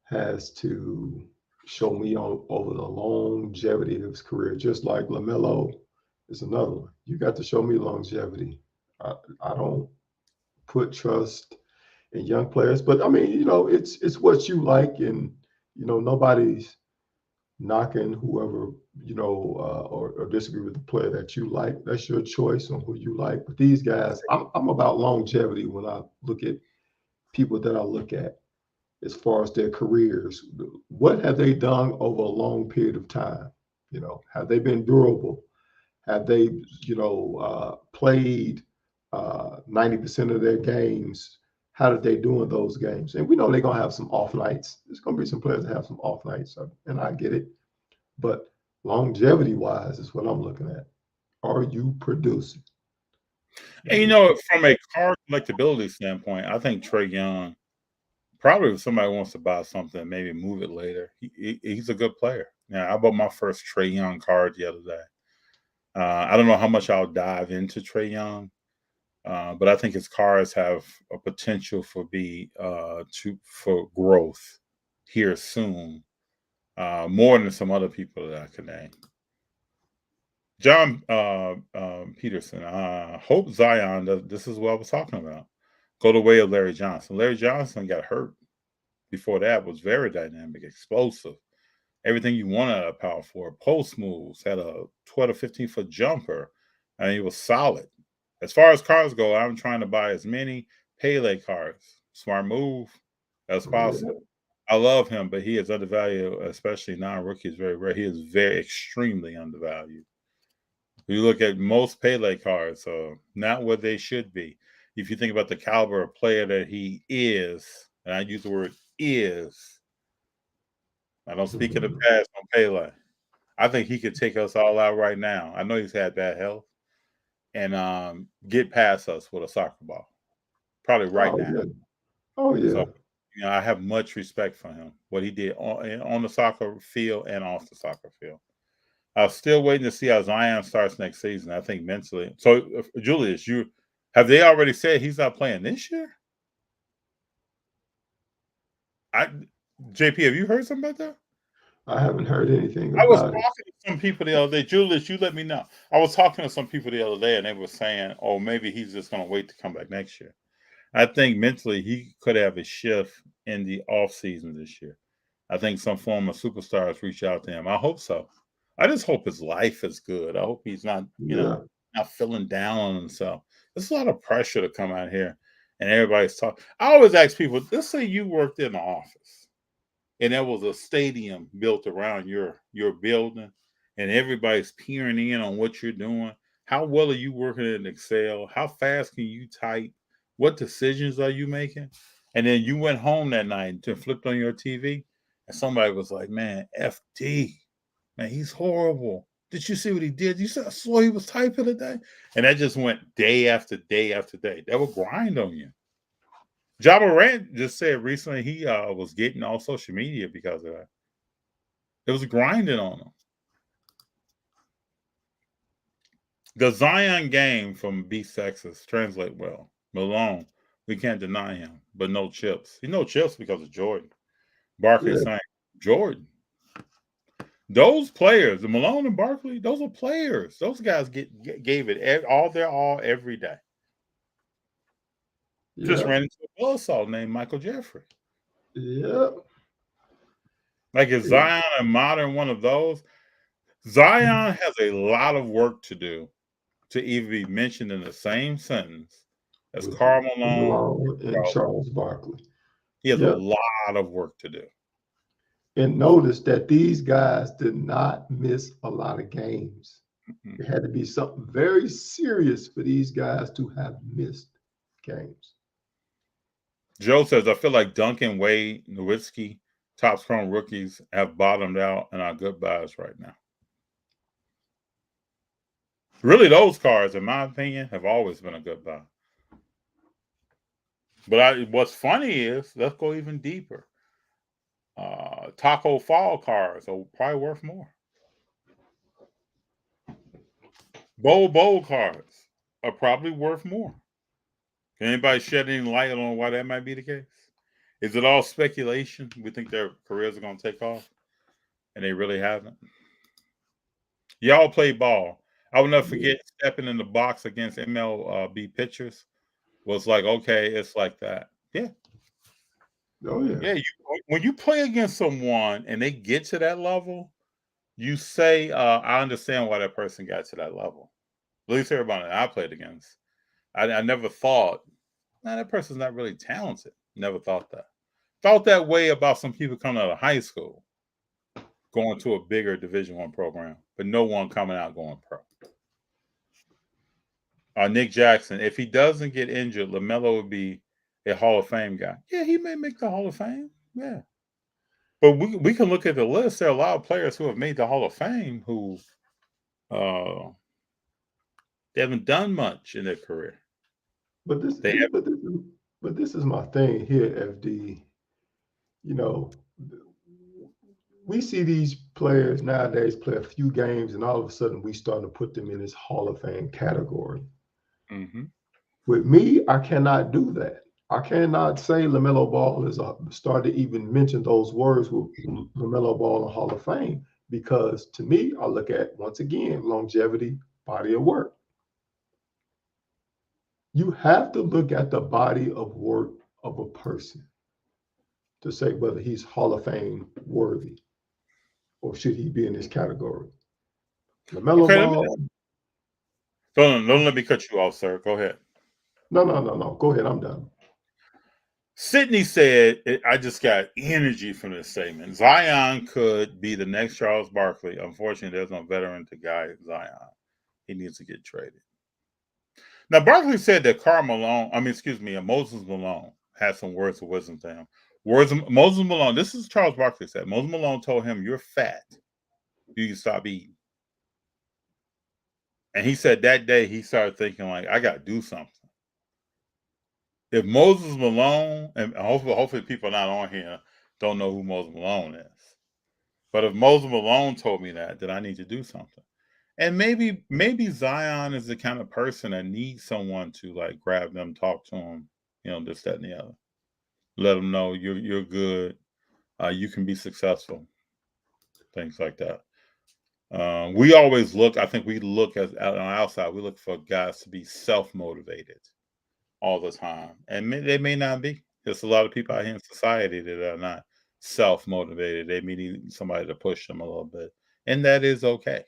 has to show me over the longevity of his career, just like LaMelo is another one. You got to show me longevity. I don't put trust in young players, but I mean, it's what you like, and nobody's knocking whoever or disagree with the player that you like. That's your choice on who you like. But these guys, I'm about longevity when I look at people that I look at as far as their careers. What have they done over a long period of time? Have they been durable? Have they, played 90% of their games? How did they do in those games? And we know they're gonna have some off nights. There's gonna be some players that have some off nights, and I get it. But longevity-wise is what I'm looking at. Are you producing? And from a card collectability standpoint, I think Trae Young, probably if somebody wants to buy something, maybe move it later. He's a good player. Yeah, I bought my first Trae Young card the other day. I don't know how much I'll dive into Trae Young, but I think his cards have a potential for growth here soon, more than some other people that I can name. John Peterson, hope Zion does. This is what I was talking about. Go the way of Larry Johnson. Larry Johnson got hurt. Before that was very dynamic, explosive. Everything you want out of power forward. Post moves, had a 12 to 15-foot jumper, and he was solid. As far as cars go, I'm trying to buy as many Pele cars. Smart move. That's Yeah. possible. I love him, but he is undervalued, especially non-rookies. Very rare. He is very extremely undervalued. You look at most Pele cards, not what they should be. If you think about the caliber of player that he is, and I use the word is, I don't speak in the past on Pele. I think he could take us all out right now. I know he's had bad health and get past us with a soccer ball, probably right Oh now. yeah. Oh So, yeah. I have much respect for him, what he did on the soccer field and off the soccer field. I'm still waiting to see how Zion starts next season. I think mentally. So, Julius, have they already said he's not playing this year? JP, have you heard something about that? I haven't heard anything I was about it. talking to some people the other day. Julius, you let me know. I was talking to some people the other day, and they were saying, "Oh, maybe he's just going to wait to come back next year." I think mentally he could have a shift in the off season this year. I think some former superstars reach out to him. I hope so. I just hope his life is good. I hope he's not, Yeah. not feeling down on himself. There's a lot of pressure to come out here, and everybody's talking. I always ask people, let's say you worked in the office, and there was a stadium built around your building, and everybody's peering in on what you're doing. How well are you working in Excel? How fast can you type? What decisions are you making? And then you went home that night and flipped on your TV, and somebody was like, "Man, FD, man, he's horrible. Did you see what he did? You saw he was typing today?" And that just went day after day after day. That would grind on you. Ja Morant just said recently he was getting off social media because of that. It was grinding on him. The Zion game from Beast Texas translate well. Malone, we can't deny him, but no chips. He no chips because of Jordan. Barkley Yeah. saying Jordan. Those players, the Malone and Barkley, those are players. Those guys gave it all their all every day. Just Yeah. ran into a buzzsaw named Michael Jeffrey. Yeah. Like, is Zion a modern one of those? Zion has a lot of work to do to even be mentioned in the same sentence as With Karl Malone. Malone and Charles Barkley. He has a Yeah. lot of work to do. And notice that these guys did not miss a lot of games. Mhm. It had to be something very serious for these guys to have missed games. Joe says, I feel like Duncan, Wade, Nowitzki, top strong rookies have bottomed out and are good buys right now. Really, those cards, in my opinion, have always been a good buy. But what's funny is, let's go even deeper. Taco Fall cards are probably worth more. Bowl cards are probably worth more. Can anybody shed any light on why that might be the case? Is it all speculation? We think their careers are going to take off, and they really haven't. Y'all play ball. I will never forget stepping in the box against MLB pitchers. Was like, okay, it's like that. Yeah. Oh yeah. Yeah. When you play against someone and they get to that level, you say, I understand why that person got to that level. At least everybody that I played against. I never thought, that person's not really talented. Never thought that. Thought that way about some people coming out of high school, going to a bigger Division I program, but no one coming out going pro. Nick Jackson, if he doesn't get injured, LaMelo would be a Hall of Fame guy. Yeah, he may make the Hall of Fame. Yeah. But we can look at the list. There are a lot of players who have made the Hall of Fame who they haven't done much in their career. But this is my thing here, FD. You know, we see these players nowadays play a few games, and all of a sudden we start to put them in this Hall of Fame category. Mm-hmm. With me, I cannot do that. I cannot say LaMelo Ball is start to even mention those words with LaMelo Ball in Hall of Fame, because to me, I look at, once again, longevity, body of work. You have to look at the body of work of a person to say whether he's Hall of Fame worthy or should he be in this category. LaMelo Okay, Ball. don't let me cut you off, sir. Go ahead. No. Go ahead. I'm done. Sydney said, I just got energy from this statement. Zion could be the next Charles Barkley. Unfortunately, there's no veteran to guide Zion. He needs to get traded. Now, Barkley said that Moses Malone had some words of wisdom to him. Moses Malone, this is Charles Barkley said. Moses Malone told him, "You're fat. You can stop eating." And he said that day he started thinking, like, I got to do something. If Moses Malone, and hopefully people not on here don't know who Moses Malone is, but if Moses Malone told me that, then I need to do something. And maybe Zion is the kind of person that needs someone to like grab them, talk to them, this, that, and the other. Let them know you're good, you can be successful, things like that. We always look. I think we look on the outside. We look for guys to be self-motivated all the time, and they may not be. There's a lot of people out here in society that are not self-motivated. They may need somebody to push them a little bit, and that is okay.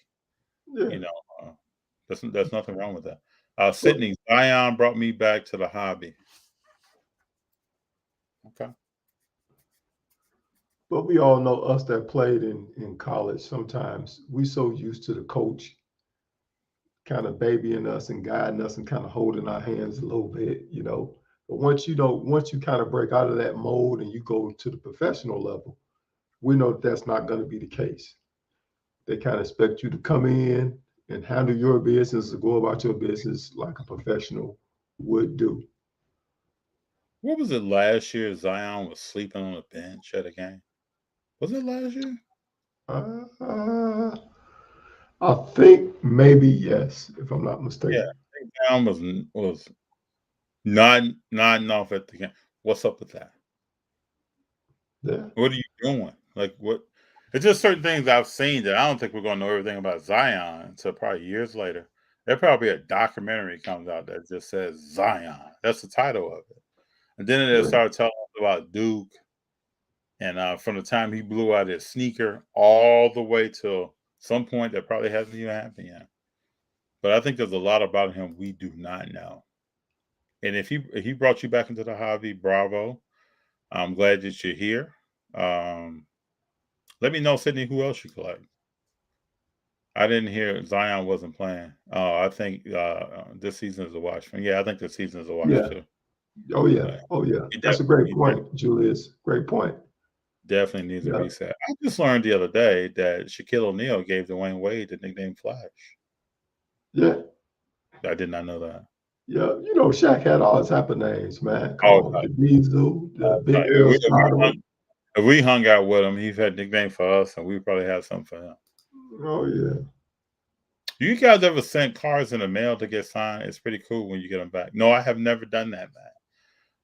Yeah. There's nothing wrong with that. Sydney, Zion brought me back to the hobby. Okay. But we all know, us that played in college, sometimes we so used to the coach kind of babying us and guiding us and kind of holding our hands a little bit, But once you kind of break out of that mold and you go to the professional level, we know that's not going to be the case. They kind of expect you to come in and handle your business or go about your business like a professional would do. What was it last year? Zion was sleeping on the bench at a game. Was it last year? I think maybe yes, if I'm not mistaken. Yeah, I think Zion was nodding off at the game. What's up with that? Yeah. What are you doing? Like what? It's just certain things I've seen that I don't think we're going to know everything about Zion until probably years later. There'll probably be a documentary comes out that just says Zion. That's the title of it. And then they'll start telling us about Duke. And from the time he blew out his sneaker all the way till some point that probably hasn't even happened yet. But I think there's a lot about him we do not know. And if he brought you back into the hobby, bravo. I'm glad that you're here. Let me know, Sydney, who else you collect. I didn't hear Zion wasn't playing. I think this season is a watch. Yeah, I think this season is a watch too. Oh yeah. Oh yeah. That's a great point, Julius. Great point. Definitely needs a reset. I just learned the other day that Shaquille O'Neal gave Dwayne Wade the nickname Flash. Yeah. I did not know that. Yeah, Shaq had all type of names, man. The Diesel, the Big Aristotle. If we hung out with him, he's had a nickname for us, and we probably have something for him. Oh yeah. You guys ever sent cards in the mail to get signed? It's pretty cool when you get them back. No, I have never done that,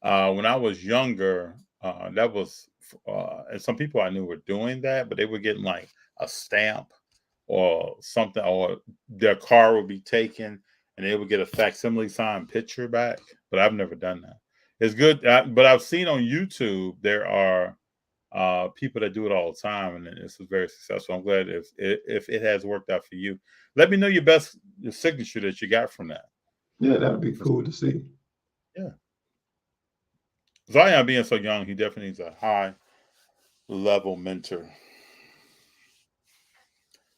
man. When I was younger, that was, and some people I knew were doing that, but they were getting like a stamp or something, or their car would be taken and they would get a facsimile signed picture back. But I've never done that. It's good, but I've seen on YouTube there are people that do it all the time, and this is very successful. I'm glad if it has worked out for you. Let me know your signature that you got from that. Yeah, that'd be cool to see. Yeah. Zion being so young, he definitely needs a high level mentor.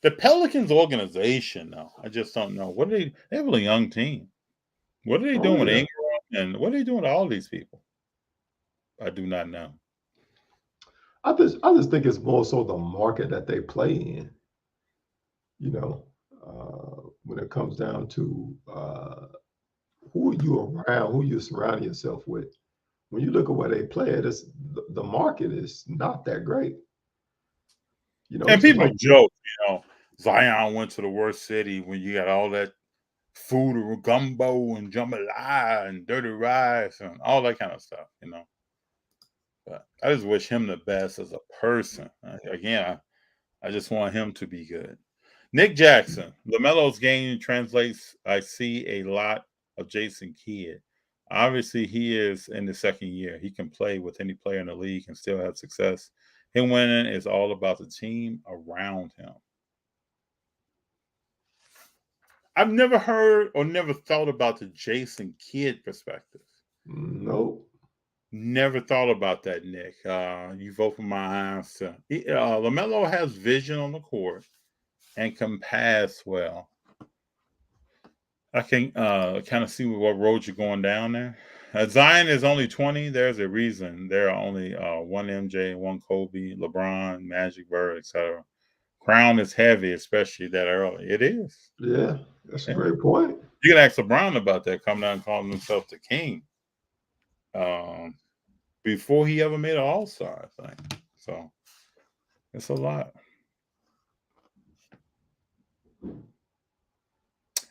The Pelicans organization, though, I just don't know. They have a young team. What are they doing with Ingram, and what are they doing with all these people? I do not know. I just think it's more so the market that they play in. When it comes down to who are you around, who you surround yourself with. When you look at where they play, the market is not that great. And people joke, Zion went to the worst city when you got all that food or gumbo and jambalaya and dirty rice and all that kind of stuff, But I just wish him the best as a person. Again, I just want him to be good. Nick Jackson, LaMelo's game translates. I see a lot of Jason Kidd. Obviously, he is in the second year. He can play with any player in the league and still have success. Him winning is all about the team around him. I've never heard or never thought about the Jason Kidd perspective. Nope. Never thought about that, Nick. You've opened my eyes to. LaMelo has vision on the court and can pass well. I can kind of see what road you're going down there. Zion is only 20. There's a reason. There are only one MJ, one Kobe, LeBron, Magic, Bird, etc. Crown is heavy, especially that early. It is. Yeah, that's a great point. You can ask LeBron about that. Come down and calling himself the king. Before he ever made an All-Star, I think. So it's a lot.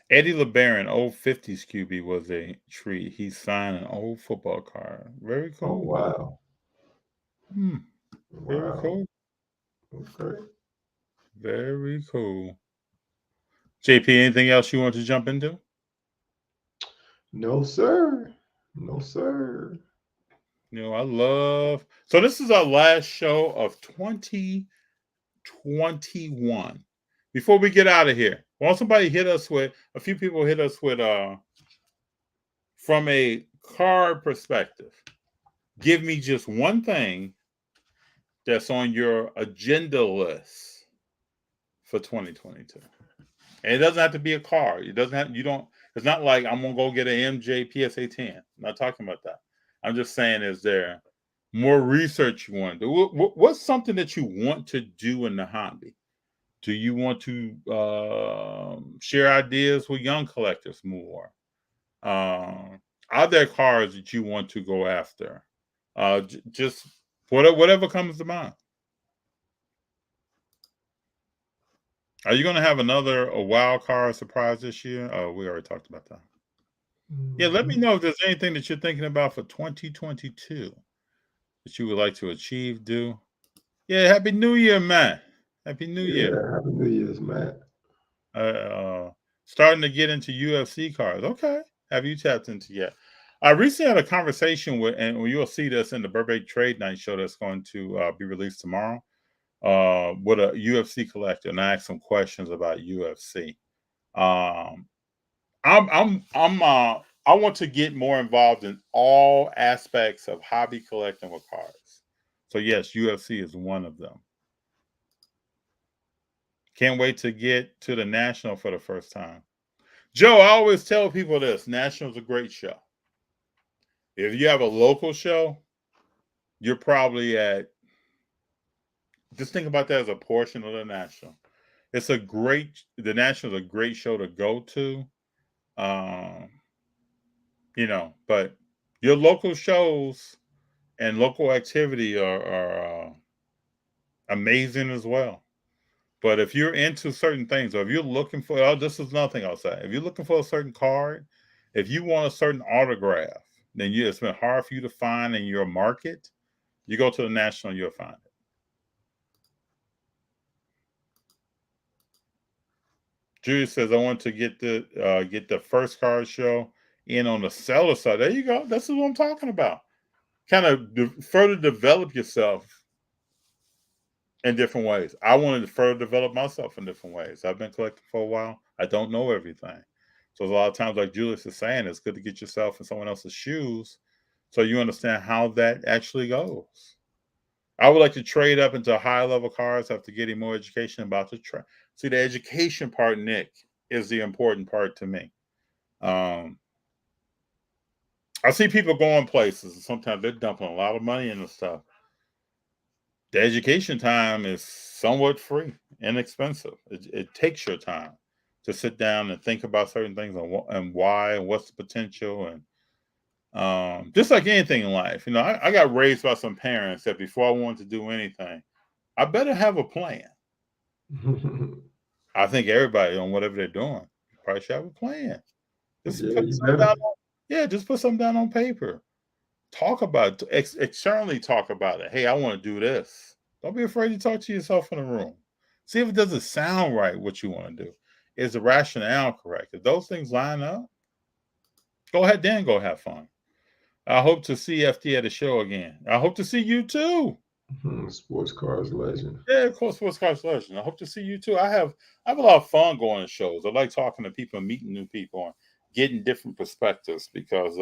Eddie LeBaron, old 50s QB, was a treat. He signed an old football card. Very cool. Oh, wow. Very cool. Okay. Very cool. JP, anything else you want to jump into? No, sir. No, sir. You know, I love. So this is our last show of 2021. Before we get out of here, won't somebody hit us with, a few people hit us with, from a card perspective, give me just one thing that's on your agenda list for 2022. And it doesn't have to be a card. It doesn't have, it's not like I'm going to go get an MJ PSA 10. I'm not talking about that. I'm just saying, is there more research you want to do? What's something that you want to do in the hobby? Do you want to share ideas with young collectors more? Are there cards that you want to go after? Just whatever comes to mind. Are you going to have a wild card surprise this year? Oh, we already talked about that. Yeah, let me know if there's anything that you're thinking about for 2022 that you would like to achieve, do. Yeah, Happy New Year, man. Happy New Year. Happy New Year's, Matt. Starting to get into UFC cards. Okay. Have you tapped into yet? I recently had a conversation with, and you'll see this in the Burbank Trade Night show that's going to be released tomorrow, with a UFC collector, and I asked some questions about UFC. I want to get more involved in all aspects of hobby collecting with cards. So yes, UFC is one of them. Can't wait to get to the National for the first time. Joe, I always tell people this: National's a great show. If you have a local show, you're probably at, just think about that as a portion of the National. The National is a great show to go to. But your local shows and local activity are amazing as well. But if you're into certain things, or if you're looking for, this is nothing I'll say. If you're looking for a certain card, if you want a certain autograph, then it's been hard for you to find in your market, you go to the National, you'll find it. Judy says, I want to get the first card show in on the seller side. There you go. That's what I'm talking about. Kind of further develop yourself in different ways. I wanted to further develop myself in different ways. I've been collecting for a while. I don't know everything. So a lot of times, like Julius is saying, it's good to get yourself in someone else's shoes so you understand how that actually goes. I would like to trade up into high-level cards after getting more education about the trade. See, the education part, Nick, is the important part to me. I see people going places, and sometimes they're dumping a lot of money into stuff. The education time is somewhat free, inexpensive. It takes your time to sit down and think about certain things and why and what's the potential. And just like anything in life, I got raised by some parents that before I wanted to do anything, I better have a plan. I think everybody, on whatever they're doing, probably should have a plan. Just put something down on paper. Talk about it, externally talk about it. Hey, I want to do this. Don't be afraid to talk to yourself in the room. See if it doesn't sound right what you want to do. Is the rationale correct? If those things line up, go ahead, then go have fun. I hope to see FT at the show again. I hope to see you too. Sports Cars Legend. Yeah, of course, Sports Cars Legend. I hope to see you too. I have a lot of fun going to shows. I like talking to people, meeting new people, and getting different perspectives because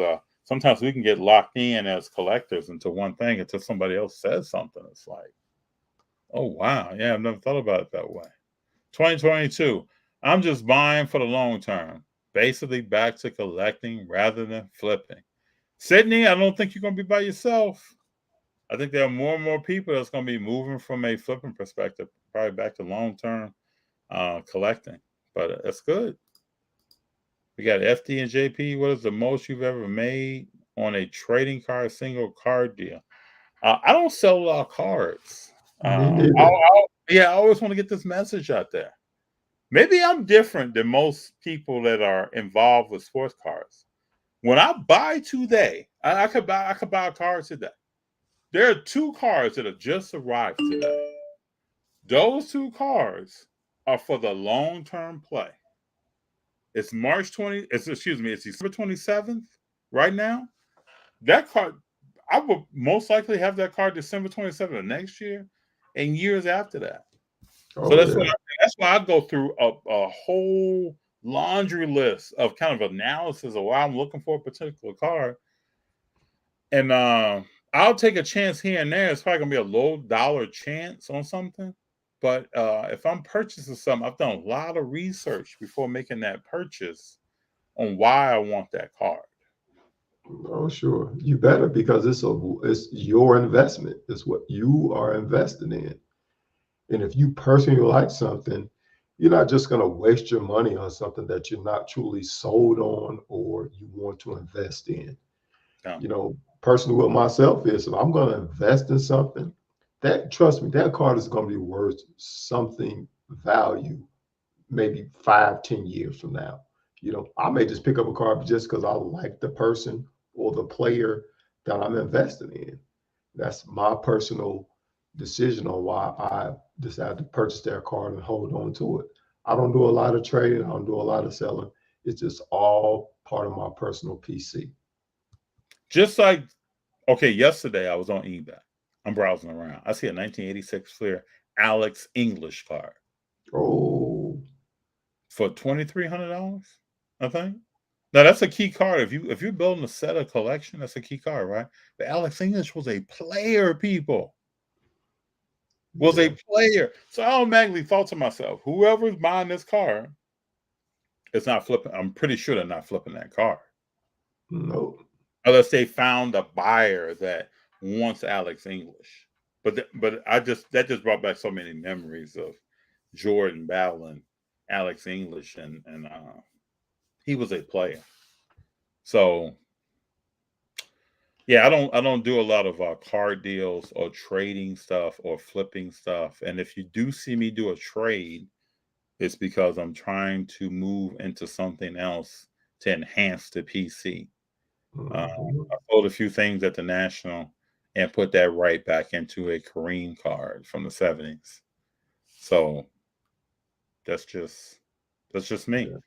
sometimes we can get locked in as collectors into one thing until somebody else says something. It's like, oh, wow. Yeah, I've never thought about it that way. 2022, I'm just buying for the long term. Basically back to collecting rather than flipping. Sydney, I don't think you're going to be by yourself. I think there are more and more people that's going to be moving from a flipping perspective, probably back to long-term collecting. But that's good. We got FD and JP. What is the most you've ever made on a trading card, single card deal? I don't sell a lot of cards. Me neither. I always want to get this message out there. Maybe I'm different than most people that are involved with sports cards. When I buy today, I could buy a card today. There are 2 cards that have just arrived today. Those 2 cards are for the long-term play. It's it's December 27th right now. That card, I will most likely have that card December 27th of next year and years after that. Oh, So that's yeah. why I go through a whole laundry list of kind of analysis of why I'm looking for a particular card. And I'll take a chance here and there. It's probably gonna be a low dollar chance on something. But if I'm purchasing something, I've done a lot of research before making that purchase on why I want that card. Oh, sure. You better, because it's your investment. It's what you are investing in. And if you personally like something, you're not just going to waste your money on something that you're not truly sold on or you want to invest in. Yeah. You know, personally with myself is if I'm going to invest in something, that, trust me, that card is going to be worth something value maybe 5, 10 years from now. You know, I may just pick up a card just because I like the person or the player that I'm investing in. That's my personal decision on why I decided to purchase their card and hold on to it. I don't do a lot of trading. I don't do a lot of selling. It's just all part of my personal PC. Just like, okay, yesterday I was on eBay. I'm browsing around. I see a 1986 Fleer Alex English card Oh, for $2,300, I think. Now that's a key card. If you're building a set of collection, that's a key card, right? But Alex English was a player, people. Was yeah. a player. So I automatically thought to myself, whoever's buying this card, it's not flipping. I'm pretty sure they're not flipping that card. No. Unless they found a buyer that wants Alex English. But that just brought back so many memories of Jordan battling Alex English, and he was a player. So yeah, I don't do a lot of card deals or trading stuff or flipping stuff. And if you do see me do a trade, it's because I'm trying to move into something else to enhance the PC. I Mhm. sold a few things at the National and put that right back into a Kareem card from the 70s. So that's just me. Yeah.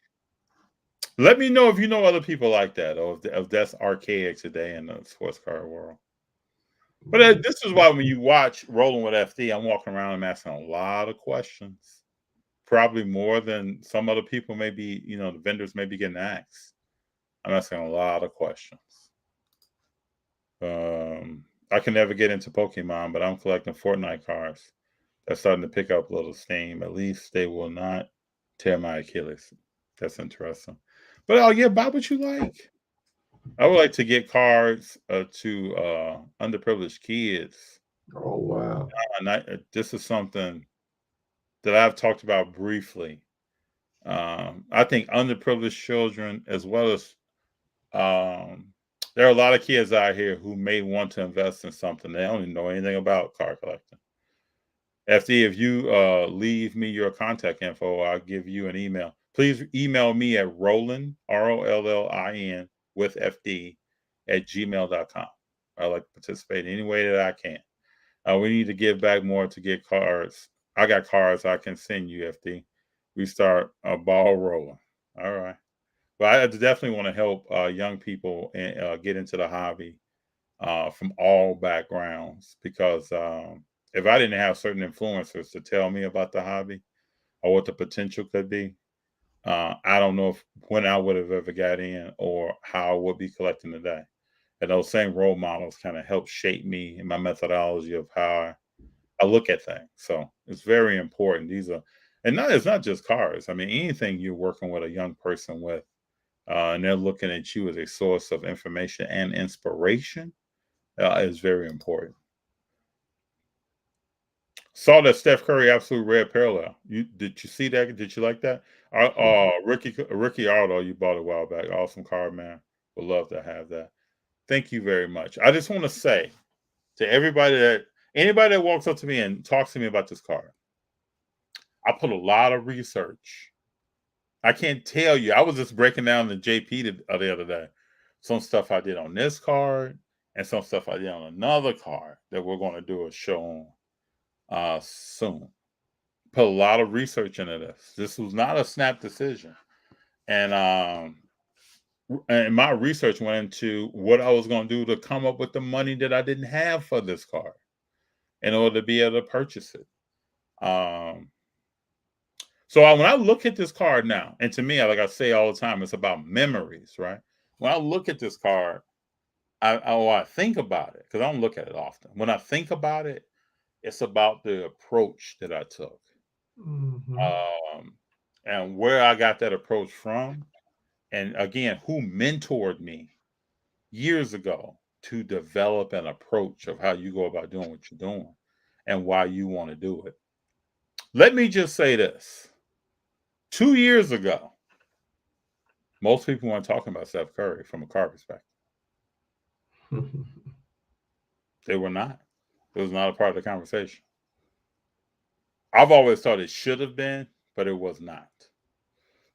Let me know if you know other people like that, or if that's archaic today in the sports card world. But this is why when you watch Rolling with FD, I'm walking around and asking a lot of questions, probably more than some other people may be, the vendors may be getting asked. I'm asking a lot of questions. I can never get into Pokemon, but I'm collecting Fortnite cards. That's starting to pick up a little steam. At least they will not tear my Achilles. That's interesting. But yeah, buy what you like. I would like to get cards to underprivileged kids. Oh, wow. And this is something that I've talked about briefly. I think underprivileged children, as well as there are a lot of kids out here who may want to invest in something. They don't even know anything about card collecting. FD, if you leave me your contact info, I'll give you an email. Please email me at Rollin, ROLLIN, with FD at gmail.com. I like to participate any way that I can. We need to give back more to get cards. I got cards I can send you, FD. We start a ball rolling. All right. But I definitely want to help young people get into the hobby from all backgrounds, because if I didn't have certain influencers to tell me about the hobby or what the potential could be, I don't know when I would have ever got in or how I would be collecting today. And those same role models kind of help shape me in my methodology of how I look at things. So it's very important. It's not just cars. I mean, anything you're working with a young person with, and they're looking at you as a source of information and inspiration, is very important. Saw that Steph Curry absolute red parallel. Did you see that? Did you like that? Ricky Aldo, you bought a while back. Awesome card, man. Would love to have that. Thank you very much. I just want to say to anybody that walks up to me and talks to me about this card, I put a lot of research. I can't tell you. I was just breaking down the JP the other day. Some stuff I did on this card and some stuff I did on another card that we're going to do a show on soon. Put a lot of research into this. This was not a snap decision. And my research went into what I was going to do to come up with the money that I didn't have for this card in order to be able to purchase it. So when I look at this card now, and to me, like I say all the time, it's about memories, right? When I look at this card, I think about it, because I don't look at it often. When I think about it, it's about the approach that I took. And where I got that approach from. And again, who mentored me years ago to develop an approach of how you go about doing what you're doing and why you want to do it. Let me just say this. 2 years ago, most people weren't talking about Steph Curry from a card perspective. They were not. It was not a part of the conversation. I've always thought it should have been, but it was not.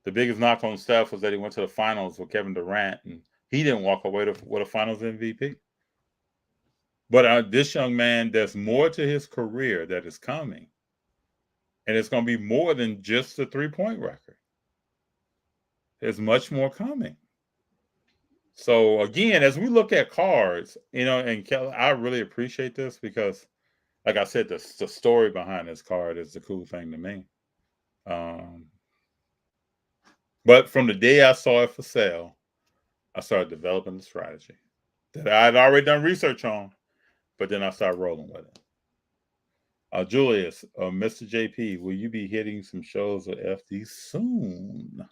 The biggest knock on Steph was that he went to the finals with Kevin Durant, and he didn't walk away with a finals MVP. But this young man, there's more to his career that is coming. And it's going to be more than just the three-point record. There's much more coming. So, again, as we look at cards, and Kelly, I really appreciate this because, like I said, the story behind this card is the cool thing to me. But from the day I saw it for sale, I started developing the strategy that I had already done research on, but then I started rolling with it. Julius, Mr. JP, will you be hitting some shows with FD soon?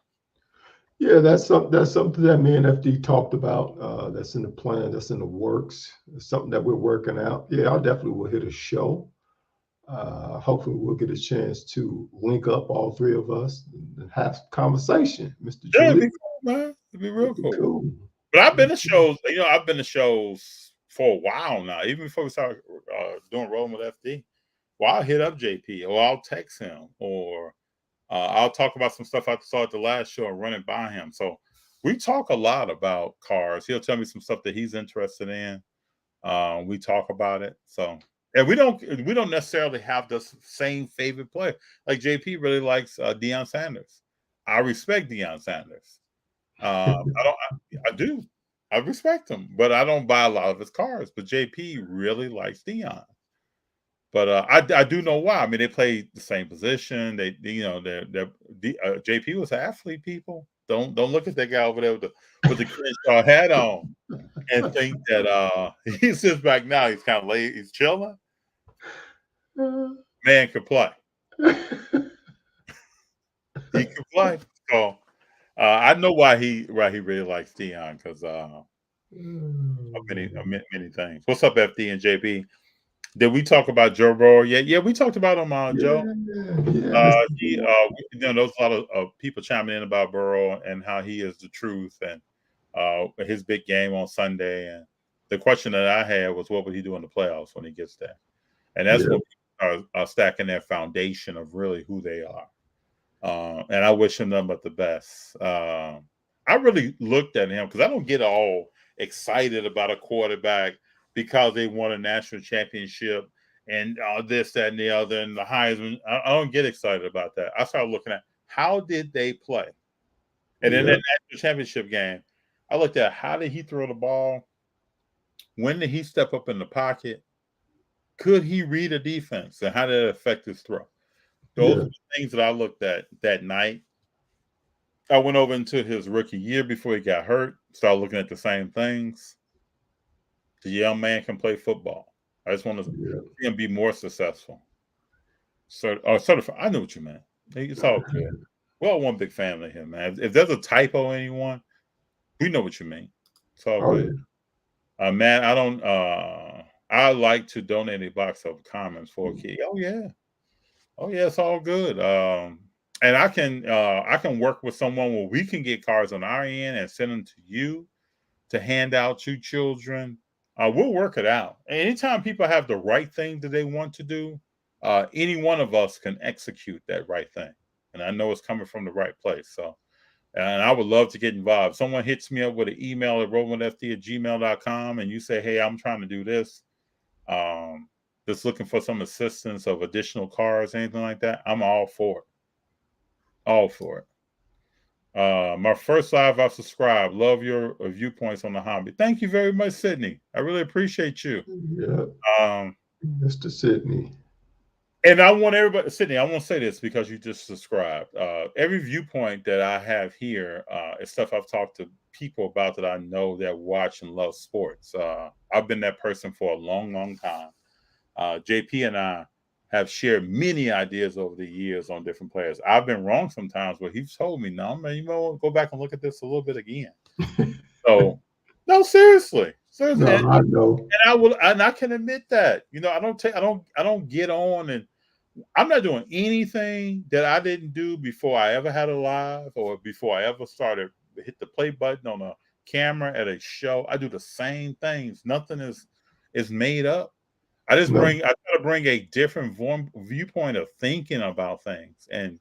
Yeah, that's something that me and FD talked about. That's in the plan. That's in the works. It's something that we're working out. Yeah, I definitely will hit a show. Hopefully, we'll get a chance to link up, all three of us, and have conversation, Mr. Yeah, Julius. it'd be cool, man. It'd be real cool. Cool. But I've been to shows. I've been to shows for a while now. Even before we started doing rolling with FD. Well, I'll hit up JP, or I'll text him, or I'll talk about some stuff I saw at the last show and run it by him. So we talk a lot about cars. He'll tell me some stuff that he's interested in. We talk about it. So, and we don't necessarily have the same favorite player. Like JP really likes Deion Sanders. I respect Deion Sanders. I do. I respect him, but I don't buy a lot of his cars. But JP really likes Deion. But I do know why. I mean, they play the same position. JP was an athlete. People don't look at that guy over there with the Crenshaw hat on and think that he sits back now. He's kind of late. He's chilling. Man could play. He could play. So I know why he really likes Deion because of many things. What's up, FD and JP? Did we talk about Joe Burrow yet? Yeah, we talked about him, Joe. There's a lot of people chiming in about Burrow and how he is the truth and his big game on Sunday. And the question that I had was, what would he do in the playoffs when he gets there? And that's what people are stacking their foundation of really who they are. And I wish him nothing but the best. I really looked at him because I don't get all excited about a quarterback because they won a national championship and this, that, and the other, and the Heisman. I don't get excited about that. I started looking at how did they play? And in that national championship game, I looked at how did he throw the ball? When did he step up in the pocket? Could he read a defense? And how did it affect his throw? Those are the things that I looked at that night. I went over into his rookie year before he got hurt, started looking at the same things. The young man can play football. I just want to see him be more successful. Certified. I know what you meant. It's all good. We're all one big family here, man. If there's a typo, anyone, we know what you mean. It's all good. Man, I don't. I like to donate a box of comments for a kid. Oh yeah, it's all good. And I can work with someone where we can get cards on our end and send them to you to hand out to children. We'll work it out. And anytime people have the right thing that they want to do, any one of us can execute that right thing. And I know it's coming from the right place. So, and I would love to get involved. Someone hits me up with an email at rollmanfd@gmail.com and you say, hey, I'm trying to do this. Just looking for some assistance of additional cars, anything like that. I'm all for it. All for it. My first live, I subscribed. Love your viewpoints on the hobby. Thank you very much, Sydney. I really appreciate you. Yeah. Mr. Sydney. And I want everybody, Sydney, I won't say this because you just subscribed. Every viewpoint that I have here is stuff I've talked to people about that I know that watch and love sports. I've been that person for a long, long time. JP and I have shared many ideas over the years on different players. I've been wrong sometimes, but he's told me, no, man, you know, go back and look at this a little bit again. So, no, seriously. No, I know. And I can admit that. You know, I don't get on, and I'm not doing anything that I didn't do before I ever had a live or before I ever started hit the play button on a camera at a show. I do the same things. Nothing is made up. I try to bring a different viewpoint of thinking about things and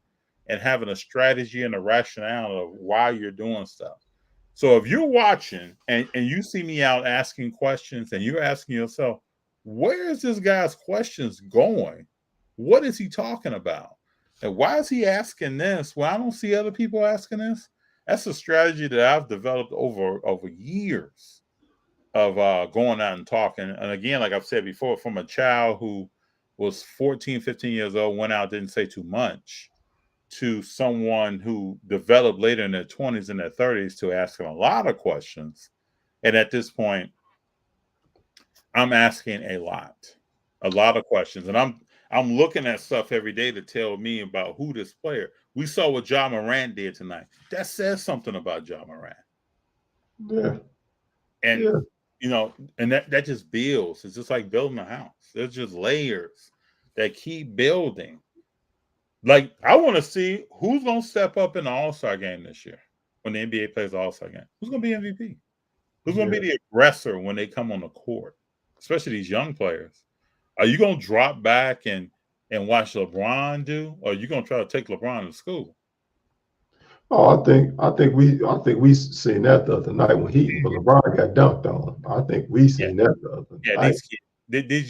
having a strategy and a rationale of why you're doing stuff. So if you're watching and you see me out asking questions and you're asking yourself, where is this guy's questions going? What is he talking about? And why is he asking this? Well, I don't see other people asking this. That's a strategy that I've developed over years of going out and talking. And again, like I've said before, from a child who was 14, 15 years old, went out, didn't say too much, to someone who developed later in their 20s and their 30s to asking a lot of questions. And at this point, I'm asking a lot of questions. And I'm looking at stuff every day to tell me about who this player. We saw what John Morant did tonight. That says something about John Morant. Yeah. And you know, and that just builds. It's just like building a house. There's just layers that keep building. Like, I want to see who's going to step up in the All-Star game this year when the NBA plays the All-Star game. Who's going to be MVP? Who's going to be the aggressor when they come on the court, especially these young players? Are you going to drop back and watch LeBron do, or are you going to try to take LeBron to school? Oh, I think we seen that the other night when LeBron got dunked on. I think we seen that the other night. Yeah, these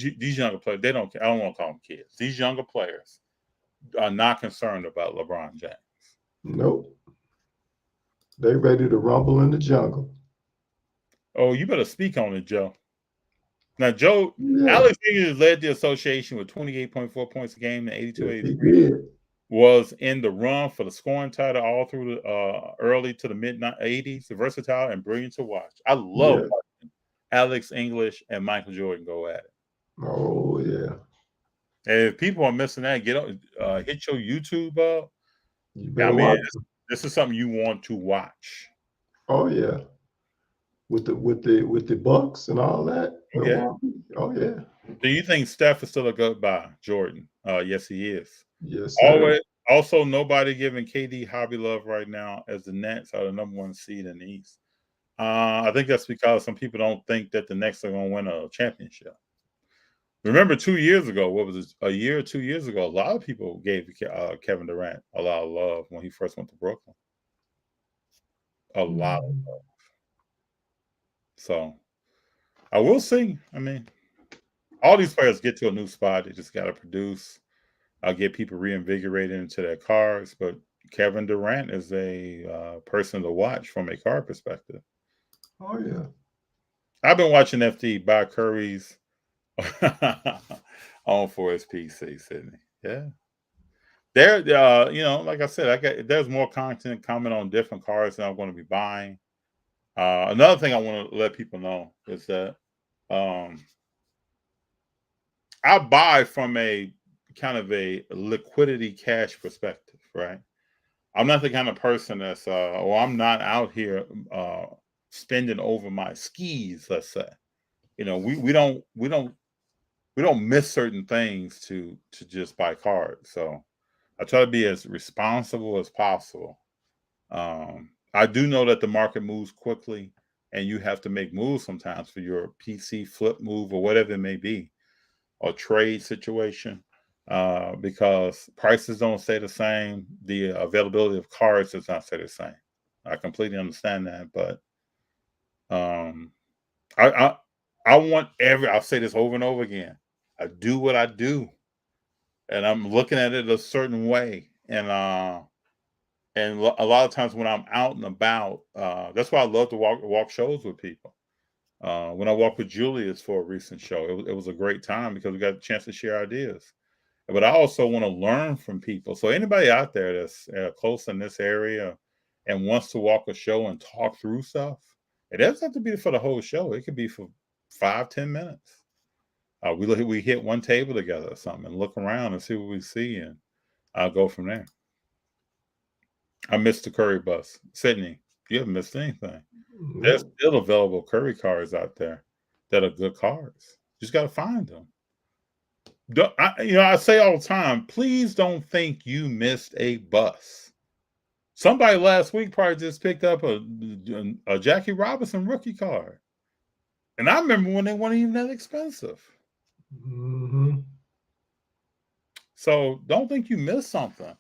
kids, these younger players, they don't. I don't want to call them kids. These younger players are not concerned about LeBron James. Nope. They ready to rumble in the jungle. Oh, you better speak on it, Joe. Now, Joe, Alex English led the association with 28.4 points a game in 82-83. Was in the run for the scoring title all through the early to the mid-80s. Versatile and brilliant to watch. I love watching Alex English and Michael Jordan go at it. Oh, yeah. And if people are missing that, get on, hit your YouTube up. I mean, this is something you want to watch. Oh yeah, with the Bucks and all that. Yeah. Oh yeah. Do you think Steph is still a good buy, Jordan? Yes, he is. Yes. Sir. Also, nobody giving KD hobby love right now, as the Nets are the #1 seed in the East. I think that's because some people don't think that the Nets are going to win a championship. Remember 2 years ago, what was it, a year or 2 years ago, a lot of people gave Kevin Durant a lot of love when he first went to Brooklyn. A lot of love. So, I will see. I mean, all these players get to a new spot. They just got to produce. I'll get people reinvigorated into their cars. But Kevin Durant is a person to watch from a car perspective. Oh, yeah. I've been watching FD buy Curry's on for his PC, Sydney. Yeah. There, you know, like I said, there's more content coming on different cars that I'm going to be buying. Another thing I want to let people know is that I buy from a kind of a liquidity cash perspective, right? I'm not the kind of person that's or I'm not out here spending over my skis, let's say. You know, we don't miss certain things to just buy cards. So I try to be as responsible as possible. I do know that the market moves quickly and you have to make moves sometimes for your PC flip move or whatever it may be, or trade situation, because prices don't stay the same. The availability of cards does not stay the same. I completely understand that, but I, I I want I'll say this over and over again. I do what I do, and I'm looking at it a certain way, and a lot of times when I'm out and about, that's why I love to walk shows with people. When I walked with Julius for a recent show, it was a great time because we got a chance to share ideas. But I also want to learn from people. So anybody out there that's close in this area and wants to walk a show and talk through stuff, it doesn't have to be for the whole show. It could be for 5-10 minutes. We hit one table together or something and look around and see what we see, and I'll go from there. I missed the Curry bus. Sydney, you haven't missed anything. There's still available Curry cards out there that are good cards. You just got to find them. I say all the time, please don't think you missed a bus. Somebody last week probably just picked up a Jackie Robinson rookie card. And I remember when they weren't even that expensive. Mm-hmm. So don't think you missed something.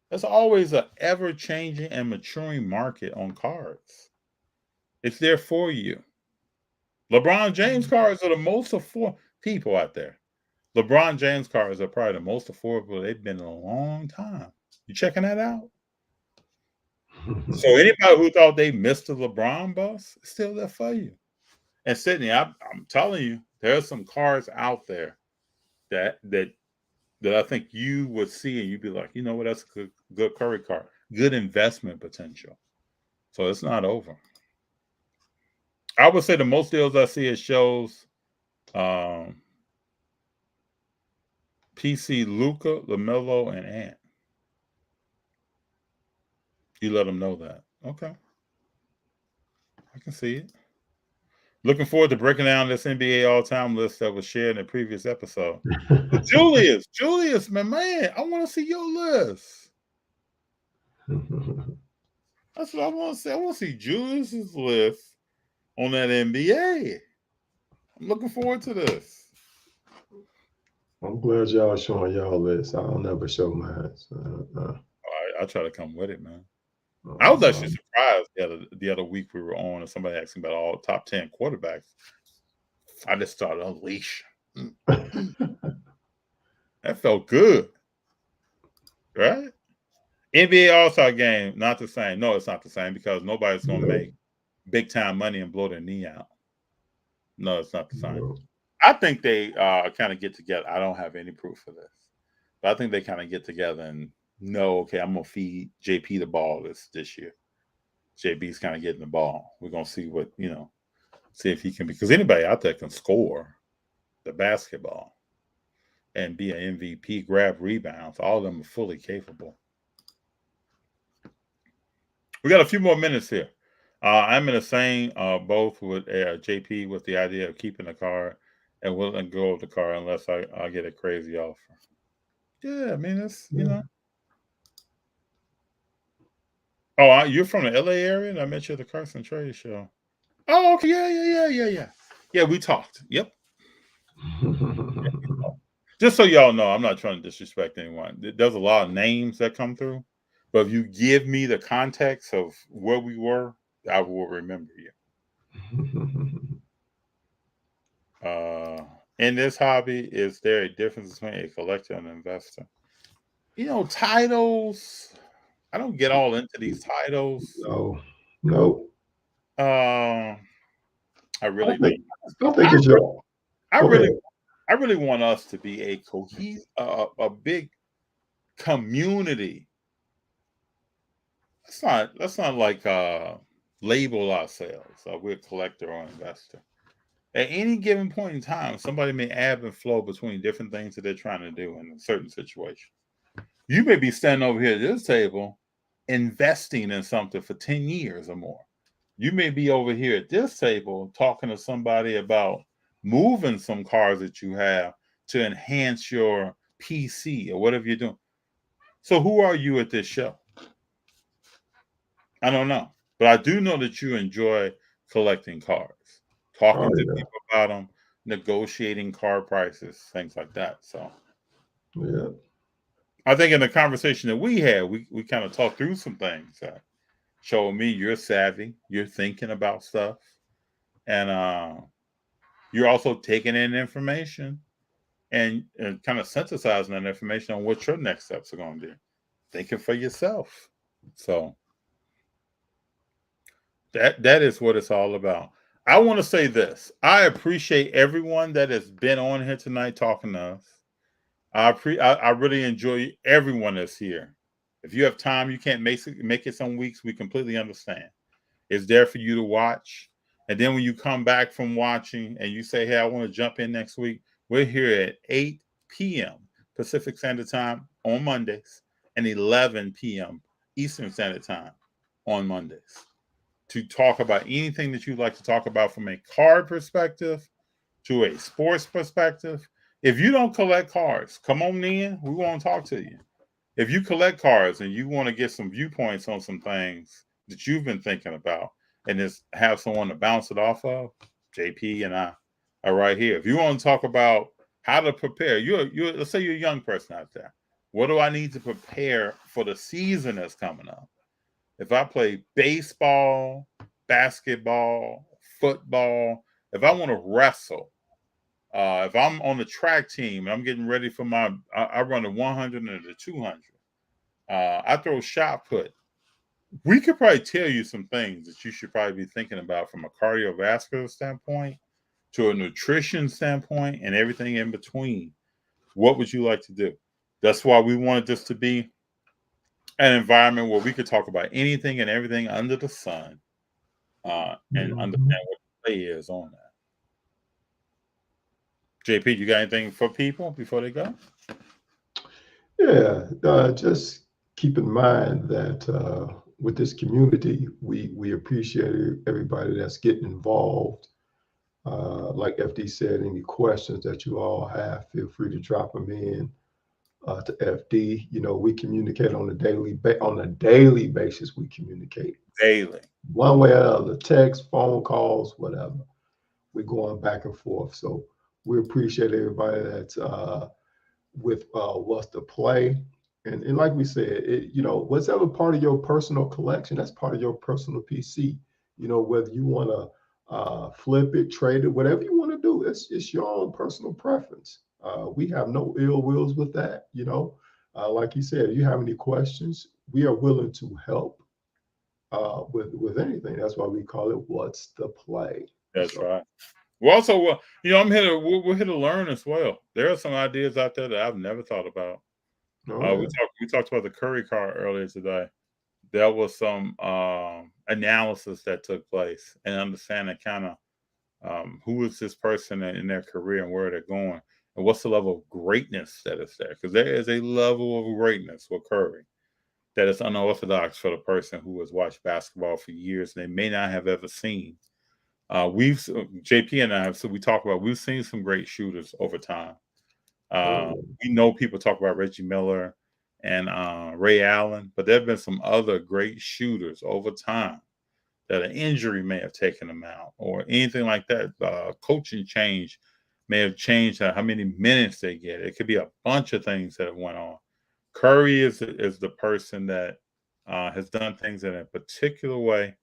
There's always an ever-changing and maturing market on cards. It's there for you. LeBron James cards are the most affordable people out there. LeBron James cards are probably the most affordable they've been in a long time. You checking that out? So anybody who thought they missed the LeBron bus, it's still there for you. And Sydney, I'm telling you, there's some cards out there that I think you would see and you'd be like, you know what, that's a good Curry card, good investment potential. So it's not over. I would say the most deals I see at shows, PC, Luka, LaMelo, and Ant. You let them know that. Okay. I can see it. Looking forward to breaking down this NBA all-time list that was shared in the previous episode. But Julius, man, I want to see your list. That's what I want to see. I want to see Julius's list on that NBA. I'm looking forward to this. I'm glad y'all showing y'all list. I'll never show mine. I try to come with it, man. I was actually surprised the other week we were on and somebody asked me about all top 10 quarterbacks. I just started unleash. That felt good. Right? NBA All-Star game, not the same. No, it's not the same because nobody's going to make big time money and blow their knee out. No, it's not the same. No. I think they kind of get together. I don't have any proof of this, but I think they kind of get together and know, okay, I'm going to feed JP the ball this year. JB's kind of getting the ball. We're going to see what, see if he can, because anybody out there can score the basketball and be an MVP, grab rebounds. All of them are fully capable. We got a few more minutes here. I'm in the same both with JP with the idea of keeping the car and willing to go with the car unless I get a crazy offer. Yeah, I mean, it's, Oh, you're from the LA area? And I met you at the Carson Trade Show. Oh, okay. Yeah. Yeah, we talked. Yep. Just so y'all know, I'm not trying to disrespect anyone. There's a lot of names that come through. But if you give me the context of where we were, I will remember you. In this hobby, is there a difference between a collector and an investor? Titles. I don't get all into these titles. No. I really don't. I think it's your. I really want us to be a cohesive, a big community. Let's not like label ourselves. We're a collector or investor. At any given point in time, somebody may ebb and flow between different things that they're trying to do in a certain situation. You may be standing over here at this table investing in something for 10 years or more. You may be over here at this table talking to somebody about moving some cars that you have to enhance your PC or whatever you're doing. So, who are you at this show? I don't know. But I do know that you enjoy collecting cars, talking Oh to yeah, people about them, negotiating car prices, things like that. So, yeah. I think in the conversation that we had, we kind of talked through some things. Showed me you're savvy, you're thinking about stuff, and you're also taking in information and kind of synthesizing that information on what your next steps are going to be. Thinking for yourself. So that is what it's all about. I want to say this. I appreciate everyone that has been on here tonight talking to us. I really enjoy everyone that's here. If you have time, you can't make it some weeks. We completely understand. It's there for you to watch. And then when you come back from watching and you say, hey, I want to jump in next week, we're here at 8 p.m. Pacific Standard Time on Mondays and 11 p.m. Eastern Standard Time on Mondays to talk about anything that you'd like to talk about from a card perspective to a sports perspective. If you don't collect cards, come on in. We want to talk to you. If you collect cards and you want to get some viewpoints on some things that you've been thinking about and just have someone to bounce it off of, JP and I are right here. If you want to talk about how to prepare, you're let's say you're a young person out there. What do I need to prepare for the season that's coming up? If I play baseball, basketball, football, if I want to wrestle, if I'm on the track team and I'm getting ready for I run the 100 and the 200. I throw shot put. We could probably tell you some things that you should probably be thinking about from a cardiovascular standpoint to a nutrition standpoint and everything in between. What would you like to do? That's why we wanted this to be an environment where we could talk about anything and everything under the sun and Mhm. understand what the play is on that. JP, you got anything for people before they go? Yeah, just keep in mind that with this community, we appreciate everybody that's getting involved. Like FD said, any questions that you all have, feel free to drop them in to FD. You know, we communicate on a daily basis. We communicate Daily. one way or another, text, phone calls, whatever. We're going back and forth. So we appreciate everybody that's with what's to play. And like we said, what's ever part of your personal collection, that's part of your personal PC. You know, whether you want to flip it, trade it, whatever you want to do, it's your own personal preference. We have no ill wills with that. Like you said, if you have any questions, we are willing to help with anything. That's why we call it "What's the Play." That's So, right. Well, also, I'm here to we're here to learn as well. There are some ideas out there that I've never thought about. oh yeah, We talked about the Curry card earlier today. There was some analysis that took place and understanding kind of who is this person in their career and where they're going and what's the level of greatness that is there, because there is a level of greatness with Curry that is unorthodox for the person who has watched basketball for years and they may not have ever seen. We've JP and I, so we talk about we've seen some great shooters over time. oh yeah. We know people talk about Reggie Miller and Ray Allen, but there have been some other great shooters over time that an injury may have taken them out or anything like that. Coaching change may have changed how many minutes they get. It could be a bunch of things that have went on. Curry is the person that has done things in a particular way.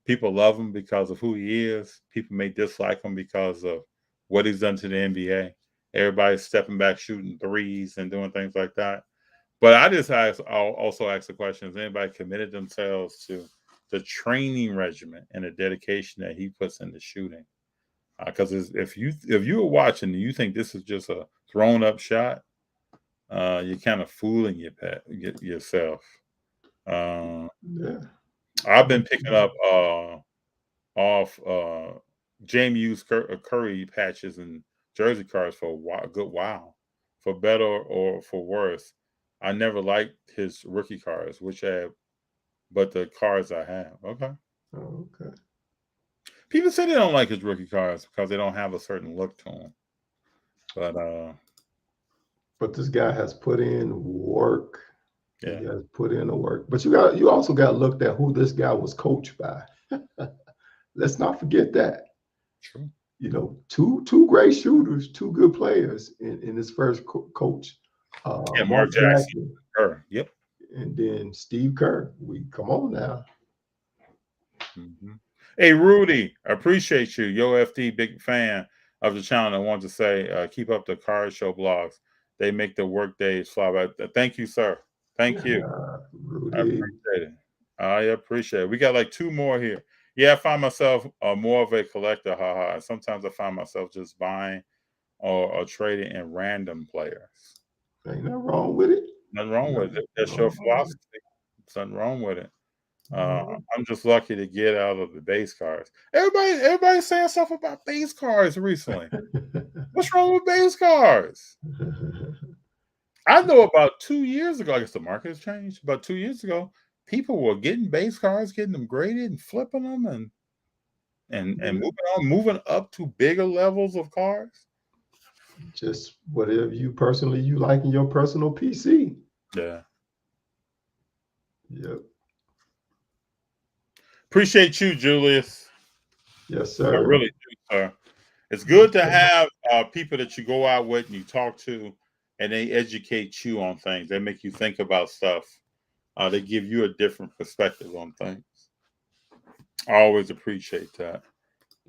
People love him because of who he is. People may dislike him because of what he's done to the NBA. Everybody's stepping back, shooting threes, and doing things like that. But I'll also ask the question: has anybody committed themselves to the training regimen and the dedication that he puts into shooting? Because if you were watching and you think this is just a thrown up shot, you're kind of fooling yourself. Yeah. I've been picking up off Jamie used Curry patches and jersey cards for a good while, for better or for worse. I never liked his rookie cards, but the cards I have. Okay. Oh, okay. People say they don't like his rookie cards because they don't have a certain look to them. But this guy has put in work. Yeah, He has put in the work. But you also got to look at who this guy was coached by. Let's not forget that. true. You know, two great shooters, two good players in his first coach. Yeah, Mark Mark Jackson. Jackson, Yep. and then Steve Kerr. We come on now. Mm-hmm. Hey, Rudy, I appreciate you. Yo, FD, big fan of the channel. I want to say, keep up the card show blogs. They make the work days fly by. Thank you, sir. Thank you. I Rudy. appreciate it. I appreciate it. We got like two more here. Yeah, I find myself more of a collector. Haha. Sometimes I find myself just buying or trading in random players. Ain't nothing wrong with it. Nothing wrong with it. That's your philosophy. There's nothing wrong with it. I'm just lucky to get out of the base cards. Everybody's saying stuff about base cards recently. What's wrong with base cards? I know about 2 years ago, I guess the market has changed. About 2 years ago, people were getting base cards, getting them graded and flipping them and moving up to bigger levels of cards. Just whatever you like in your personal PC. Yeah. Yep. Appreciate you, Julius. Yes, sir. I really do, sir. It's good to have people that you go out with and you talk to, and they educate you on things. They make you think about stuff. They give you a different perspective on things. I always appreciate that.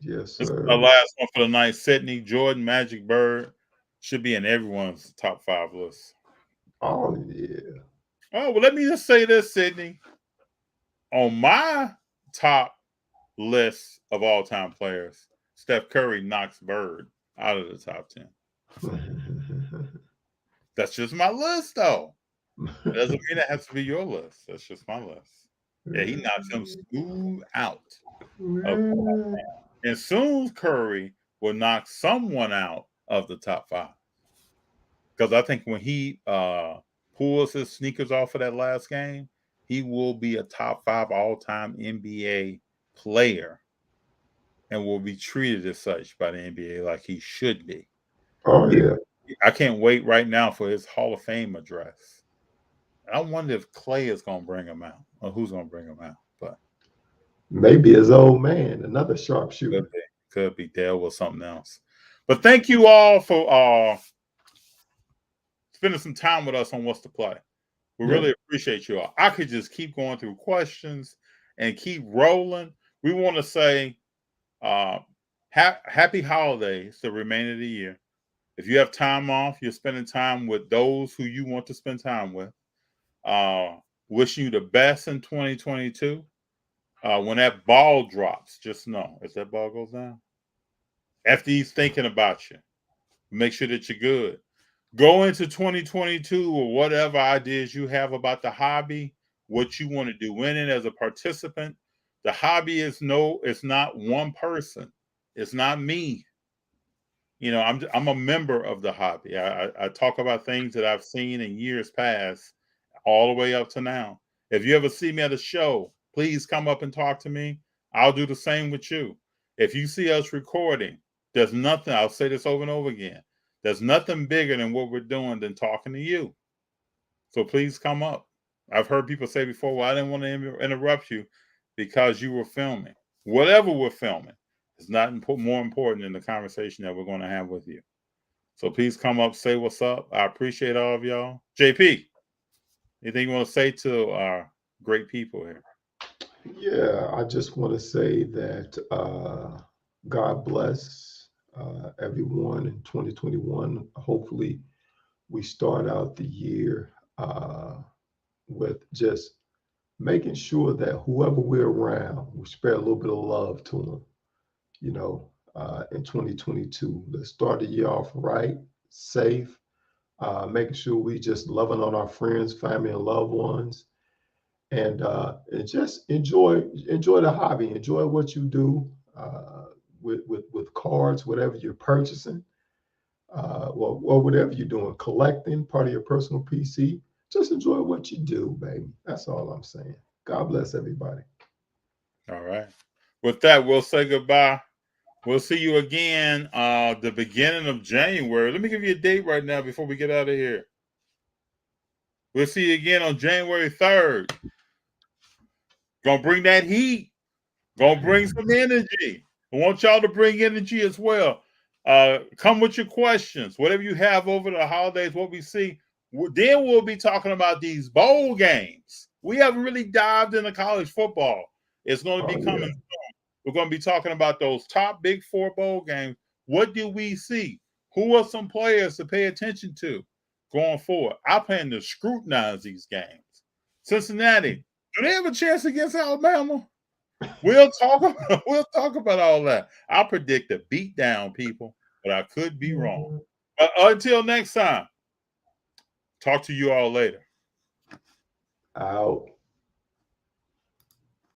Yes, This is sir. the last one for the night. Sydney, Jordan, Magic Bird should be in everyone's top 5 list. Oh, yeah. Oh, well, let me just say this, Sydney. On my top list of all-time players, Steph Curry knocks Bird out of the top 10. That's just my list, though. It doesn't mean it has to be your list. That's just my list. Yeah, he knocks him smooth out. And soon Curry will knock someone out of the top 5. Because I think when he pulls his sneakers off of that last game, he will be a top 5 all-time NBA player and will be treated as such by the NBA like he should be. Oh, yeah. I can't wait right now for his Hall of Fame address. I wonder if Clay is going to bring him out or who's going to bring him out. But maybe his old man, another sharpshooter. Could be Dale or something else. But thank you all for spending some time with us on What's the Play. We really appreciate you all. I could just keep going through questions and keep rolling. We want to say happy holidays the remainder of the year. If you have time off, you're spending time with those who you want to spend time with. Wishing you the best in 2022. When that ball drops, just know if that ball goes down, FD's thinking about you. Make sure that you're good. Go into 2022 or whatever ideas you have about the hobby, what you want to do in it as a participant. The hobby it's not one person. It's not me. You know, I'm a member of the hobby. I talk about things that I've seen in years past, all the way up to now. If you ever see me at a show, please come up and talk to me. I'll do the same with you. If you see us recording, there's nothing, I'll say this over and over again. There's nothing bigger than what we're doing than talking to you. So please come up. I've heard people say before, well, I didn't want to interrupt you because you were filming. Whatever we're filming is not more important than the conversation that we're going to have with you. So please come up, say what's up. I appreciate all of y'all. JP, anything you want to say to our great people here? Yeah, I just want to say that God bless everyone in 2021. Hopefully, we start out the year with just making sure that whoever we're around, we spread a little bit of love to them, you know, in 2022. Let's start the year off right, safe, making sure we just loving on our friends, family, and loved ones. And just enjoy the hobby, enjoy what you do. with cards, whatever you're purchasing, or whatever you're doing, collecting part of your personal PC. Just enjoy what you do, baby. That's all I'm saying. God bless everybody. All right. With that, we'll say goodbye. We'll see you again the beginning of January. Let me give you a date right now before we get out of here. We'll see you again on January 3rd. Gonna bring that heat. Gonna bring some energy. I want y'all to bring energy as well. Come with your questions. Whatever you have over the holidays, what we see. Then we'll be talking about these bowl games. We haven't really dived into college football. It's going to be coming soon. We're going to be talking about those top Big Four bowl games. What do we see? Who are some players to pay attention to going forward? I plan to scrutinize these games. Cincinnati, do they have a chance against Alabama? We'll talk about all that. I predict a beat down, people, but I could be wrong. But until next time, talk to you all later. Out.